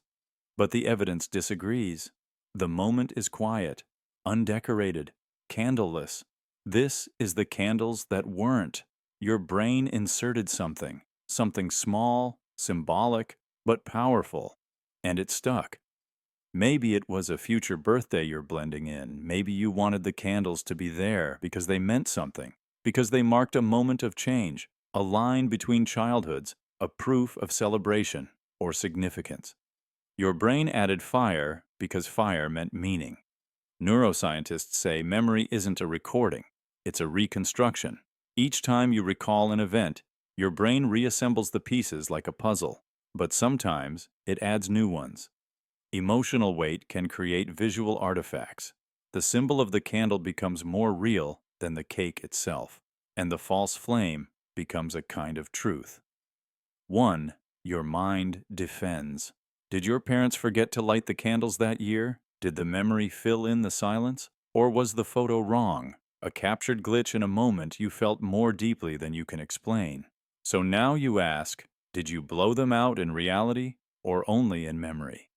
But the evidence disagrees. The moment is quiet, undecorated, candleless. This is the candles that weren't. Your brain inserted something small, symbolic, but powerful, and it stuck. Maybe it was a future birthday you're blending in. Maybe you wanted the candles to be there because they meant something, because they marked a moment of change, a line between childhoods, a proof of celebration or significance. Your brain added fire because fire meant meaning. Neuroscientists say memory isn't a recording, it's a reconstruction. Each time you recall an event, your brain reassembles the pieces like a puzzle, but sometimes it adds new ones. Emotional weight can create visual artifacts. The symbol of the candle becomes more real than the cake itself, and the false flame becomes a kind of truth. 1. Your mind defends. Did your parents forget to light the candles that year? Did the memory fill in the silence? Or was the photo wrong? A captured glitch in a moment you felt more deeply than you can explain. So now you ask, did you blow them out in reality or only in memory?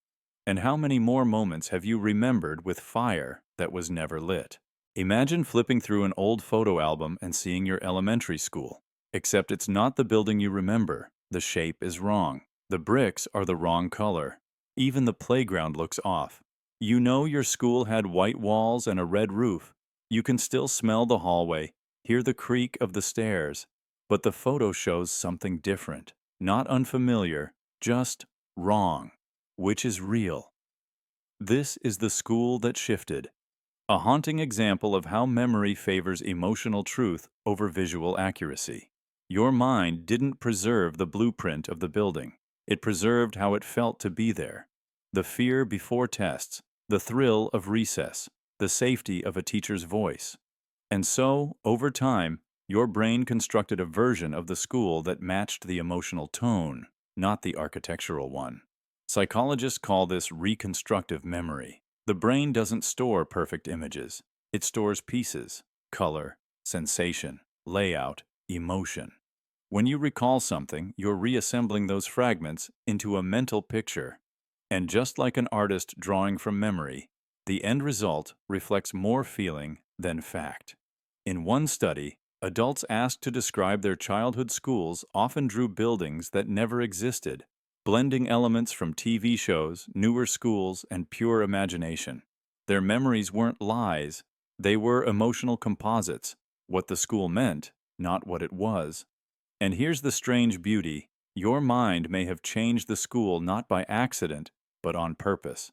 And how many more moments have you remembered with fire that was never lit? Imagine flipping through an old photo album and seeing your elementary school. Except it's not the building you remember. The shape is wrong. The bricks are the wrong color. Even the playground looks off. You know your school had white walls and a red roof. You can still smell the hallway, hear the creak of the stairs, but the photo shows something different. Not unfamiliar, just wrong. Which is real? This is the school that shifted. A haunting example of how memory favors emotional truth over visual accuracy. Your mind didn't preserve the blueprint of the building. It preserved how it felt to be there. The fear before tests, the thrill of recess, the safety of a teacher's voice. And so, over time, your brain constructed a version of the school that matched the emotional tone, not the architectural one. Psychologists call this reconstructive memory. The brain doesn't store perfect images. It stores pieces, color, sensation, layout, emotion. When you recall something, you're reassembling those fragments into a mental picture. And just like an artist drawing from memory, the end result reflects more feeling than fact. In one study, adults asked to describe their childhood schools often drew buildings that never existed, blending elements from TV shows, newer schools, and pure imagination. Their memories weren't lies, they were emotional composites, what the school meant, not what it was. And here's the strange beauty: your mind may have changed the school not by accident, but on purpose,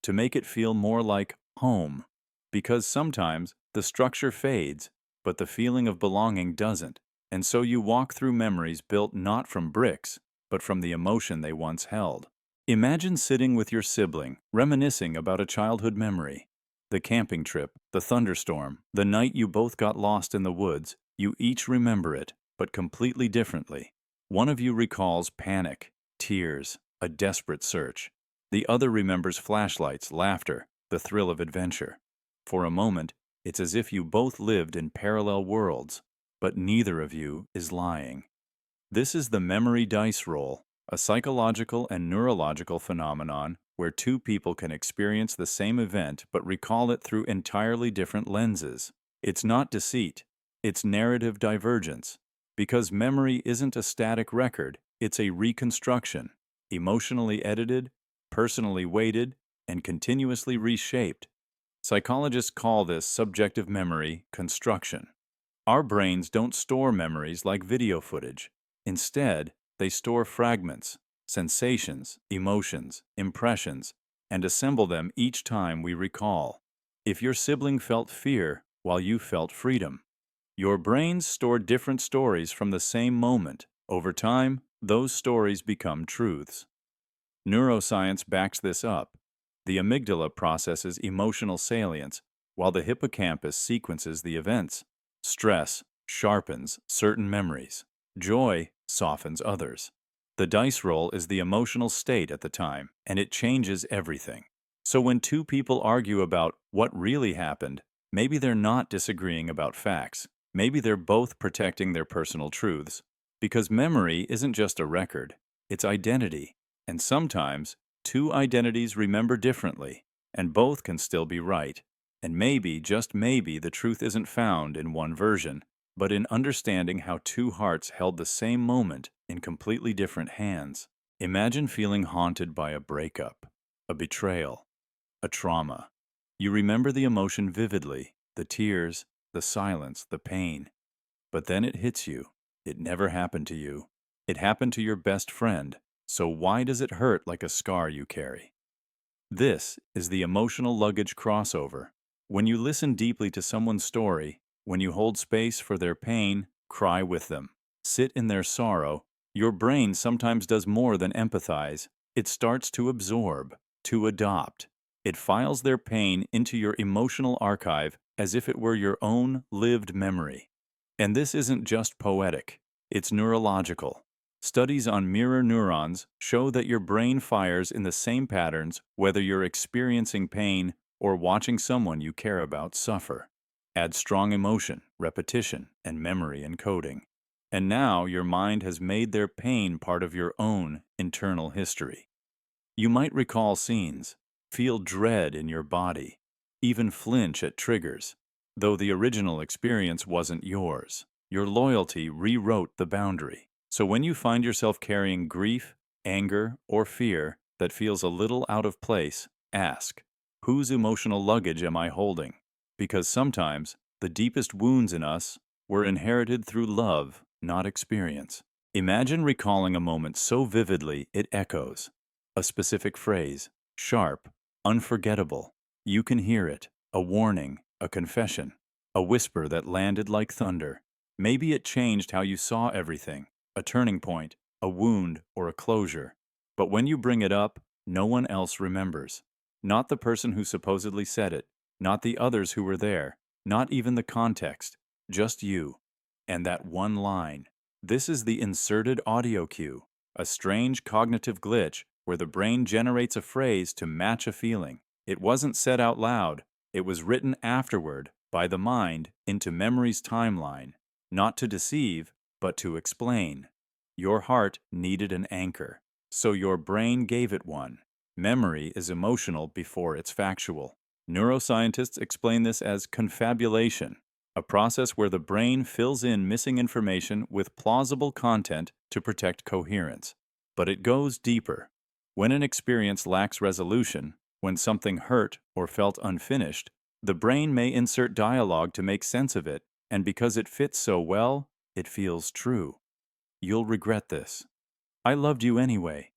to make it feel more like home. Because sometimes the structure fades, but the feeling of belonging doesn't, and so you walk through memories built not from bricks, but from the emotion they once held. Imagine sitting with your sibling, reminiscing about a childhood memory. The camping trip, the thunderstorm, the night you both got lost in the woods. You each remember it, but completely differently. One of you recalls panic, tears, a desperate search. The other remembers flashlights, laughter, the thrill of adventure. For a moment, it's as if you both lived in parallel worlds, but neither of you is lying. This is the memory dice roll, a psychological and neurological phenomenon where two people can experience the same event but recall it through entirely different lenses. It's not deceit, it's narrative divergence. Because memory isn't a static record, it's a reconstruction, emotionally edited, personally weighted, and continuously reshaped. Psychologists call this subjective memory construction. Our brains don't store memories like video footage. Instead, they store fragments, sensations, emotions, impressions, and assemble them each time we recall. If your sibling felt fear while you felt freedom, your brains store different stories from the same moment. Over time, those stories become truths. Neuroscience backs this up. The amygdala processes emotional salience, while the hippocampus sequences the events. Stress sharpens certain memories. Joy softens others. The dice roll is the emotional state at the time, and it changes everything. So when two people argue about what really happened, maybe they're not disagreeing about facts. Maybe they're both protecting their personal truths. Because memory isn't just a record, it's identity. And sometimes, two identities remember differently, and both can still be right. And maybe, just maybe, the truth isn't found in one version, but in understanding how two hearts held the same moment in completely different hands. Imagine feeling haunted by a breakup, a betrayal, a trauma. You remember the emotion vividly, the tears, the silence, the pain. But then it hits you. It never happened to you. It happened to your best friend. So why does it hurt like a scar you carry? This is the emotional luggage crossover. When you listen deeply to someone's story, when you hold space for their pain, cry with them, sit in their sorrow, your brain sometimes does more than empathize. It starts to absorb, to adopt. It files their pain into your emotional archive as if it were your own lived memory. And this isn't just poetic, it's neurological. Studies on mirror neurons show that your brain fires in the same patterns whether you're experiencing pain or watching someone you care about suffer. Add strong emotion, repetition, and memory encoding. And now your mind has made their pain part of your own internal history. You might recall scenes, feel dread in your body, even flinch at triggers, though the original experience wasn't yours. Your loyalty rewrote the boundary. So when you find yourself carrying grief, anger, or fear that feels a little out of place, ask, Whose emotional luggage am I holding? Because sometimes the deepest wounds in us were inherited through love, not experience. Imagine recalling a moment so vividly it echoes. A specific phrase, sharp, unforgettable. You can hear it, a warning, a confession, a whisper that landed like thunder. Maybe it changed how you saw everything, a turning point, a wound, or a closure. But when you bring it up, no one else remembers. Not the person who supposedly said it, not the others who were there, not even the context, just you. And that one line. This is the inserted audio cue, a strange cognitive glitch where the brain generates a phrase to match a feeling. It wasn't said out loud, it was written afterward by the mind into memory's timeline, not to deceive, but to explain. Your heart needed an anchor, so your brain gave it one. Memory is emotional before it's factual. Neuroscientists explain this as confabulation, a process where the brain fills in missing information with plausible content to protect coherence. But it goes deeper. When an experience lacks resolution, when something hurt or felt unfinished, the brain may insert dialogue to make sense of it, and because it fits so well, it feels true. You'll regret this. I loved you anyway.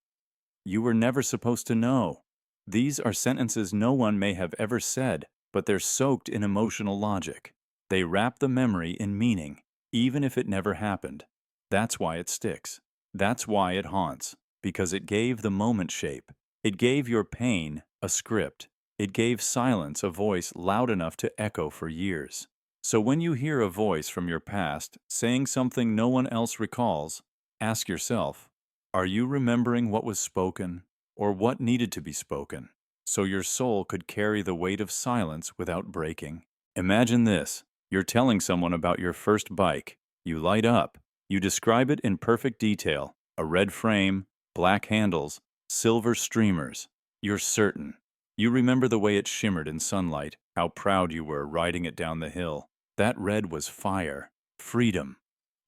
You were never supposed to know. These are sentences no one may have ever said, but they're soaked in emotional logic. They wrap the memory in meaning, even if it never happened. That's why it sticks. That's why it haunts, because it gave the moment shape. It gave your pain a script. It gave silence a voice loud enough to echo for years. So when you hear a voice from your past saying something no one else recalls, ask yourself, are you remembering what was spoken, or what needed to be spoken, so your soul could carry the weight of silence without breaking? Imagine this. You're telling someone about your first bike. You light up. You describe it in perfect detail. A red frame, black handles, silver streamers. You're certain. You remember the way it shimmered in sunlight, how proud you were riding it down the hill. That red was fire, freedom.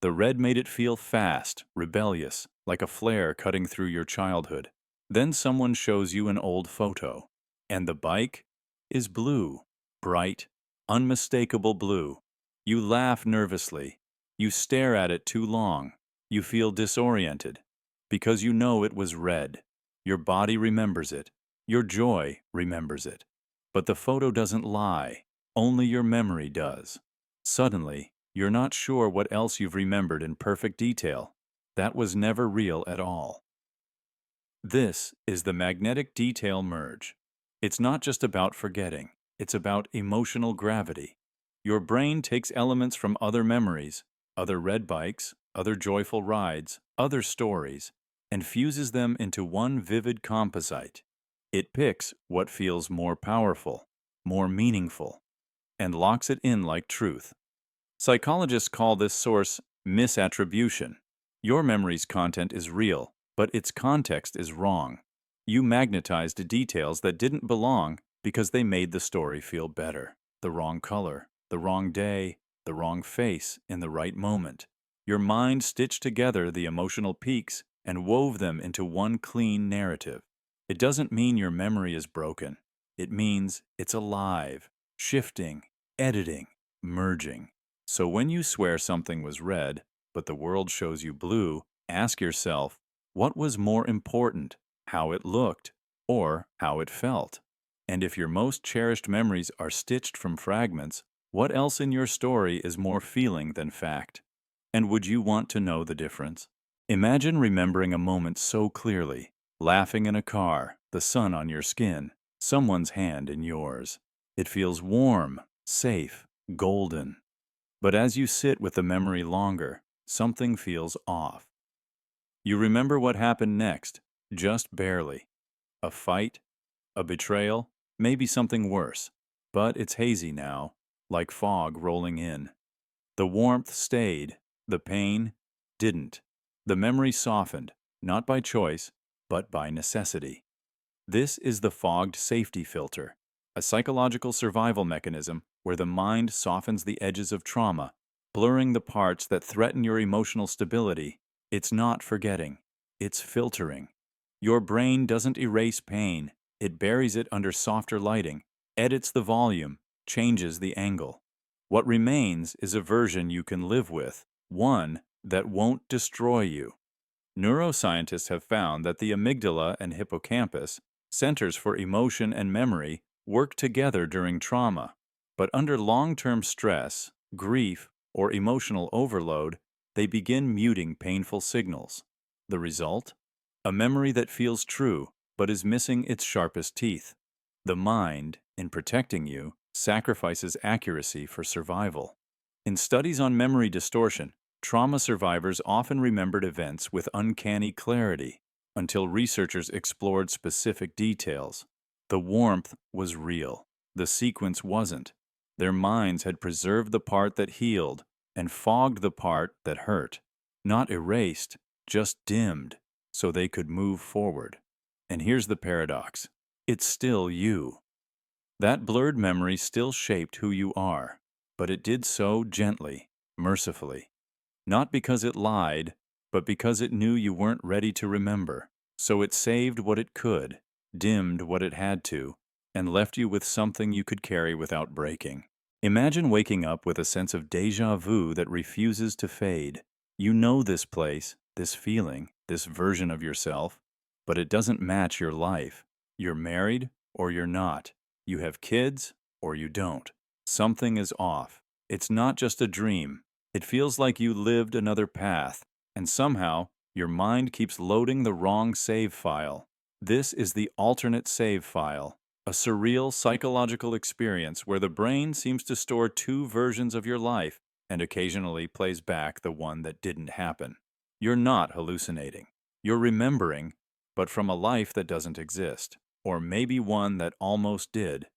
The red made it feel fast, rebellious, like a flare cutting through your childhood. Then someone shows you an old photo, and the bike is blue, bright, unmistakable blue. You laugh nervously. You stare at it too long. You feel disoriented, because you know it was red. Your body remembers it. Your joy remembers it. But the photo doesn't lie. Only your memory does. Suddenly, you're not sure what else you've remembered in perfect detail. That was never real at all. This is the magnetic detail merge. It's not just about forgetting. It's about emotional gravity. Your brain takes elements from other memories, other red bikes, other joyful rides, other stories, and fuses them into one vivid composite. It picks what feels more powerful, more meaningful, and locks it in like truth. Psychologists call this source misattribution. Your memory's content is real, but its context is wrong. You magnetized details that didn't belong because they made the story feel better. The wrong color, the wrong day, the wrong face in the right moment. Your mind stitched together the emotional peaks and wove them into one clean narrative. It doesn't mean your memory is broken. It means it's alive, shifting, editing, merging. So when you swear something was red, but the world shows you blue, ask yourself, what was more important, how it looked, or how it felt? And if your most cherished memories are stitched from fragments, what else in your story is more feeling than fact? And would you want to know the difference? Imagine remembering a moment so clearly, laughing in a car, the sun on your skin, someone's hand in yours. It feels warm, safe, golden. But as you sit with the memory longer, something feels off. You remember what happened next, just barely. A fight, a betrayal, maybe something worse. But it's hazy now, like fog rolling in. The warmth stayed, the pain didn't. The memory softened, not by choice, but by necessity. This is the fogged safety filter, a psychological survival mechanism where the mind softens the edges of trauma, blurring the parts that threaten your emotional stability. It's not forgetting, it's filtering. Your brain doesn't erase pain, It buries it under softer lighting, edits the volume, changes the angle. What remains is a version you can live with, one that won't destroy you. Neuroscientists have found that the amygdala and hippocampus, centers for emotion and memory, work together during trauma. But under long-term stress, grief, or emotional overload, they begin muting painful signals. The result? A memory that feels true, but is missing its sharpest teeth. The mind, in protecting you, sacrifices accuracy for survival. In studies on memory distortion, trauma survivors often remembered events with uncanny clarity until researchers explored specific details. The warmth was real. The sequence wasn't. Their minds had preserved the part that healed and fogged the part that hurt. Not erased, just dimmed, so they could move forward. And here's the paradox. It's still you. That blurred memory still shaped who you are, but it did so gently, mercifully. Not because it lied, but because it knew you weren't ready to remember. So it saved what it could, dimmed what it had to, and left you with something you could carry without breaking. Imagine waking up with a sense of déjà vu that refuses to fade. You know this place, this feeling, this version of yourself, but it doesn't match your life. You're married or you're not. You have kids or you don't. Something is off. It's not just a dream. It feels like you lived another path, and somehow your mind keeps loading the wrong save file. This is the alternate save file, a surreal psychological experience where the brain seems to store two versions of your life and occasionally plays back the one that didn't happen. You're not hallucinating. You're remembering, but from a life that doesn't exist, or maybe one that almost did.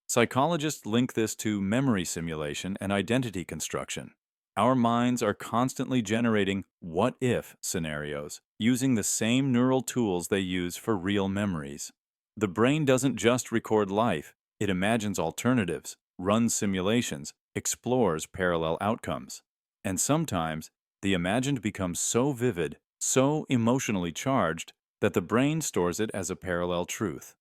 Psychologists link this to memory simulation and identity construction. Our minds are constantly generating what-if scenarios, using the same neural tools they use for real memories. The brain doesn't just record life, it imagines alternatives, runs simulations, explores parallel outcomes. And sometimes, the imagined becomes so vivid, so emotionally charged, that the brain stores it as a parallel truth.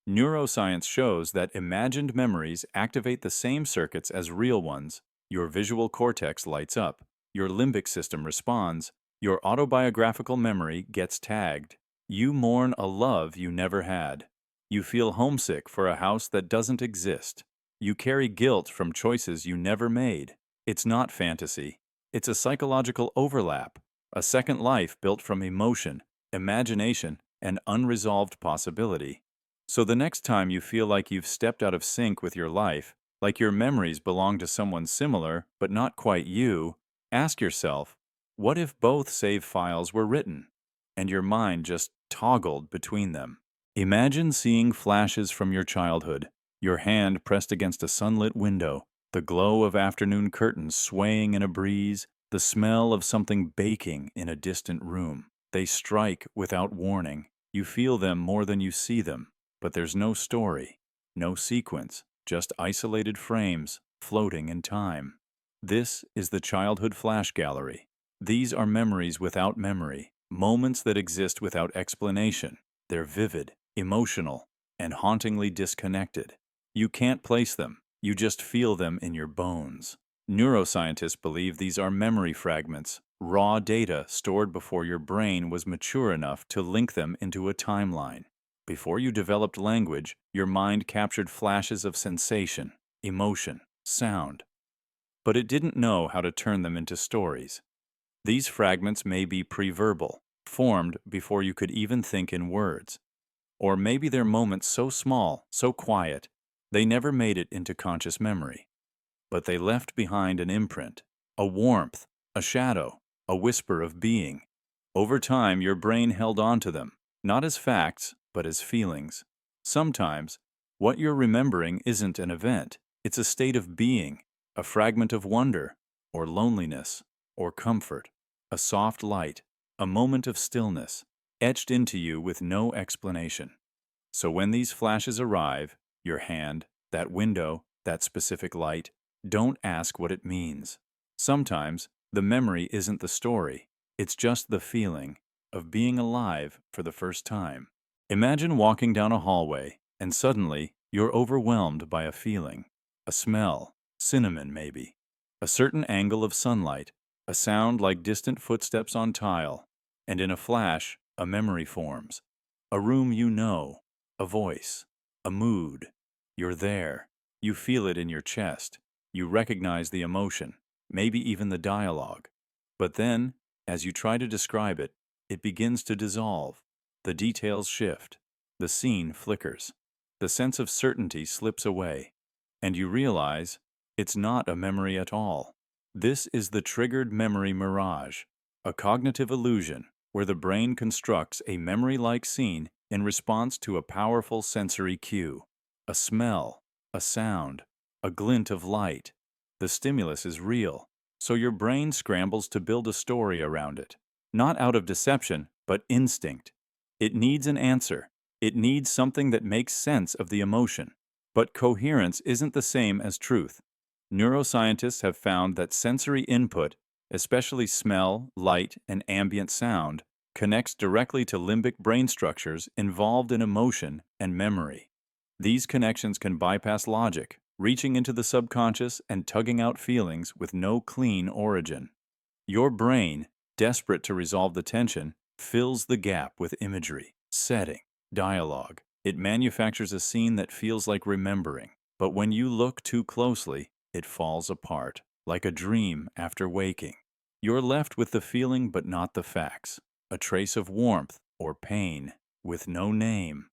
Neuroscience shows that imagined memories activate the same circuits as real ones. Your visual cortex lights up, your limbic system responds, your autobiographical memory gets tagged. You mourn a love you never had. You feel homesick for a house that doesn't exist. You carry guilt from choices you never made. It's not fantasy. It's a psychological overlap, a second life built from emotion, imagination, and unresolved possibility. So the next time you feel like you've stepped out of sync with your life, like your memories belong to someone similar but not quite you, ask yourself, what if both save files were written, and your mind just toggled between them? Imagine seeing flashes from your childhood, your hand pressed against a sunlit window, the glow of afternoon curtains swaying in a breeze, the smell of something baking in a distant room. They strike without warning. You feel them more than you see them, but there's no story, no sequence, just isolated frames floating in time. This is the childhood flash gallery. These are memories without memory, moments that exist without explanation. They're vivid, emotional, and hauntingly disconnected. You can't place them, you just feel them in your bones. Neuroscientists believe these are memory fragments, raw data stored before your brain was mature enough to link them into a timeline. Before you developed language, your mind captured flashes of sensation, emotion, sound. But it didn't know how to turn them into stories. These fragments may be pre-verbal, formed before you could even think in words. Or maybe they're moments so small, so quiet, they never made it into conscious memory. But they left behind an imprint, a warmth, a shadow, a whisper of being. Over time, your brain held on to them, not as facts, but as feelings. Sometimes, what you're remembering isn't an event, it's a state of being, a fragment of wonder, or loneliness, or comfort, a soft light, a moment of stillness, etched into you with no explanation. So when these flashes arrive, your hand, that window, that specific light, don't ask what it means. Sometimes, the memory isn't the story, it's just the feeling of being alive for the first time. Imagine walking down a hallway, and suddenly you're overwhelmed by a feeling, a smell, cinnamon maybe, a certain angle of sunlight, a sound like distant footsteps on tile, and in a flash, a memory forms. A room you know, a voice, a mood. You're there. You feel it in your chest. You recognize the emotion, maybe even the dialogue. But then, as you try to describe it, it begins to dissolve. The details shift. The scene flickers. The sense of certainty slips away. And you realize it's not a memory at all. This is the triggered memory mirage, a cognitive illusion where the brain constructs a memory-like scene in response to a powerful sensory cue. A smell, a sound, a glint of light. The stimulus is real, so your brain scrambles to build a story around it. Not out of deception, but instinct. It needs an answer. It needs something that makes sense of the emotion. But coherence isn't the same as truth. Neuroscientists have found that sensory input, especially smell, light, and ambient sound, connects directly to limbic brain structures involved in emotion and memory. These connections can bypass logic, reaching into the subconscious and tugging out feelings with no clean origin. Your brain, desperate to resolve the tension, fills the gap with imagery, setting, dialogue. It manufactures a scene that feels like remembering. But when you look too closely, it falls apart, like a dream after waking. You're left with the feeling but not the facts, a trace of warmth or pain, with no name.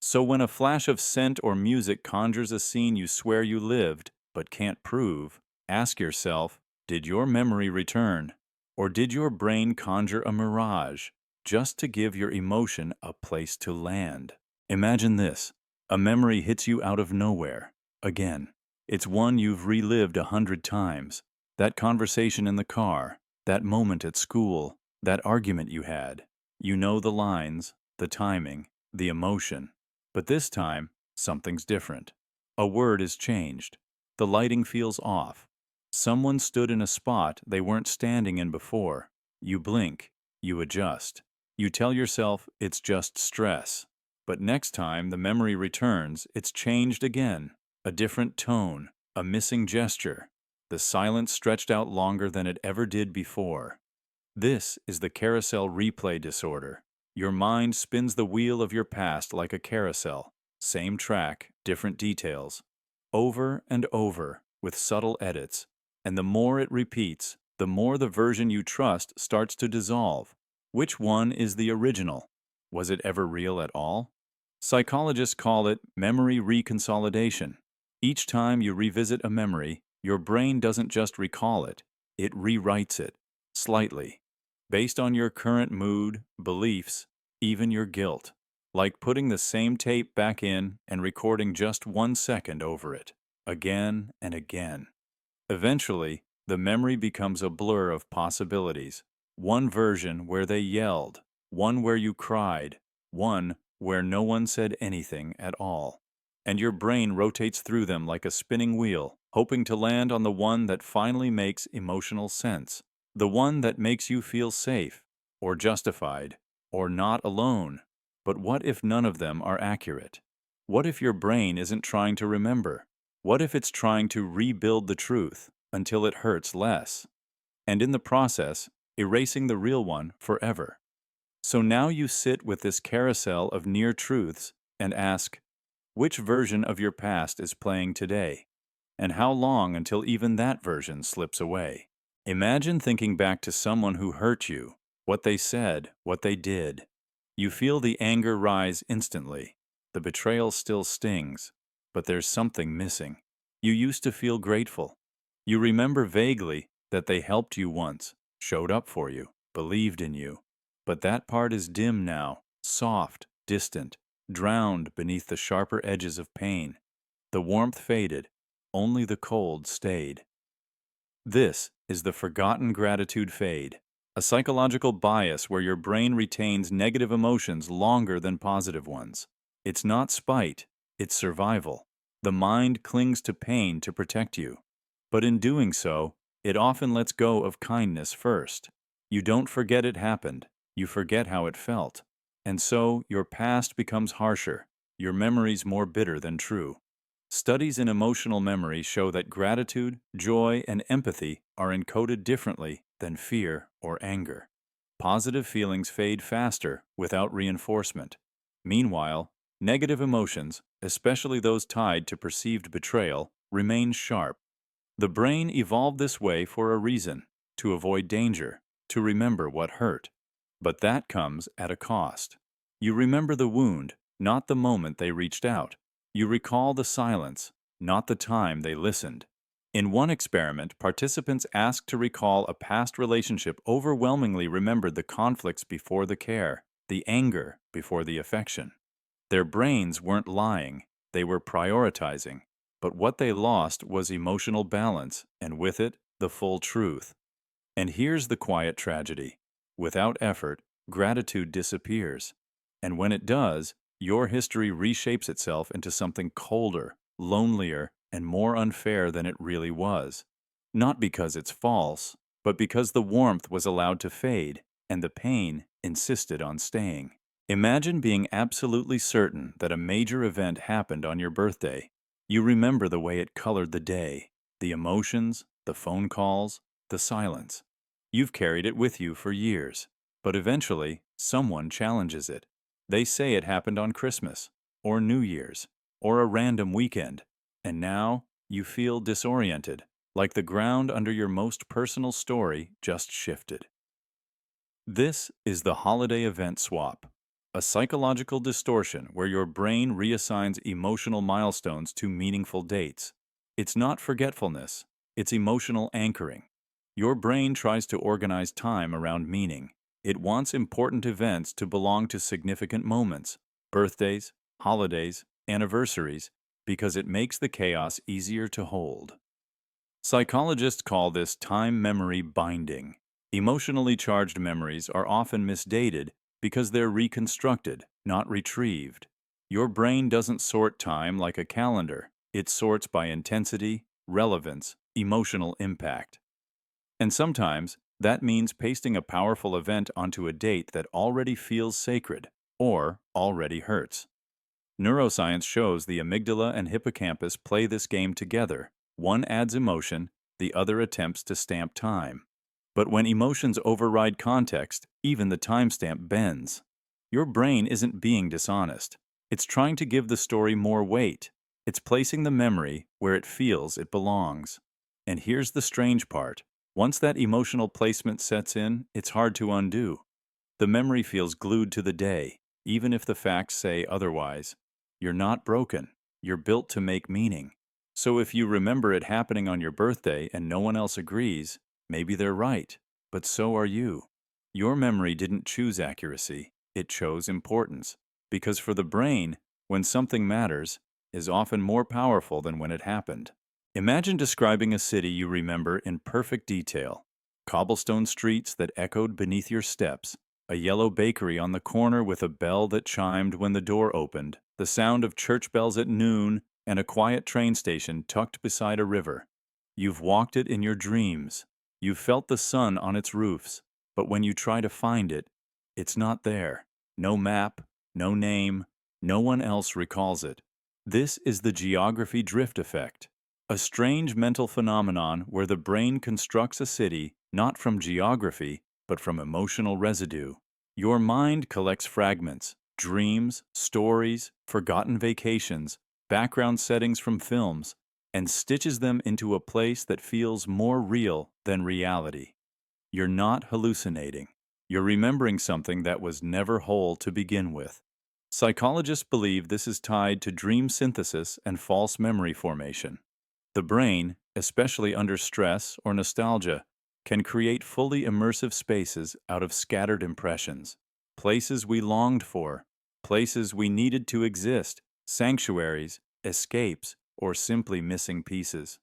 So when a flash of scent or music conjures a scene you swear you lived but can't prove, ask yourself, did your memory return? Or did your brain conjure a mirage, just to give your emotion a place to land? Imagine this. A memory hits you out of nowhere. Again. It's one you've relived 100 times. That conversation in the car, that moment at school, that argument you had. You know the lines, the timing, the emotion. But this time, something's different. A word is changed. The lighting feels off. Someone stood in a spot they weren't standing in before. You blink. You adjust. You tell yourself it's just stress. But next time the memory returns, it's changed again. A different tone, a missing gesture. The silence stretched out longer than it ever did before. This is the carousel replay disorder. Your mind spins the wheel of your past like a carousel. Same track, different details. Over and over, with subtle edits. And the more it repeats, the more the version you trust starts to dissolve. Which one is the original? Was it ever real at all? Psychologists call it memory reconsolidation. Each time you revisit a memory, your brain doesn't just recall it, it rewrites it, slightly, based on your current mood, beliefs, even your guilt, like putting the same tape back in and recording just 1 second over it, again and again. Eventually, the memory becomes a blur of possibilities. One version where they yelled, one where you cried, one where no one said anything at all. And your brain rotates through them like a spinning wheel, hoping to land on the one that finally makes emotional sense, the one that makes you feel safe, or justified, or not alone. But what if none of them are accurate? What if your brain isn't trying to remember? What if it's trying to rebuild the truth until it hurts less? And in the process, erasing the real one forever. So now you sit with this carousel of near truths and ask, which version of your past is playing today? And how long until even that version slips away? Imagine thinking back to someone who hurt you, what they said, what they did. You feel the anger rise instantly. The betrayal still stings, but there's something missing. You used to feel grateful. You remember vaguely that they helped you once, showed up for you, believed in you. But that part is dim now, soft, distant, drowned beneath the sharper edges of pain. The warmth faded, only the cold stayed. This is the forgotten gratitude fade, a psychological bias where your brain retains negative emotions longer than positive ones. It's not spite, it's survival. The mind clings to pain to protect you. But in doing so, it often lets go of kindness first. You don't forget it happened, you forget how it felt. And so your past becomes harsher, your memories more bitter than true. Studies in emotional memory show that gratitude, joy, and empathy are encoded differently than fear or anger. Positive feelings fade faster without reinforcement. Meanwhile, negative emotions, especially those tied to perceived betrayal, remain sharp. The brain evolved this way for a reason: to avoid danger, to remember what hurt. But that comes at a cost. You remember the wound, not the moment they reached out. You recall the silence, not the time they listened. In one experiment, participants asked to recall a past relationship overwhelmingly remembered the conflicts before the care, the anger before the affection. Their brains weren't lying, they were prioritizing. But what they lost was emotional balance, and with it, the full truth. And here's the quiet tragedy. Without effort, gratitude disappears. And when it does, your history reshapes itself into something colder, lonelier, and more unfair than it really was. Not because it's false, but because the warmth was allowed to fade, and the pain insisted on staying. Imagine being absolutely certain that a major event happened on your birthday. You remember the way it colored the day, the emotions, the phone calls, the silence. You've carried it with you for years, but eventually, someone challenges it. They say it happened on Christmas, or New Year's, or a random weekend, and now you feel disoriented, like the ground under your most personal story just shifted. This is the holiday event swap, a psychological distortion where your brain reassigns emotional milestones to meaningful dates. It's not forgetfulness, it's emotional anchoring. Your brain tries to organize time around meaning. It wants important events to belong to significant moments, birthdays, holidays, anniversaries, because it makes the chaos easier to hold. Psychologists call this time memory binding. Emotionally charged memories are often misdated because they're reconstructed, not retrieved. Your brain doesn't sort time like a calendar. It sorts by intensity, relevance, emotional impact. And sometimes, that means pasting a powerful event onto a date that already feels sacred or already hurts. Neuroscience shows the amygdala and hippocampus play this game together. One adds emotion, the other attempts to stamp time. But when emotions override context, even the timestamp bends. Your brain isn't being dishonest. It's trying to give the story more weight. It's placing the memory where it feels it belongs. And here's the strange part. Once that emotional placement sets in, it's hard to undo. The memory feels glued to the day, even if the facts say otherwise. You're not broken. You're built to make meaning. So if you remember it happening on your birthday and no one else agrees, maybe they're right. But so are you. Your memory didn't choose accuracy. It chose importance. Because for the brain, when something matters, is often more powerful than when it happened. Imagine describing a city you remember in perfect detail. Cobblestone streets that echoed beneath your steps, a yellow bakery on the corner with a bell that chimed when the door opened, the sound of church bells at noon, and a quiet train station tucked beside a river. You've walked it in your dreams. You've felt the sun on its roofs, but when you try to find it, it's not there. No map, no name, no one else recalls it. This is the geography drift effect. A strange mental phenomenon where the brain constructs a city not from geography, but from emotional residue. Your mind collects fragments, dreams, stories, forgotten vacations, background settings from films, and stitches them into a place that feels more real than reality. You're not hallucinating. You're remembering something that was never whole to begin with. Psychologists believe this is tied to dream synthesis and false memory formation. The brain, especially under stress or nostalgia, can create fully immersive spaces out of scattered impressions. Places we longed for, places we needed to exist, sanctuaries, escapes, or simply missing pieces.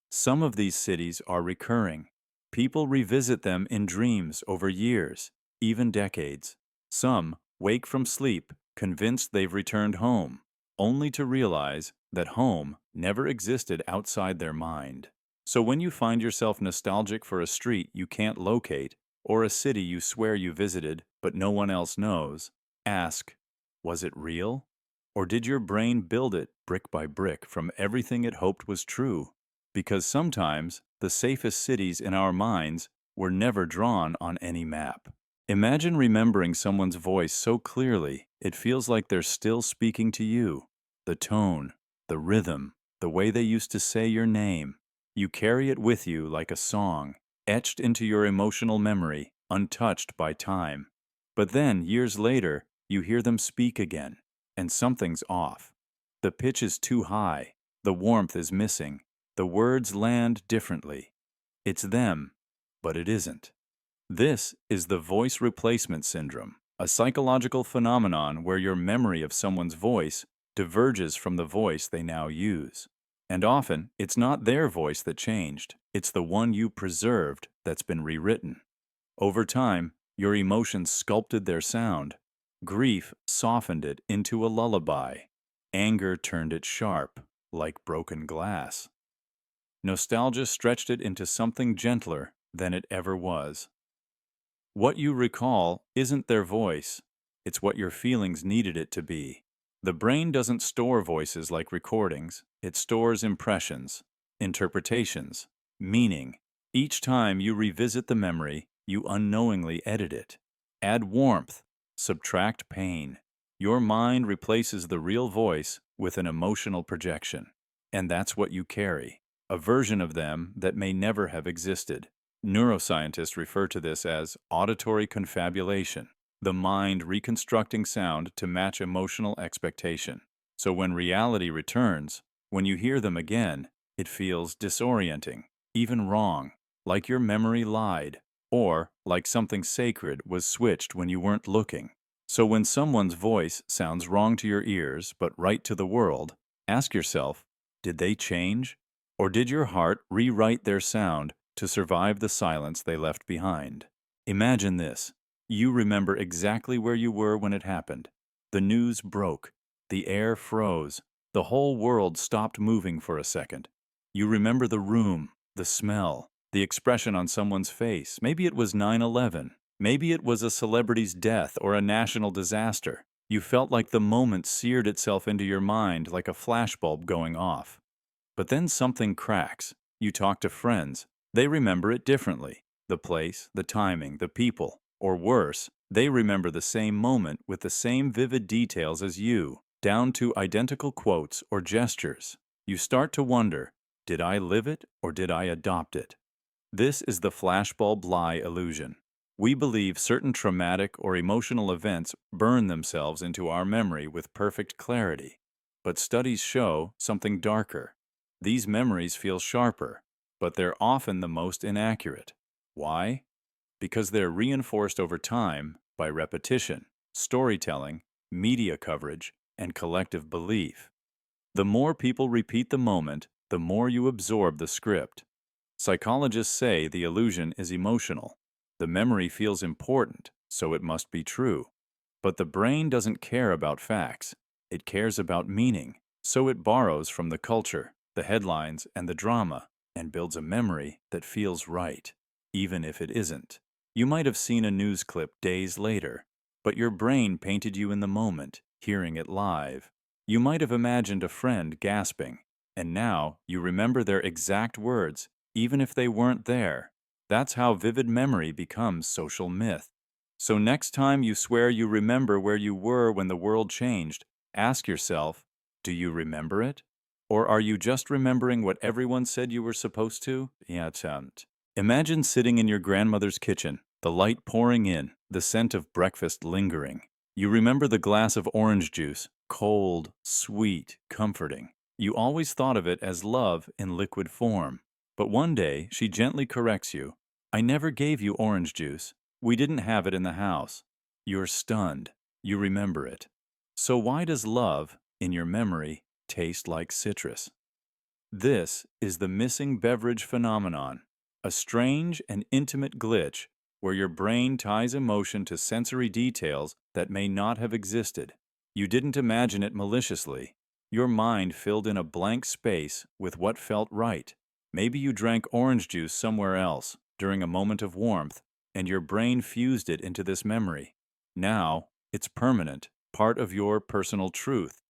Some of these cities are recurring. People revisit them in dreams over years, even decades. Some wake from sleep, convinced they've returned home, only to realize that home never existed outside their mind. So when you find yourself nostalgic for a street you can't locate, or a city you swear you visited but no one else knows, Ask, was it real? Or did your brain build it brick by brick from everything it hoped was true? Because sometimes the safest cities in our minds were never drawn on any map. Imagine remembering someone's voice so clearly it feels like they're still speaking to you. The tone, the rhythm, the way they used to say your name. You carry it with you like a song, etched into your emotional memory, untouched by time. But then, years later, you hear them speak again, and something's off. The pitch is too high, the warmth is missing, the words land differently. It's them, but it isn't. This is the voice replacement syndrome, a psychological phenomenon where your memory of someone's voice diverges from the voice they now use. And often, it's not their voice that changed, it's the one you preserved that's been rewritten. Over time, your emotions sculpted their sound. Grief softened it into a lullaby. Anger turned it sharp, like broken glass. Nostalgia stretched it into something gentler than it ever was. What you recall isn't their voice, it's what your feelings needed it to be. The brain doesn't store voices like recordings, it stores impressions, interpretations, meaning. Each time you revisit the memory, you unknowingly edit it. Add warmth, subtract pain. Your mind replaces the real voice with an emotional projection. And that's what you carry, a version of them that may never have existed. Neuroscientists refer to this as auditory confabulation, the mind reconstructing sound to match emotional expectation. So when reality returns, when you hear them again, it feels disorienting, even wrong, like your memory lied, or like something sacred was switched when you weren't looking. So when someone's voice sounds wrong to your ears but right to the world, ask yourself, did they change? Or did your heart rewrite their sound to survive the silence they left behind? Imagine this. You remember exactly where you were when it happened. The news broke. The air froze. The whole world stopped moving for a second. You remember the room, the smell, the expression on someone's face. Maybe it was 9/11. Maybe it was a celebrity's death or a national disaster. You felt like the moment seared itself into your mind like a flashbulb going off. But then something cracks. You talk to friends. They remember it differently. The place, the timing, the people. Or worse, they remember the same moment with the same vivid details as you, down to identical quotes or gestures. You start to wonder, did I live it or did I adopt it? This is the flashbulb lie illusion. We believe certain traumatic or emotional events burn themselves into our memory with perfect clarity. But studies show something darker. These memories feel sharper, but they're often the most inaccurate. Why? Because they're reinforced over time by repetition, storytelling, media coverage, and collective belief. The more people repeat the moment, the more you absorb the script. Psychologists say the illusion is emotional. The memory feels important, so it must be true. But the brain doesn't care about facts. It cares about meaning, so it borrows from the culture, the headlines, and the drama, and builds a memory that feels right, even if it isn't. You might have seen a news clip days later, but your brain painted you in the moment, hearing it live. You might have imagined a friend gasping, and now you remember their exact words, even if they weren't there. That's how vivid memory becomes social myth. So next time you swear you remember where you were when the world changed, ask yourself, do you remember it? Or are you just remembering what everyone said you were supposed to? Imagine sitting in your grandmother's kitchen, the light pouring in, the scent of breakfast lingering. You remember the glass of orange juice, cold, sweet, comforting. You always thought of it as love in liquid form. But one day, she gently corrects you. I never gave you orange juice. We didn't have it in the house. You're stunned. You remember it. So why does love, in your memory, taste like citrus? This is the missing beverage phenomenon, a strange and intimate glitch where your brain ties emotion to sensory details that may not have existed. You didn't imagine it maliciously. Your mind filled in a blank space with what felt right. Maybe you drank orange juice somewhere else during a moment of warmth, and your brain fused it into this memory. Now, It's permanent, part of your personal truth.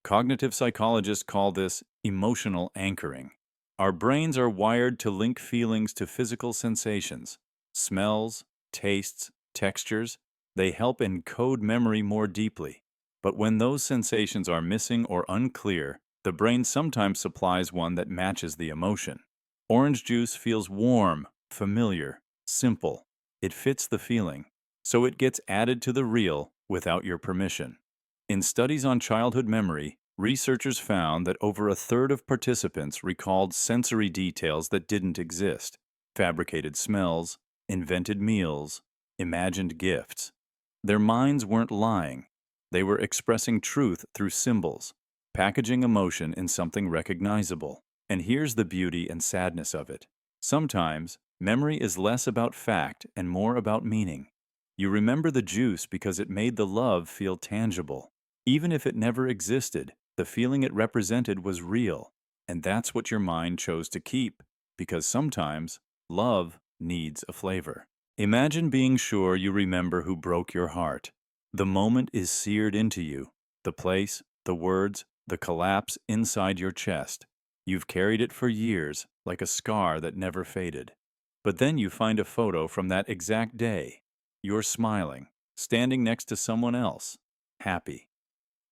Cognitive psychologists call this emotional anchoring. Our brains are wired to link feelings to physical sensations. Smells, tastes, textures, they help encode memory more deeply. But when those sensations are missing or unclear, the brain sometimes supplies one that matches the emotion. Orange juice feels warm, familiar, simple. It fits the feeling, so it gets added to the reel without your permission. In studies on childhood memory, researchers found that over a third of participants recalled sensory details that didn't exist: fabricated smells, invented meals, imagined gifts. Their minds weren't lying. They were expressing truth through symbols, packaging emotion in something recognizable. And here's the beauty and sadness of it. Sometimes, memory is less about fact and more about meaning. You remember the juice because it made the love feel tangible. Even if it never existed, the feeling it represented was real. And that's what your mind chose to keep, because sometimes love needs a flavor. Imagine being sure you remember who broke your heart. The moment is seared into you. The place, the words, the collapse inside your chest. You've carried it for years, like a scar that never faded. But then you find a photo from that exact day. You're smiling, standing next to someone else, happy.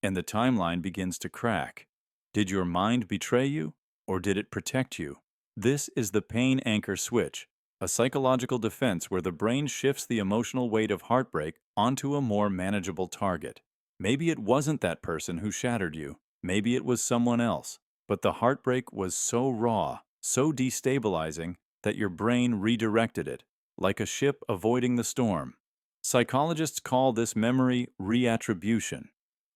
And the timeline begins to crack. Did your mind betray you, or did it protect you? This is the pain anchor switch, a psychological defense where the brain shifts the emotional weight of heartbreak onto a more manageable target. Maybe it wasn't that person who shattered you. Maybe it was someone else. But the heartbreak was so raw, so destabilizing, that your brain redirected it, like a ship avoiding the storm. Psychologists call this memory reattribution.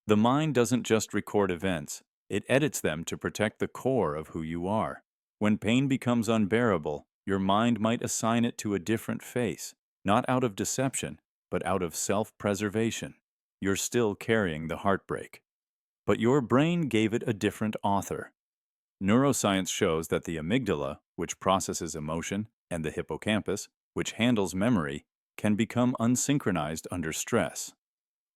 The mind doesn't just record events, it edits them to protect the core of who you are. When pain becomes unbearable, your mind might assign it to a different face, not out of deception, but out of self-preservation. You're still carrying the heartbreak, but your brain gave it a different author. Neuroscience shows that the amygdala, which processes emotion, and the hippocampus, which handles memory, can become unsynchronized under stress.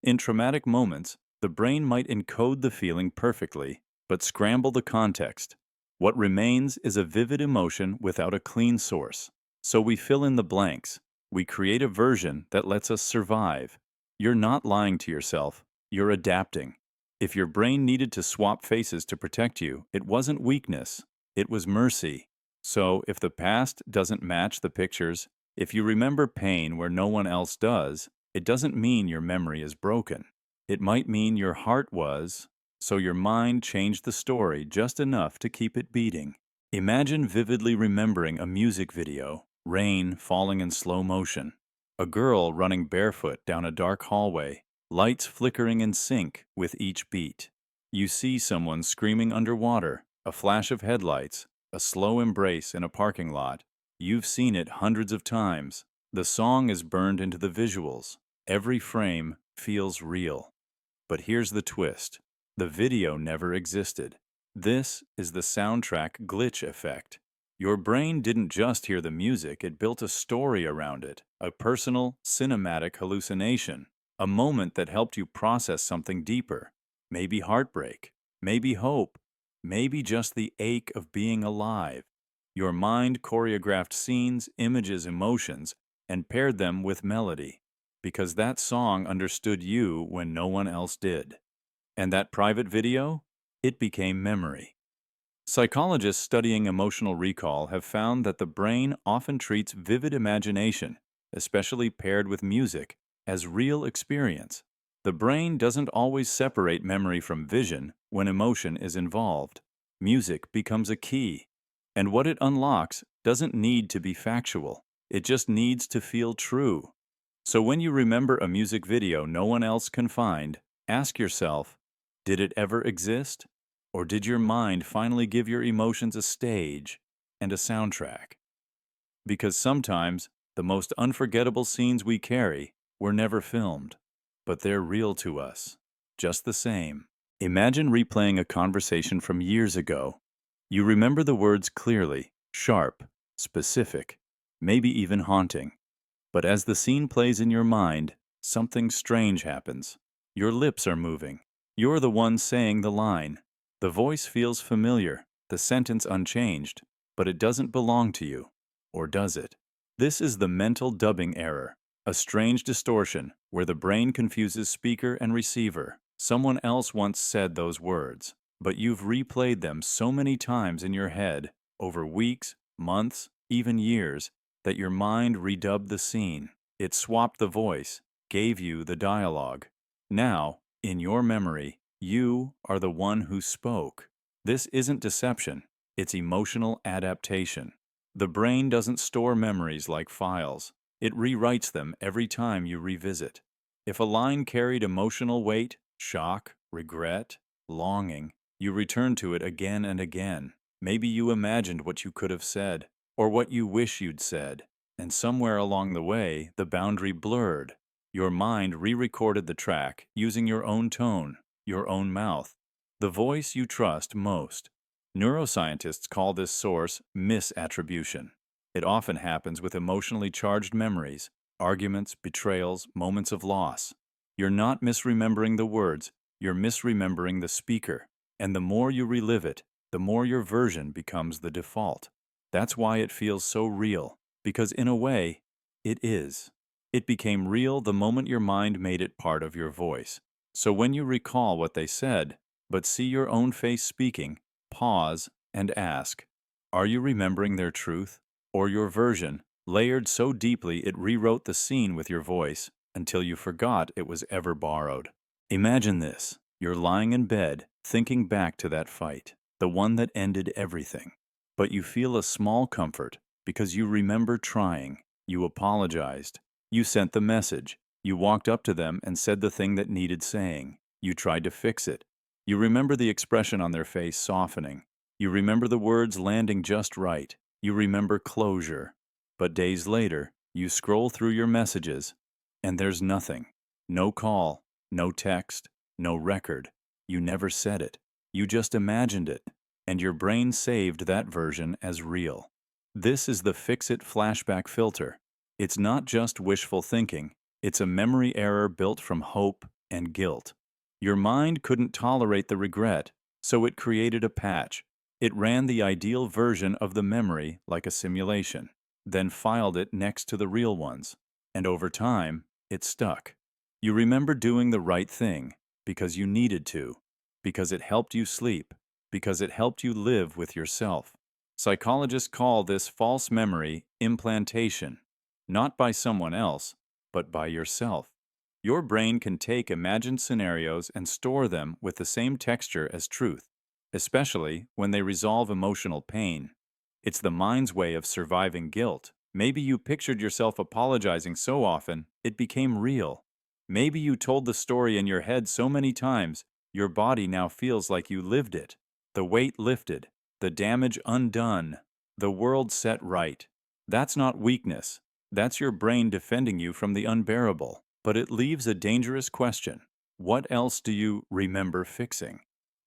In traumatic moments, the brain might encode the feeling perfectly, but scramble the context. What remains is a vivid emotion without a clean source. So we fill in the blanks. We create a version that lets us survive. You're not lying to yourself, you're adapting. If your brain needed to swap faces to protect you, it wasn't weakness, it was mercy. So if the past doesn't match the pictures, if you remember pain where no one else does, it doesn't mean your memory is broken. It might mean your heart was, so your mind changed the story just enough to keep it beating. Imagine vividly remembering a music video, rain falling in slow motion, a girl running barefoot down a dark hallway, lights flickering in sync with each beat. You see someone screaming underwater, a flash of headlights, a slow embrace in a parking lot. You've seen it hundreds of times. The song is burned into the visuals. Every frame feels real. But here's the twist. The video never existed. This is the soundtrack glitch effect. Your brain didn't just hear the music, it built a story around it, a personal, cinematic hallucination. A moment that helped you process something deeper. Maybe heartbreak, maybe hope, maybe just the ache of being alive. Your mind choreographed scenes, images, emotions, and paired them with melody, because that song understood you when no one else did. And that private video? It became memory. Psychologists studying emotional recall have found that the brain often treats vivid imagination, especially paired with music, as real experience. The brain doesn't always separate memory from vision when emotion is involved. Music becomes a key, and what it unlocks doesn't need to be factual. It just needs to feel true. So when you remember a music video no one else can find, ask yourself, did it ever exist? Or did your mind finally give your emotions a stage and a soundtrack? Because sometimes the most unforgettable scenes we carry were never filmed, but they're real to us, just the same. Imagine replaying a conversation from years ago. You remember the words clearly, sharp, specific, maybe even haunting. But as the scene plays in your mind, something strange happens. Your lips are moving. You're the one saying the line. The voice feels familiar, the sentence unchanged, but it doesn't belong to you. Or does it? This is the mental dubbing error, a strange distortion where the brain confuses speaker and receiver. Someone else once said those words, but you've replayed them so many times in your head, over weeks, months, even years, that your mind redubbed the scene. It swapped the voice, gave you the dialogue. Now, in your memory, you are the one who spoke. This isn't deception, it's emotional adaptation. The brain doesn't store memories like files. It rewrites them every time you revisit. If a line carried emotional weight, shock, regret, longing, you return to it again and again. Maybe you imagined what you could have said, or what you wish you'd said, and somewhere along the way, the boundary blurred. Your mind re-recorded the track using your own tone, your own mouth, the voice you trust most. Neuroscientists call this source misattribution. It often happens with emotionally charged memories, arguments, betrayals, moments of loss. You're not misremembering the words, you're misremembering the speaker. And the more you relive it, the more your version becomes the default. That's why it feels so real, because in a way, it is. It became real the moment your mind made it part of your voice. So when you recall what they said, but see your own face speaking, pause and ask, are you remembering their truth? Or your version, layered so deeply it rewrote the scene with your voice until you forgot it was ever borrowed. Imagine this. You're lying in bed, thinking back to that fight, the one that ended everything. But you feel a small comfort because you remember trying. You apologized. You sent the message. You walked up to them and said the thing that needed saying. You tried to fix it. You remember the expression on their face softening. You remember the words landing just right. You remember closure. But days later, you scroll through your messages, and there's nothing. No call, no text, no record. You never said it. You just imagined it, and your brain saved that version as real. This is the fix-it flashback filter. It's not just wishful thinking. It's a memory error built from hope and guilt. Your mind couldn't tolerate the regret, so it created a patch. It ran the ideal version of the memory like a simulation, then filed it next to the real ones. And over time, it stuck. You remember doing the right thing because you needed to, because it helped you sleep, because it helped you live with yourself. Psychologists call this false memory implantation, not by someone else, but by yourself. Your brain can take imagined scenarios and store them with the same texture as truth, especially when they resolve emotional pain. It's the mind's way of surviving guilt. Maybe you pictured yourself apologizing so often, it became real. Maybe you told the story in your head so many times, your body now feels like you lived it. The weight lifted, the damage undone, the world set right. That's not weakness. That's your brain defending you from the unbearable. But it leaves a dangerous question. What else do you remember fixing?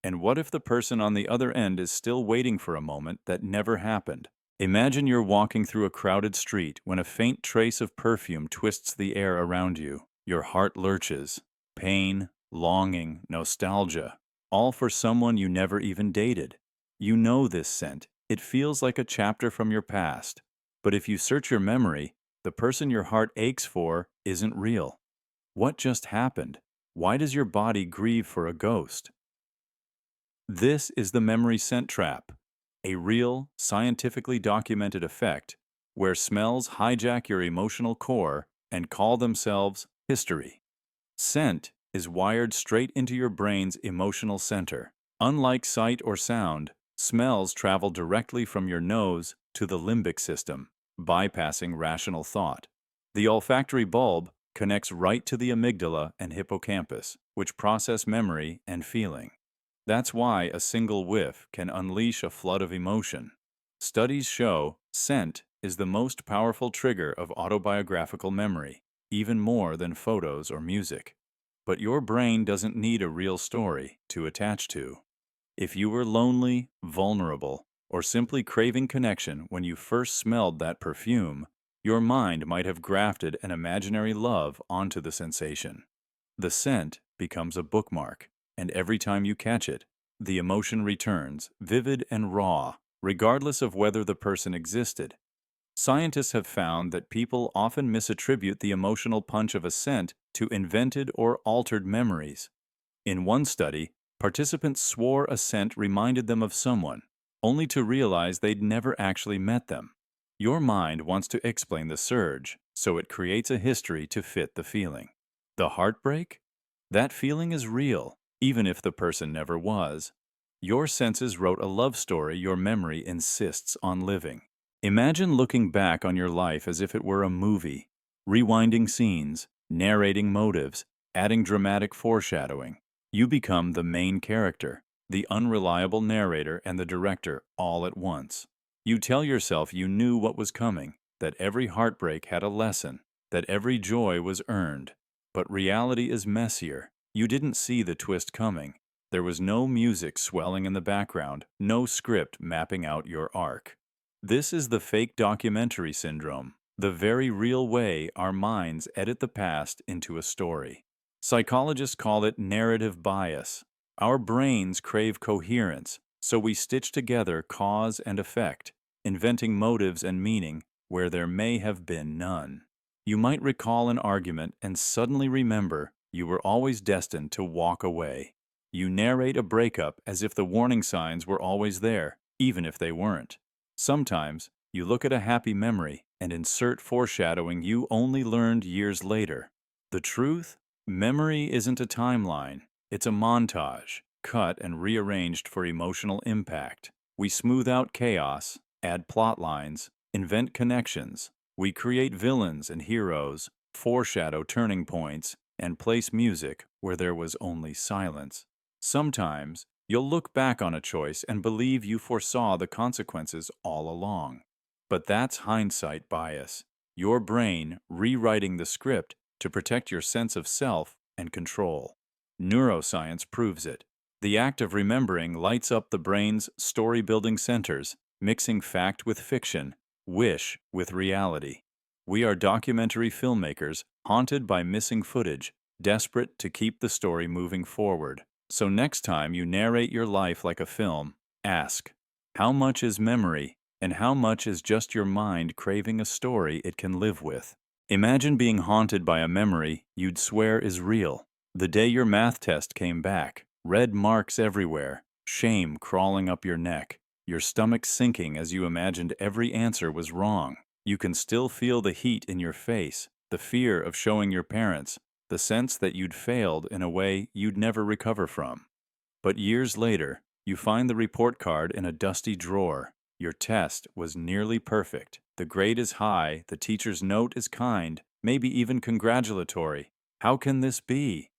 And what if the person on the other end is still waiting for a moment that never happened? Imagine you're walking through a crowded street when a faint trace of perfume twists the air around you. Your heart lurches. Pain, longing, nostalgia, all for someone you never even dated. You know this scent. It feels like a chapter from your past. But if you search your memory, the person your heart aches for isn't real. What just happened? Why does your body grieve for a ghost? This is the memory scent trap, a real, scientifically documented effect where smells hijack your emotional core and call themselves history. Scent is wired straight into your brain's emotional center. Unlike sight or sound, smells travel directly from your nose to the limbic system, bypassing rational thought. The olfactory bulb connects right to the amygdala and hippocampus, which process memory and feeling. That's why a single whiff can unleash a flood of emotion. Studies show scent is the most powerful trigger of autobiographical memory, even more than photos or music. But your brain doesn't need a real story to attach to. If you were lonely, vulnerable, or simply craving connection when you first smelled that perfume, your mind might have grafted an imaginary love onto the sensation. The scent becomes a bookmark, and every time you catch it, the emotion returns, vivid and raw, regardless of whether the person existed. Scientists have found that people often misattribute the emotional punch of a scent to invented or altered memories. In one study, participants swore a scent reminded them of someone, only to realize they'd never actually met them. Your mind wants to explain the surge, so it creates a history to fit the feeling. The heartbreak? That feeling is real, even if the person never was. Your senses wrote a love story your memory insists on living. Imagine looking back on your life as if it were a movie, rewinding scenes, narrating motives, adding dramatic foreshadowing. You become the main character, the unreliable narrator and the director all at once. You tell yourself you knew what was coming, that every heartbreak had a lesson, that every joy was earned. But reality is messier. You didn't see the twist coming. There was no music swelling in the background, no script mapping out your arc. This is the fake documentary syndrome, the very real way our minds edit the past into a story. Psychologists call it narrative bias. Our brains crave coherence, so we stitch together cause and effect, inventing motives and meaning where there may have been none. You might recall an argument and suddenly remember you were always destined to walk away. You narrate a breakup as if the warning signs were always there, even if they weren't. Sometimes, you look at a happy memory and insert foreshadowing you only learned years later. The truth? Memory isn't a timeline. It's a montage, cut and rearranged for emotional impact. We smooth out chaos, add plot lines, invent connections. We create villains and heroes, foreshadow turning points, and place music where there was only silence. Sometimes, you'll look back on a choice and believe you foresaw the consequences all along. But that's hindsight bias. Your brain rewriting the script to protect your sense of self and control. Neuroscience proves it. The act of remembering lights up the brain's story-building centers, mixing fact with fiction, wish with reality. We are documentary filmmakers haunted by missing footage, desperate to keep the story moving forward. So next time you narrate your life like a film, ask, how much is memory and how much is just your mind craving a story it can live with? Imagine being haunted by a memory you'd swear is real. The day your math test came back, red marks everywhere, shame crawling up your neck, your stomach sinking as you imagined every answer was wrong. You can still feel the heat in your face, the fear of showing your parents, the sense that you'd failed in a way you'd never recover from. But years later, you find the report card in a dusty drawer. Your test was nearly perfect. The grade is high, the teacher's note is kind, maybe even congratulatory. How can this be?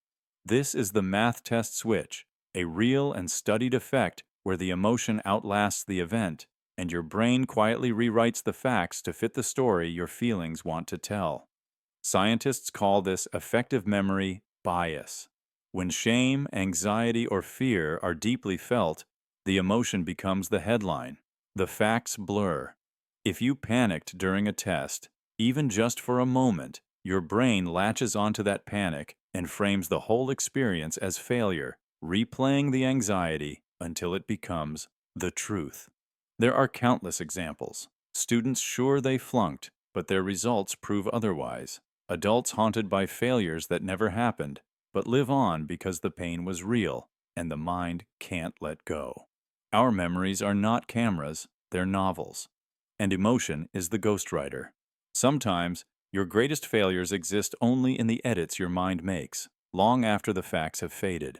This is the math test switch, a real and studied effect where the emotion outlasts the event, and your brain quietly rewrites the facts to fit the story your feelings want to tell. Scientists call this affective memory bias. When shame, anxiety, or fear are deeply felt, the emotion becomes the headline. The facts blur. If you panicked during a test, even just for a moment, your brain latches onto that panic and frames the whole experience as failure, replaying the anxiety until it becomes the truth. There are countless examples. Students sure they flunked, but their results prove otherwise. Adults haunted by failures that never happened, but live on because the pain was real and the mind can't let go. Our memories are not cameras, they're novels. And emotion is the ghostwriter. Sometimes, your greatest failures exist only in the edits your mind makes, long after the facts have faded.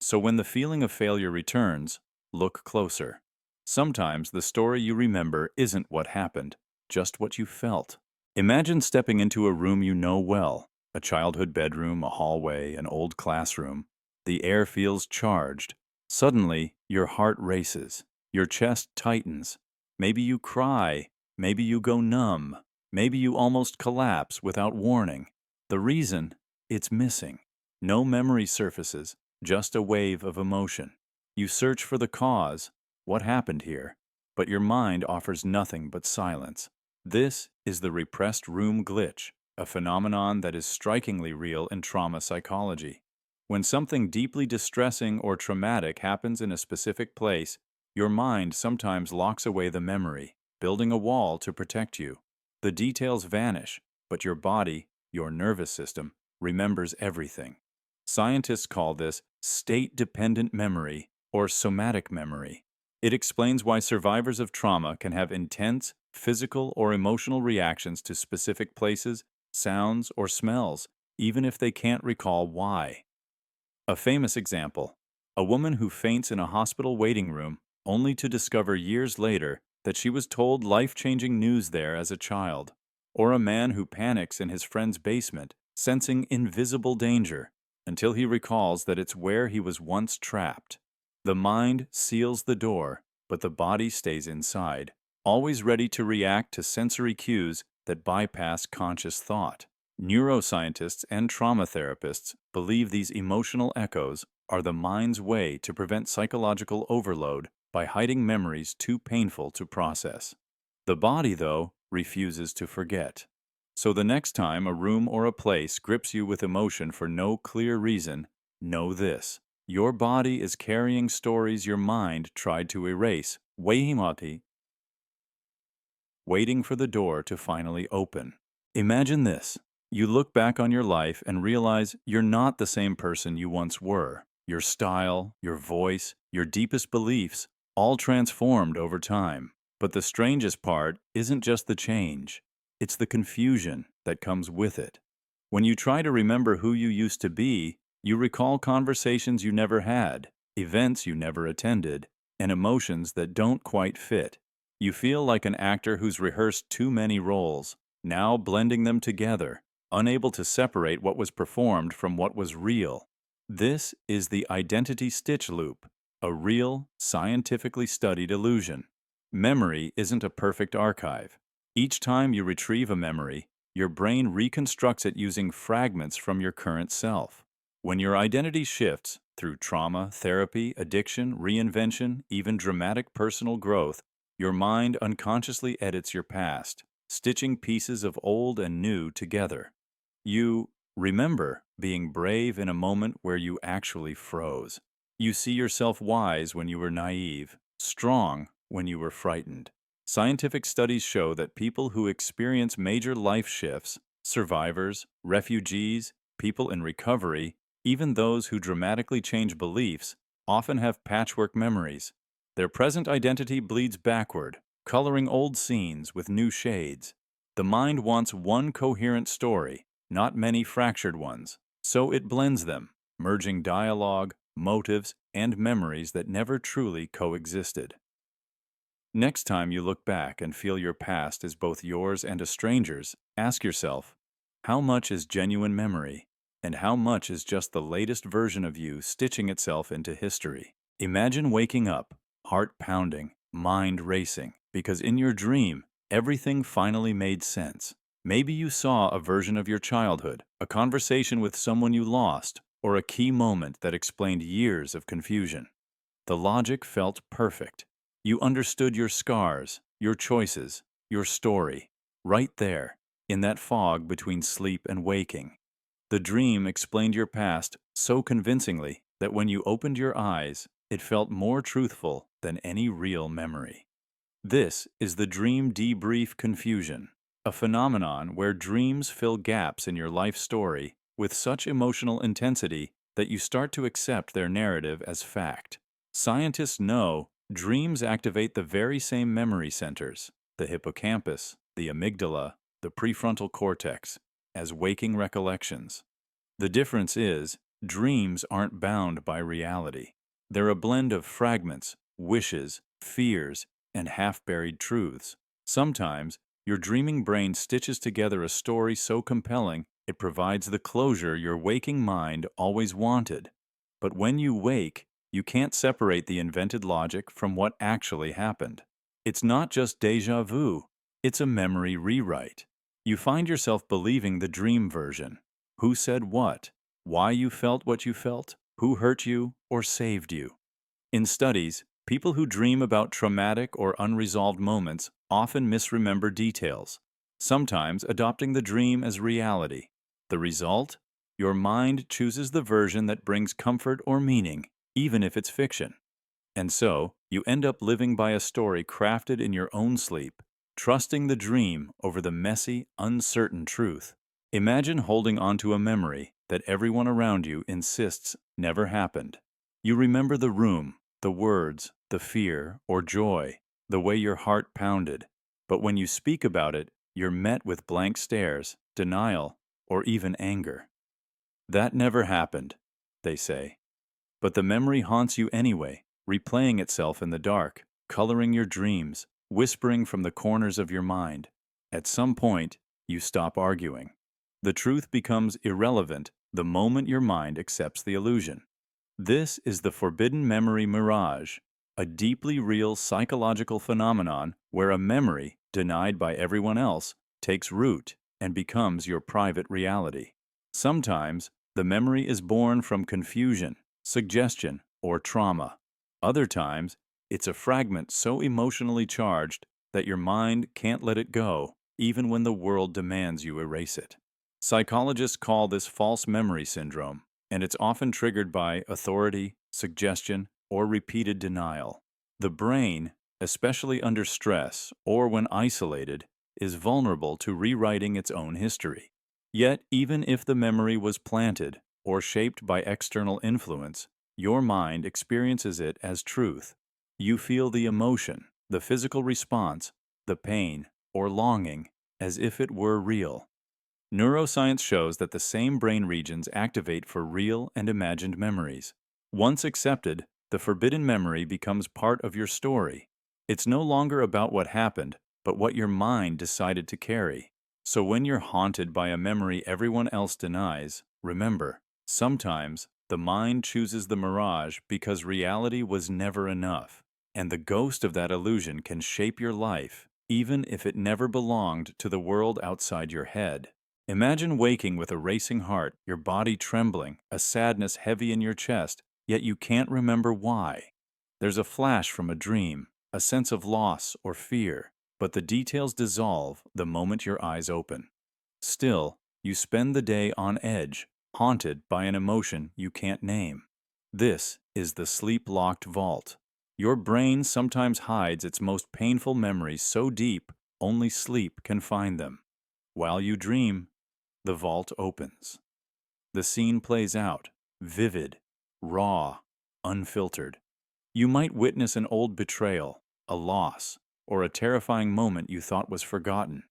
So when the feeling of failure returns, look closer. Sometimes the story you remember isn't what happened, just what you felt. Imagine stepping into a room you know well, a childhood bedroom, a hallway, an old classroom. The air feels charged. Suddenly, your heart races. Your chest tightens. Maybe you cry. Maybe you go numb. Maybe you almost collapse without warning. The reason? It's missing. No memory surfaces, just a wave of emotion. You search for the cause. What happened here? But your mind offers nothing but silence. This is the repressed room glitch, a phenomenon that is strikingly real in trauma psychology. When something deeply distressing or traumatic happens in a specific place, your mind sometimes locks away the memory, building a wall to protect you. The details vanish, but your body, your nervous system, remembers everything. Scientists call this state-dependent memory or somatic memory. It explains why survivors of trauma can have intense physical or emotional reactions to specific places, sounds, or smells, even if they can't recall why. A famous example: a woman who faints in a hospital waiting room only to discover years later that she was told life-changing news there as a child. Or a man who panics in his friend's basement, sensing invisible danger, until he recalls that it's where he was once trapped. The mind seals the door, but the body stays inside, always ready to react to sensory cues that bypass conscious thought. Neuroscientists and trauma therapists believe these emotional echoes are the mind's way to prevent psychological overload by hiding memories too painful to process. The body, though, refuses to forget. So the next time a room or a place grips you with emotion for no clear reason, know this: your body is carrying stories your mind tried to erase, waiting for the door to finally open. Imagine this. You look back on your life and realize you're not the same person you once were. Your style, your voice, your deepest beliefs, all transformed over time. But the strangest part isn't just the change, it's the confusion that comes with it. When you try to remember who you used to be, you recall conversations you never had, events you never attended, and emotions that don't quite fit. You feel like an actor who's rehearsed too many roles, now blending them together, unable to separate what was performed from what was real. This is the identity stitch loop, a real, scientifically studied illusion. Memory isn't a perfect archive. Each time you retrieve a memory, your brain reconstructs it using fragments from your current self. When your identity shifts through trauma, therapy, addiction, reinvention, even dramatic personal growth, your mind unconsciously edits your past, stitching pieces of old and new together. You remember being brave in a moment where you actually froze. You see yourself wise when you were naive, strong when you were frightened. Scientific studies show that people who experience major life shifts, survivors, refugees, people in recovery, even those who dramatically change beliefs, often have patchwork memories. Their present identity bleeds backward, coloring old scenes with new shades. The mind wants one coherent story, not many fractured ones, so it blends them, merging dialogue, motives, and memories that never truly coexisted. Next time you look back and feel your past is both yours and a stranger's, ask yourself, how much is genuine memory, and how much is just the latest version of you stitching itself into history? Imagine waking up, heart pounding, mind racing, because in your dream, everything finally made sense. Maybe you saw a version of your childhood, a conversation with someone you lost, or a key moment that explained years of confusion. The logic felt perfect. You understood your scars, your choices, your story, right there, in that fog between sleep and waking. The dream explained your past so convincingly that when you opened your eyes, it felt more truthful than any real memory. This is the dream debrief confusion, a phenomenon where dreams fill gaps in your life story with such emotional intensity that you start to accept their narrative as fact. Scientists know dreams activate the very same memory centers, the hippocampus, the amygdala, the prefrontal cortex, as waking recollections. The difference is, dreams aren't bound by reality. They're a blend of fragments, wishes, fears, and half-buried truths. Sometimes, your dreaming brain stitches together a story so compelling it provides the closure your waking mind always wanted. But when you wake, you can't separate the invented logic from what actually happened. It's not just déjà vu, it's a memory rewrite. You find yourself believing the dream version. Who said what? Why you felt what you felt? Who hurt you or saved you? In studies, people who dream about traumatic or unresolved moments often misremember details, sometimes adopting the dream as reality. The result? Your mind chooses the version that brings comfort or meaning, even if it's fiction. And so, you end up living by a story crafted in your own sleep, trusting the dream over the messy, uncertain truth. Imagine holding onto a memory that everyone around you insists never happened. You remember the room, the words, the fear or joy, the way your heart pounded. But when you speak about it, you're met with blank stares, denial, or even anger. That never happened, they say. But the memory haunts you anyway, replaying itself in the dark, coloring your dreams, whispering from the corners of your mind. At some point, you stop arguing. The truth becomes irrelevant the moment your mind accepts the illusion. This is the forbidden memory mirage, a deeply real psychological phenomenon where a memory, denied by everyone else, takes root and becomes your private reality. Sometimes, the memory is born from confusion, suggestion, or trauma. Other times, it's a fragment so emotionally charged that your mind can't let it go, even when the world demands you erase it. Psychologists call this false memory syndrome, and it's often triggered by authority, suggestion, or repeated denial. The brain, especially under stress or when isolated, is vulnerable to rewriting its own history. Yet, even if the memory was planted or shaped by external influence, your mind experiences it as truth. You feel the emotion, the physical response, the pain, or longing as if it were real. Neuroscience shows that the same brain regions activate for real and imagined memories. Once accepted, the forbidden memory becomes part of your story. It's no longer about what happened, but what your mind decided to carry. So when you're haunted by a memory everyone else denies, remember, sometimes the mind chooses the mirage because reality was never enough, and the ghost of that illusion can shape your life, even if it never belonged to the world outside your head. Imagine waking with a racing heart, your body trembling, a sadness heavy in your chest, yet you can't remember why. There's a flash from a dream, a sense of loss or fear, but the details dissolve the moment your eyes open. Still, you spend the day on edge, haunted by an emotion you can't name. This is the sleep-locked vault. Your brain sometimes hides its most painful memories so deep, only sleep can find them. While you dream, the vault opens. The scene plays out, vivid, raw, unfiltered. You might witness an old betrayal, a loss, or a terrifying moment you thought was forgotten.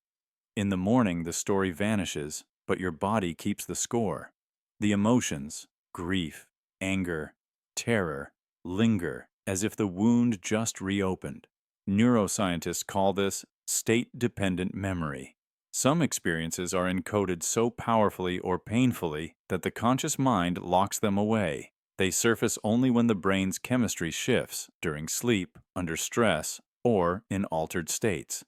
In the morning, the story vanishes, but your body keeps the score. The emotions, grief, anger, terror, linger as if the wound just reopened. Neuroscientists call this state-dependent memory. Some experiences are encoded so powerfully or painfully that the conscious mind locks them away. They surface only when the brain's chemistry shifts, during sleep, under stress, or in altered states.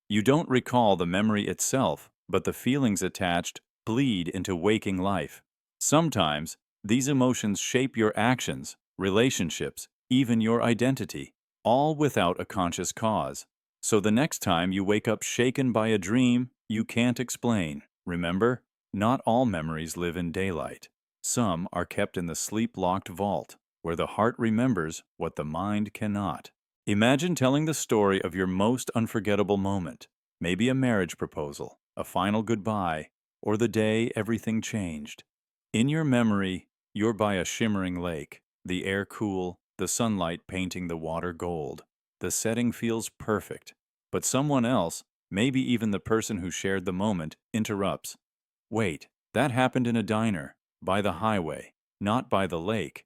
You don't recall the memory itself, but the feelings attached bleed into waking life. Sometimes, these emotions shape your actions, relationships, even your identity, all without a conscious cause. So the next time you wake up shaken by a dream you can't explain, remember, not all memories live in daylight. Some are kept in the sleep-locked vault, where the heart remembers what the mind cannot. Imagine telling the story of your most unforgettable moment, maybe a marriage proposal, a final goodbye, or the day everything changed. In your memory, you're by a shimmering lake, the air cool, the sunlight painting the water gold. The setting feels perfect, but someone else, maybe even the person who shared the moment, interrupts. Wait, that happened in a diner, by the highway, not by the lake.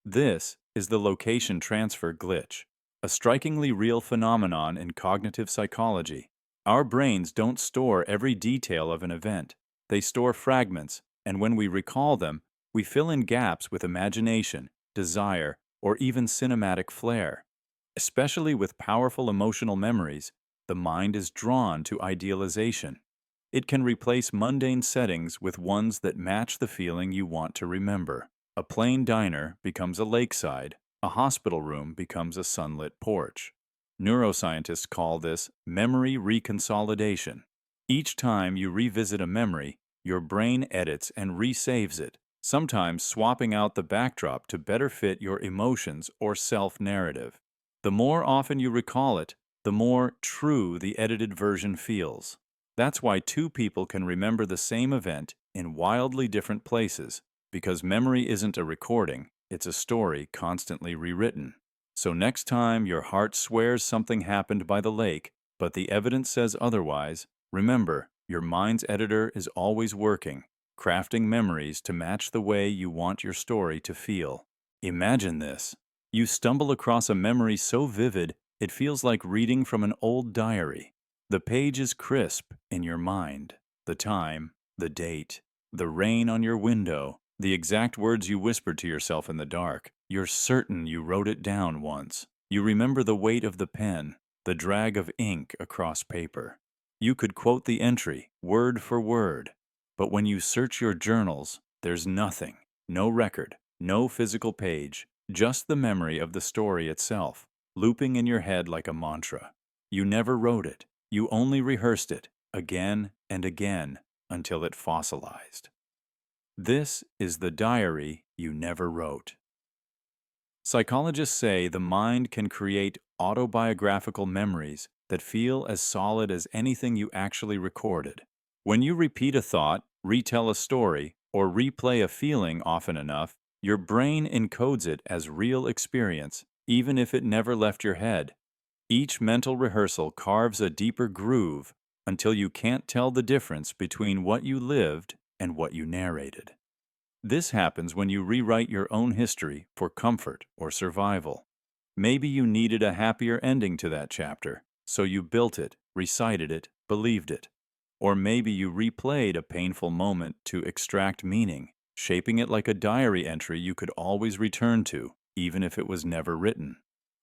This is the location transfer glitch, a strikingly real phenomenon in cognitive psychology. Our brains don't store every detail of an event. They store fragments, and when we recall them, we fill in gaps with imagination, desire, or even cinematic flair. Especially with powerful emotional memories, the mind is drawn to idealization. It can replace mundane settings with ones that match the feeling you want to remember. A plain diner becomes a lakeside. A hospital room becomes a sunlit porch. Neuroscientists call this memory reconsolidation. Each time you revisit a memory, Your brain edits and resaves it, sometimes swapping out the backdrop to better fit your emotions or self-narrative. The more often you recall it, the more true the edited version feels. That's why two people can remember the same event in wildly different places, because memory isn't a recording, it's a story constantly rewritten. So next time your heart swears something happened by the lake, but the evidence says otherwise, remember, your mind's editor is always working, crafting memories to match the way you want your story to feel. Imagine this. You stumble across a memory so vivid, it feels like reading from an old diary. The page is crisp in your mind. The time, the date, the rain on your window, the exact words you whispered to yourself in the dark. You're certain you wrote it down once. You remember the weight of the pen, the drag of ink across paper. You could quote the entry, word for word. But when you search your journals, there's nothing. No record, no physical page, just the memory of the story itself, looping in your head like a mantra. You never wrote it. You only rehearsed it, again and again, until it fossilized. This is the diary you never wrote. Psychologists say the mind can create autobiographical memories that feel as solid as anything you actually recorded. When you repeat a thought, retell a story, or replay a feeling often enough, your brain encodes it as real experience, even if it never left your head. Each mental rehearsal carves a deeper groove until you can't tell the difference between what you lived and what you narrated. This happens when you rewrite your own history for comfort or survival. Maybe you needed a happier ending to that chapter, so you built it, recited it, believed it. Or maybe you replayed a painful moment to extract meaning, shaping it like a diary entry you could always return to, even if it was never written.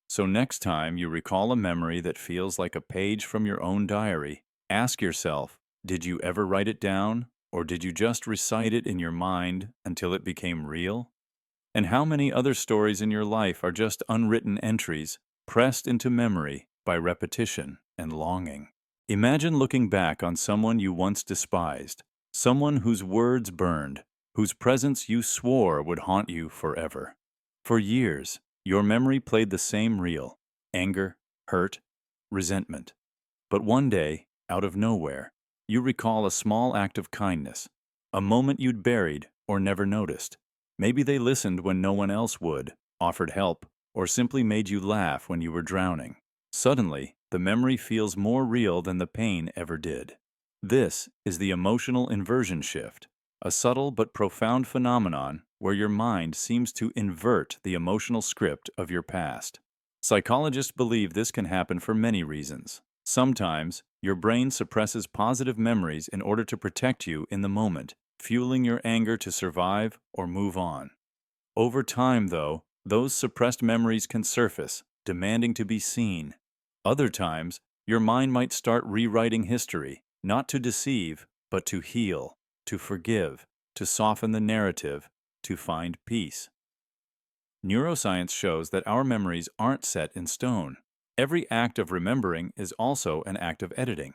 So next time you recall a memory that feels like a page from your own diary, ask yourself, did you ever write it down? Or did you just recite it in your mind until it became real? And how many other stories in your life are just unwritten entries, pressed into memory by repetition and longing? Imagine looking back on someone you once despised, someone whose words burned, whose presence you swore would haunt you forever. For years, your memory played the same reel: anger, hurt, resentment. But one day, out of nowhere, you recall a small act of kindness, a moment you'd buried or never noticed. Maybe they listened when no one else would, offered help, or simply made you laugh when you were drowning. Suddenly, the memory feels more real than the pain ever did. This is the emotional inversion shift, a subtle but profound phenomenon where your mind seems to invert the emotional script of your past. Psychologists believe this can happen for many reasons. Sometimes, your brain suppresses positive memories in order to protect you in the moment, fueling your anger to survive or move on. Over time, though, those suppressed memories can surface, demanding to be seen. Other times, your mind might start rewriting history, not to deceive, but to heal, to forgive, to soften the narrative, to find peace. Neuroscience shows that our memories aren't set in stone. Every act of remembering is also an act of editing.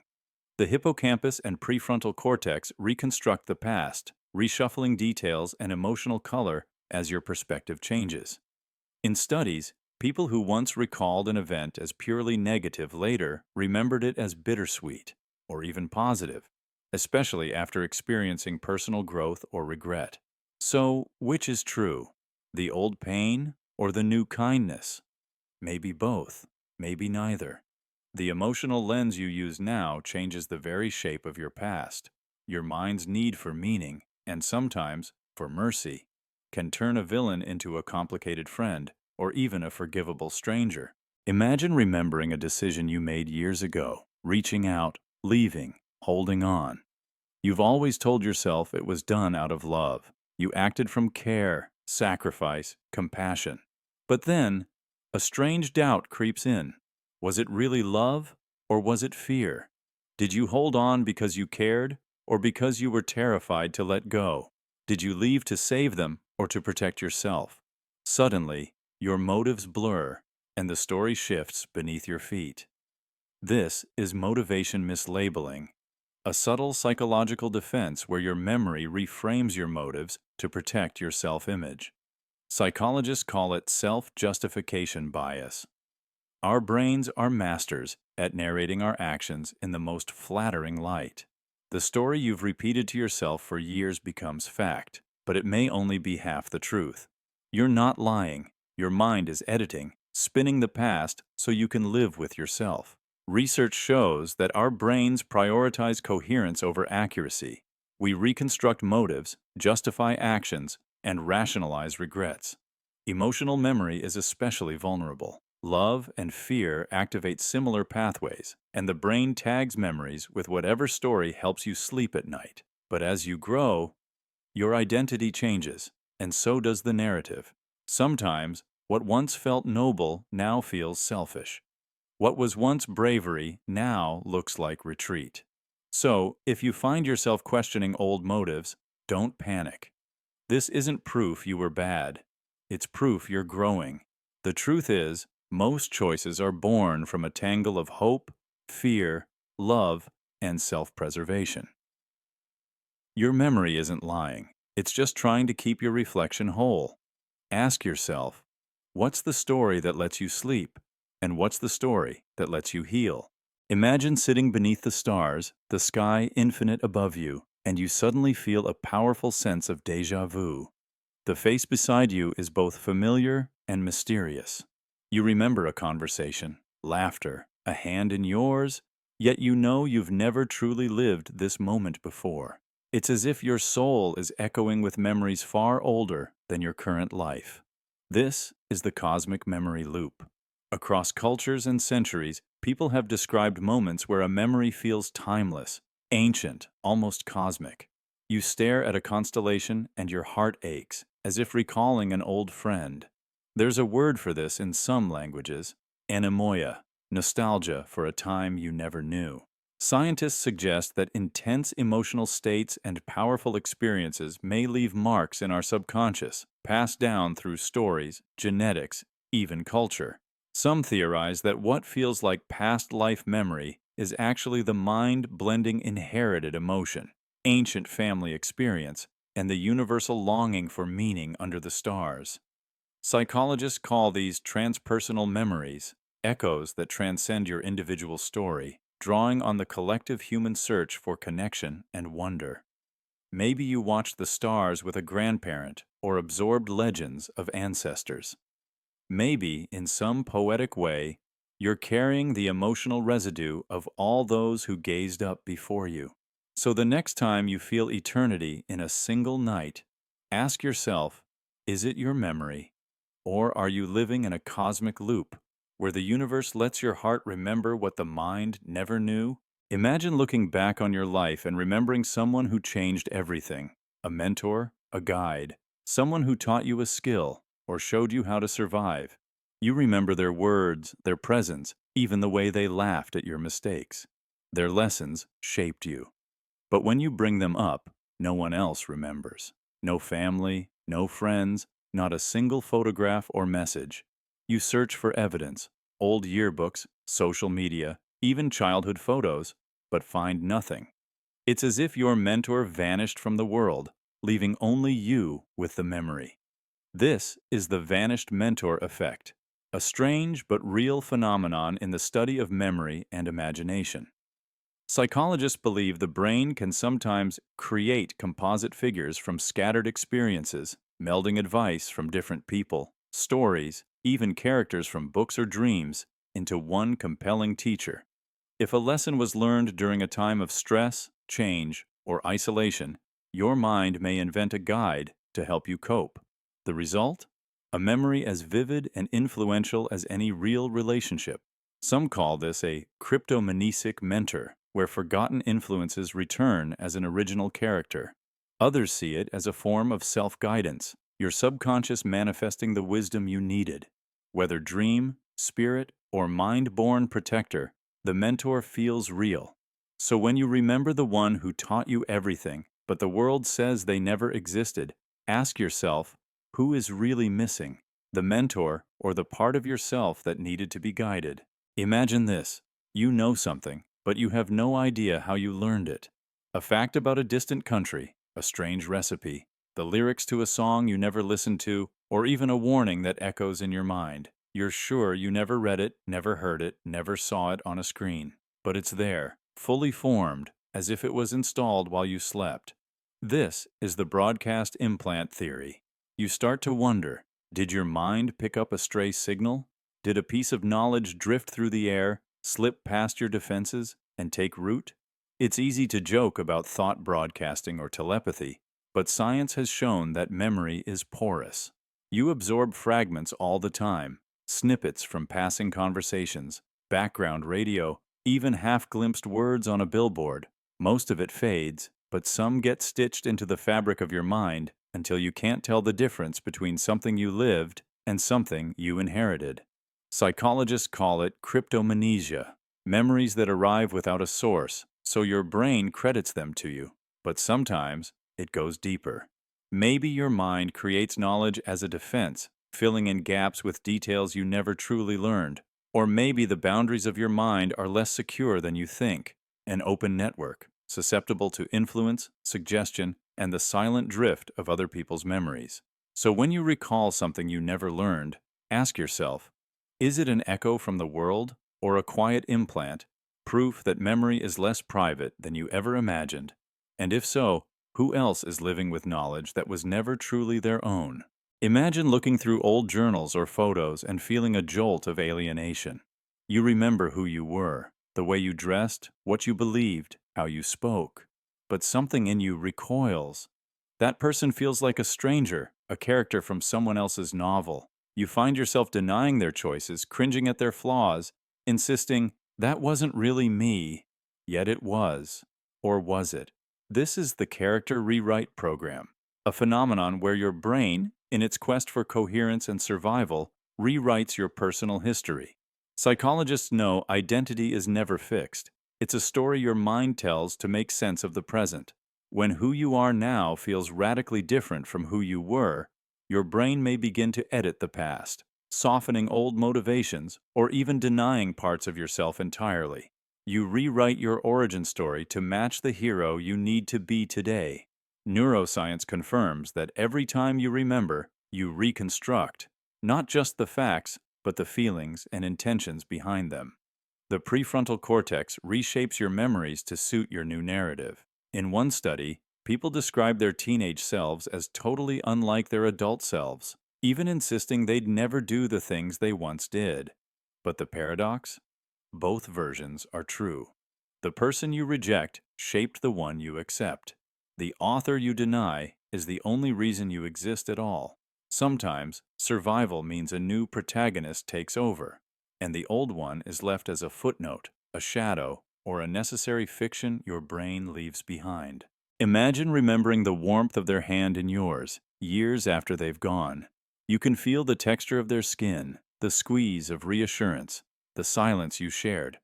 The hippocampus and prefrontal cortex reconstruct the past, reshuffling details and emotional color as your perspective changes. In studies, people who once recalled an event as purely negative later remembered it as bittersweet, or even positive, especially after experiencing personal growth or regret. So, which is true? The old pain or the new kindness? Maybe both, maybe neither. The emotional lens you use now changes the very shape of your past. Your mind's need for meaning, and sometimes for mercy, can turn a villain into a complicated friend, or even a forgivable stranger. Imagine remembering a decision you made years ago, reaching out, leaving, holding on. You've always told yourself it was done out of love. You acted from care, sacrifice, compassion. But then, a strange doubt creeps in. Was it really love, or was it fear? Did you hold on because you cared, or because you were terrified to let go? Did you leave to save them, or to protect yourself? Suddenly, your motives blur, and the story shifts beneath your feet. This is motivation mislabeling. a subtle psychological defense where your memory reframes your motives to protect your self-image. Psychologists call it self-justification bias. Our brains are masters at narrating our actions in the most flattering light. The story you've repeated to yourself for years becomes fact, but it may only be half the truth. You're not lying. Your mind is editing, spinning the past so you can live with yourself. Research shows that our brains prioritize coherence over accuracy. We reconstruct motives, justify actions, and rationalize regrets. Emotional memory is especially vulnerable. Love and fear activate similar pathways, and the brain tags memories with whatever story helps you sleep at night. But as you grow, your identity changes, and so does the narrative. Sometimes, what once felt noble now feels selfish. What was once bravery now looks like retreat. So, if you find yourself questioning old motives, don't panic. This isn't proof you were bad. It's proof you're growing. The truth is, most choices are born from a tangle of hope, fear, love, and self-preservation. Your memory isn't lying. It's just trying to keep your reflection whole. Ask yourself, what's the story that lets you sleep? And what's the story that lets you heal? Imagine sitting beneath the stars, the sky infinite above you, and you suddenly feel a powerful sense of déjà vu. The face beside you is both familiar and mysterious. You remember a conversation, laughter, a hand in yours, yet you know you've never truly lived this moment before. It's as if your soul is echoing with memories far older than your current life. This is the cosmic memory loop. Across cultures and centuries, people have described moments where a memory feels timeless, ancient, almost cosmic. You stare at a constellation and your heart aches, as if recalling an old friend. There's a word for this in some languages, anemoia, nostalgia for a time you never knew. Scientists suggest that intense emotional states and powerful experiences may leave marks in our subconscious, passed down through stories, genetics, even culture. Some theorize that what feels like past life memory is actually the mind blending inherited emotion, ancient family experience, and the universal longing for meaning under the stars. Psychologists call these transpersonal memories, echoes that transcend your individual story, drawing on the collective human search for connection and wonder. Maybe you watched the stars with a grandparent or absorbed legends of ancestors. Maybe, in some poetic way, you're carrying the emotional residue of all those who gazed up before you. So the next time you feel eternity in a single night, ask yourself, is it your memory? Or are you living in a cosmic loop, where the universe lets your heart remember what the mind never knew? Imagine looking back on your life and remembering someone who changed everything. A mentor, a guide, someone who taught you a skill, or showed you how to survive. You remember their words, their presence, even the way they laughed at your mistakes. Their lessons shaped you. But when you bring them up, no one else remembers. No family, no friends, not a single photograph or message. You search for evidence, old yearbooks, social media, even childhood photos, but find nothing. It's as if your mentor vanished from the world, leaving only you with the memory. This is the vanished mentor effect, a strange but real phenomenon in the study of memory and imagination. Psychologists believe the brain can sometimes create composite figures from scattered experiences, melding advice from different people, stories, even characters from books or dreams, into one compelling teacher. If a lesson was learned during a time of stress, change, or isolation, your mind may invent a guide to help you cope. The result? A memory as vivid and influential as any real relationship. Some call this a cryptomnesic mentor, where forgotten influences return as an original character. Others see it as a form of self-guidance, your subconscious manifesting the wisdom you needed. Whether dream, spirit, or mind-born protector, the mentor feels real. So when you remember the one who taught you everything, but the world says they never existed, ask yourself, who is really missing? The mentor or the part of yourself that needed to be guided? Imagine this. You know something, but you have no idea how you learned it. A fact about a distant country, a strange recipe, the lyrics to a song you never listened to, or even a warning that echoes in your mind. You're sure you never read it, never heard it, never saw it on a screen. But it's there, fully formed, as if it was installed while you slept. This is the broadcast implant theory. You start to wonder, did your mind pick up a stray signal? Did a piece of knowledge drift through the air, slip past your defenses, and take root? It's easy to joke about thought broadcasting or telepathy, but science has shown that memory is porous. You absorb fragments all the time, snippets from passing conversations, background radio, even half-glimpsed words on a billboard. Most of it fades, but some get stitched into the fabric of your mind until you can't tell the difference between something you lived and something you inherited. Psychologists call it cryptomnesia, memories that arrive without a source, so your brain credits them to you. But sometimes it goes deeper. Maybe your mind creates knowledge as a defense, filling in gaps with details you never truly learned. Or maybe the boundaries of your mind are less secure than you think, an open network, susceptible to influence, suggestion, and the silent drift of other people's memories. So when you recall something you never learned, ask yourself, is it an echo from the world or a quiet implant, proof that memory is less private than you ever imagined? And if so, who else is living with knowledge that was never truly their own? Imagine looking through old journals or photos and feeling a jolt of alienation. You remember who you were, the way you dressed, what you believed, how you spoke. But something in you recoils. That person feels like a stranger, a character from someone else's novel. You find yourself denying their choices, cringing at their flaws, insisting, that wasn't really me. Yet it was. Or was it? This is the character rewrite program, a phenomenon where your brain, in its quest for coherence and survival, rewrites your personal history. Psychologists know identity is never fixed. It's a story your mind tells to make sense of the present. When who you are now feels radically different from who you were, your brain may begin to edit the past, softening old motivations or even denying parts of yourself entirely. You rewrite your origin story to match the hero you need to be today. Neuroscience confirms that every time you remember, you reconstruct, not just the facts, but the feelings and intentions behind them. The prefrontal cortex reshapes your memories to suit your new narrative. In one study, people described their teenage selves as totally unlike their adult selves, even insisting they'd never do the things they once did. But the paradox? Both versions are true. The person you reject shaped the one you accept. The author you deny is the only reason you exist at all. Sometimes, survival means a new protagonist takes over, and the old one is left as a footnote, a shadow, or a necessary fiction your brain leaves behind. Imagine remembering the warmth of their hand in yours, years after they've gone. You can feel the texture of their skin, the squeeze of reassurance, the silence you shared.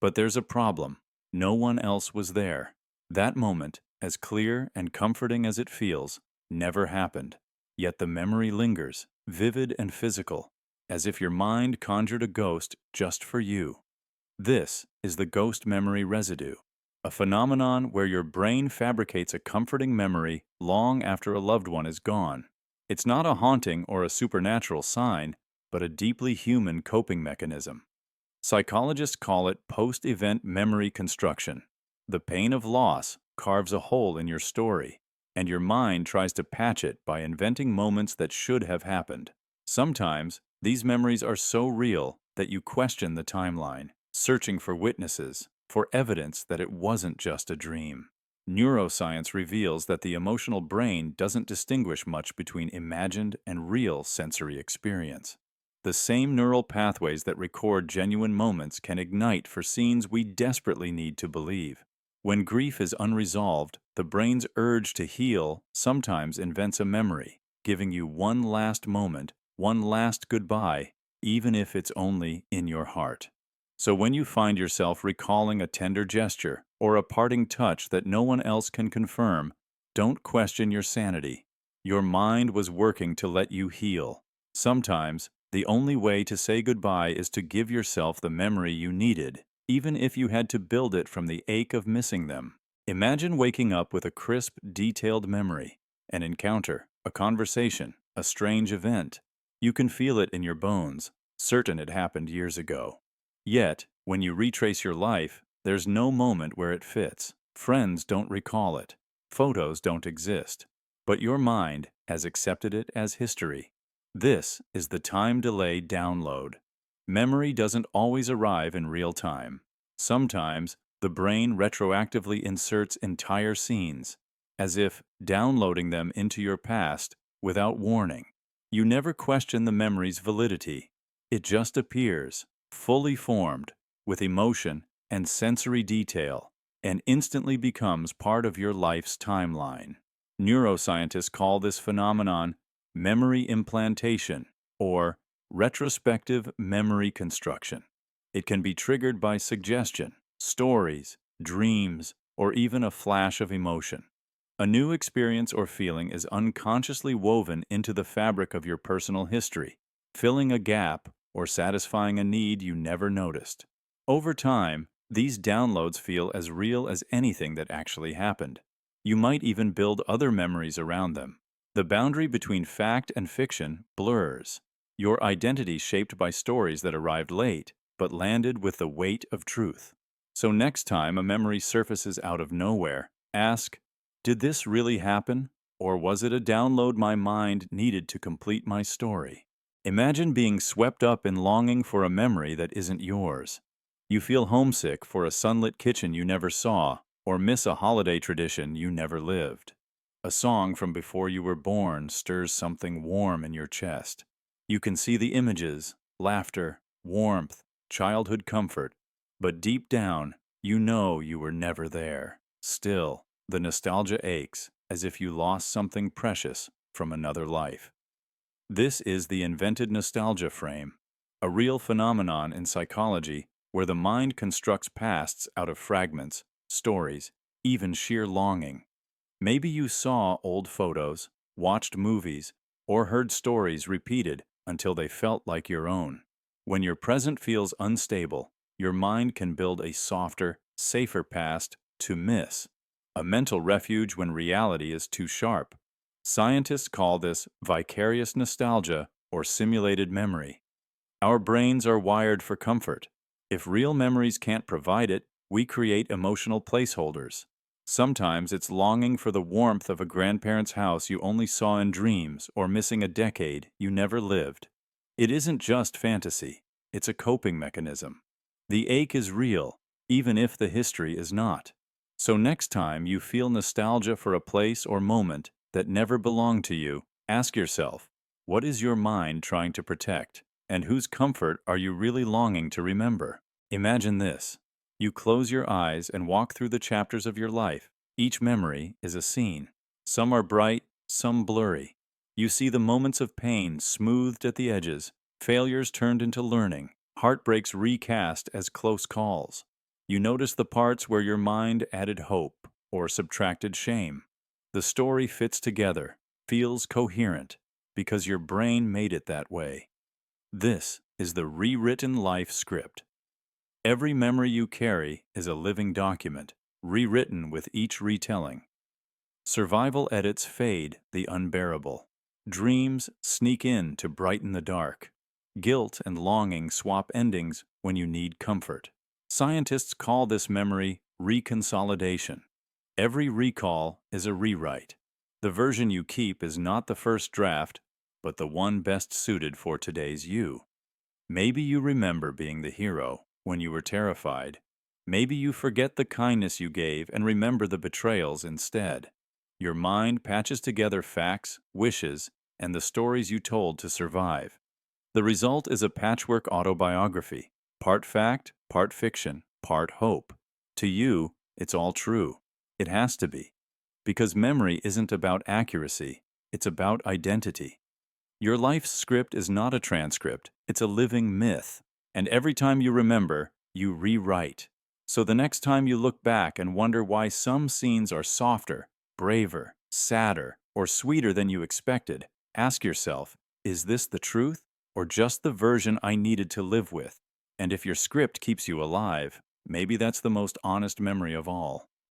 But there's a problem. No one else was there. That moment, as clear and comforting as it feels, never happened. Yet the memory lingers, vivid and physical, as if your mind conjured a ghost just for you. This is the ghost memory residue, a phenomenon where your brain fabricates a comforting memory long after a loved one is gone. It's not a haunting or a supernatural sign, but a deeply human coping mechanism. Psychologists call it post-event memory construction. The pain of loss carves a hole in your story, and your mind tries to patch it by inventing moments that should have happened. Sometimes, these memories are so real that you question the timeline, searching for witnesses, for evidence that it wasn't just a dream. Neuroscience reveals that the emotional brain doesn't distinguish much between imagined and real sensory experience. The same neural pathways that record genuine moments can ignite for scenes we desperately need to believe. When grief is unresolved, the brain's urge to heal sometimes invents a memory, giving you one last moment, one last goodbye, even if it's only in your heart. So when you find yourself recalling a tender gesture or a parting touch that no one else can confirm, don't question your sanity. Your mind was working to let you heal. Sometimes, the only way to say goodbye is to give yourself the memory you needed, even if you had to build it from the ache of missing them. Imagine waking up with a crisp, detailed memory, an encounter, a conversation, a strange event. You can feel it in your bones, certain it happened years ago. Yet, when you retrace your life, there's no moment where it fits. Friends don't recall it. Photos don't exist. But your mind has accepted it as history. This is the time-delayed download. Memory doesn't always arrive in real time. Sometimes, the brain retroactively inserts entire scenes, as if downloading them into your past without warning. You never question the memory's validity. It just appears, fully formed, with emotion and sensory detail, and instantly becomes part of your life's timeline. Neuroscientists call this phenomenon memory implantation or retrospective memory construction. It can be triggered by suggestion, stories, dreams, or even a flash of emotion. A new experience or feeling is unconsciously woven into the fabric of your personal history, filling a gap or satisfying a need you never noticed. Over time, these downloads feel as real as anything that actually happened. You might even build other memories around them. The boundary between fact and fiction blurs. Your identity shaped by stories that arrived late, but landed with the weight of truth. So next time a memory surfaces out of nowhere, ask, did this really happen? Or was it a download my mind needed to complete my story? Imagine being swept up in longing for a memory that isn't yours. You feel homesick for a sunlit kitchen you never saw, or miss a holiday tradition you never lived. A song from before you were born stirs something warm in your chest. You can see the images, laughter, warmth, childhood comfort, but deep down, you know you were never there. Still, the nostalgia aches, as if you lost something precious from another life. This is the invented nostalgia frame, a real phenomenon in psychology where the mind constructs pasts out of fragments, stories, even sheer longing. Maybe you saw old photos, watched movies, or heard stories repeated until they felt like your own. When your present feels unstable, your mind can build a softer, safer past to miss, a mental refuge when reality is too sharp. Scientists call this vicarious nostalgia or simulated memory. Our brains are wired for comfort. If real memories can't provide it, we create emotional placeholders. Sometimes it's longing for the warmth of a grandparent's house you only saw in dreams or missing a decade you never lived. It isn't just fantasy, it's a coping mechanism. The ache is real, even if the history is not. So next time you feel nostalgia for a place or moment that never belonged to you, ask yourself, what is your mind trying to protect, and whose comfort are you really longing to remember? Imagine this. You close your eyes and walk through the chapters of your life. Each memory is a scene. Some are bright, some blurry. You see the moments of pain smoothed at the edges, failures turned into learning, heartbreaks recast as close calls. You notice the parts where your mind added hope or subtracted shame. The story fits together, feels coherent, because your brain made it that way. This is the rewritten life script. Every memory you carry is a living document, rewritten with each retelling. Survival edits fade the unbearable. Dreams sneak in to brighten the dark. Guilt and longing swap endings when you need comfort. Scientists call this memory reconsolidation. Every recall is a rewrite. The version you keep is not the first draft, but the one best suited for today's you. Maybe you remember being the hero when you were terrified. Maybe you forget the kindness you gave and remember the betrayals instead. Your mind patches together facts, wishes, and the stories you told to survive. The result is a patchwork autobiography, part fact, part fiction, part hope. To you, it's all true. It has to be. Because memory isn't about accuracy, it's about identity. Your life's script is not a transcript, it's a living myth. And every time you remember, you rewrite. So the next time you look back and wonder why some scenes are softer, braver, sadder, or sweeter than you expected, ask yourself, is this the truth, or just the version I needed to live with? And if your script keeps you alive, maybe that's the most honest memory of all.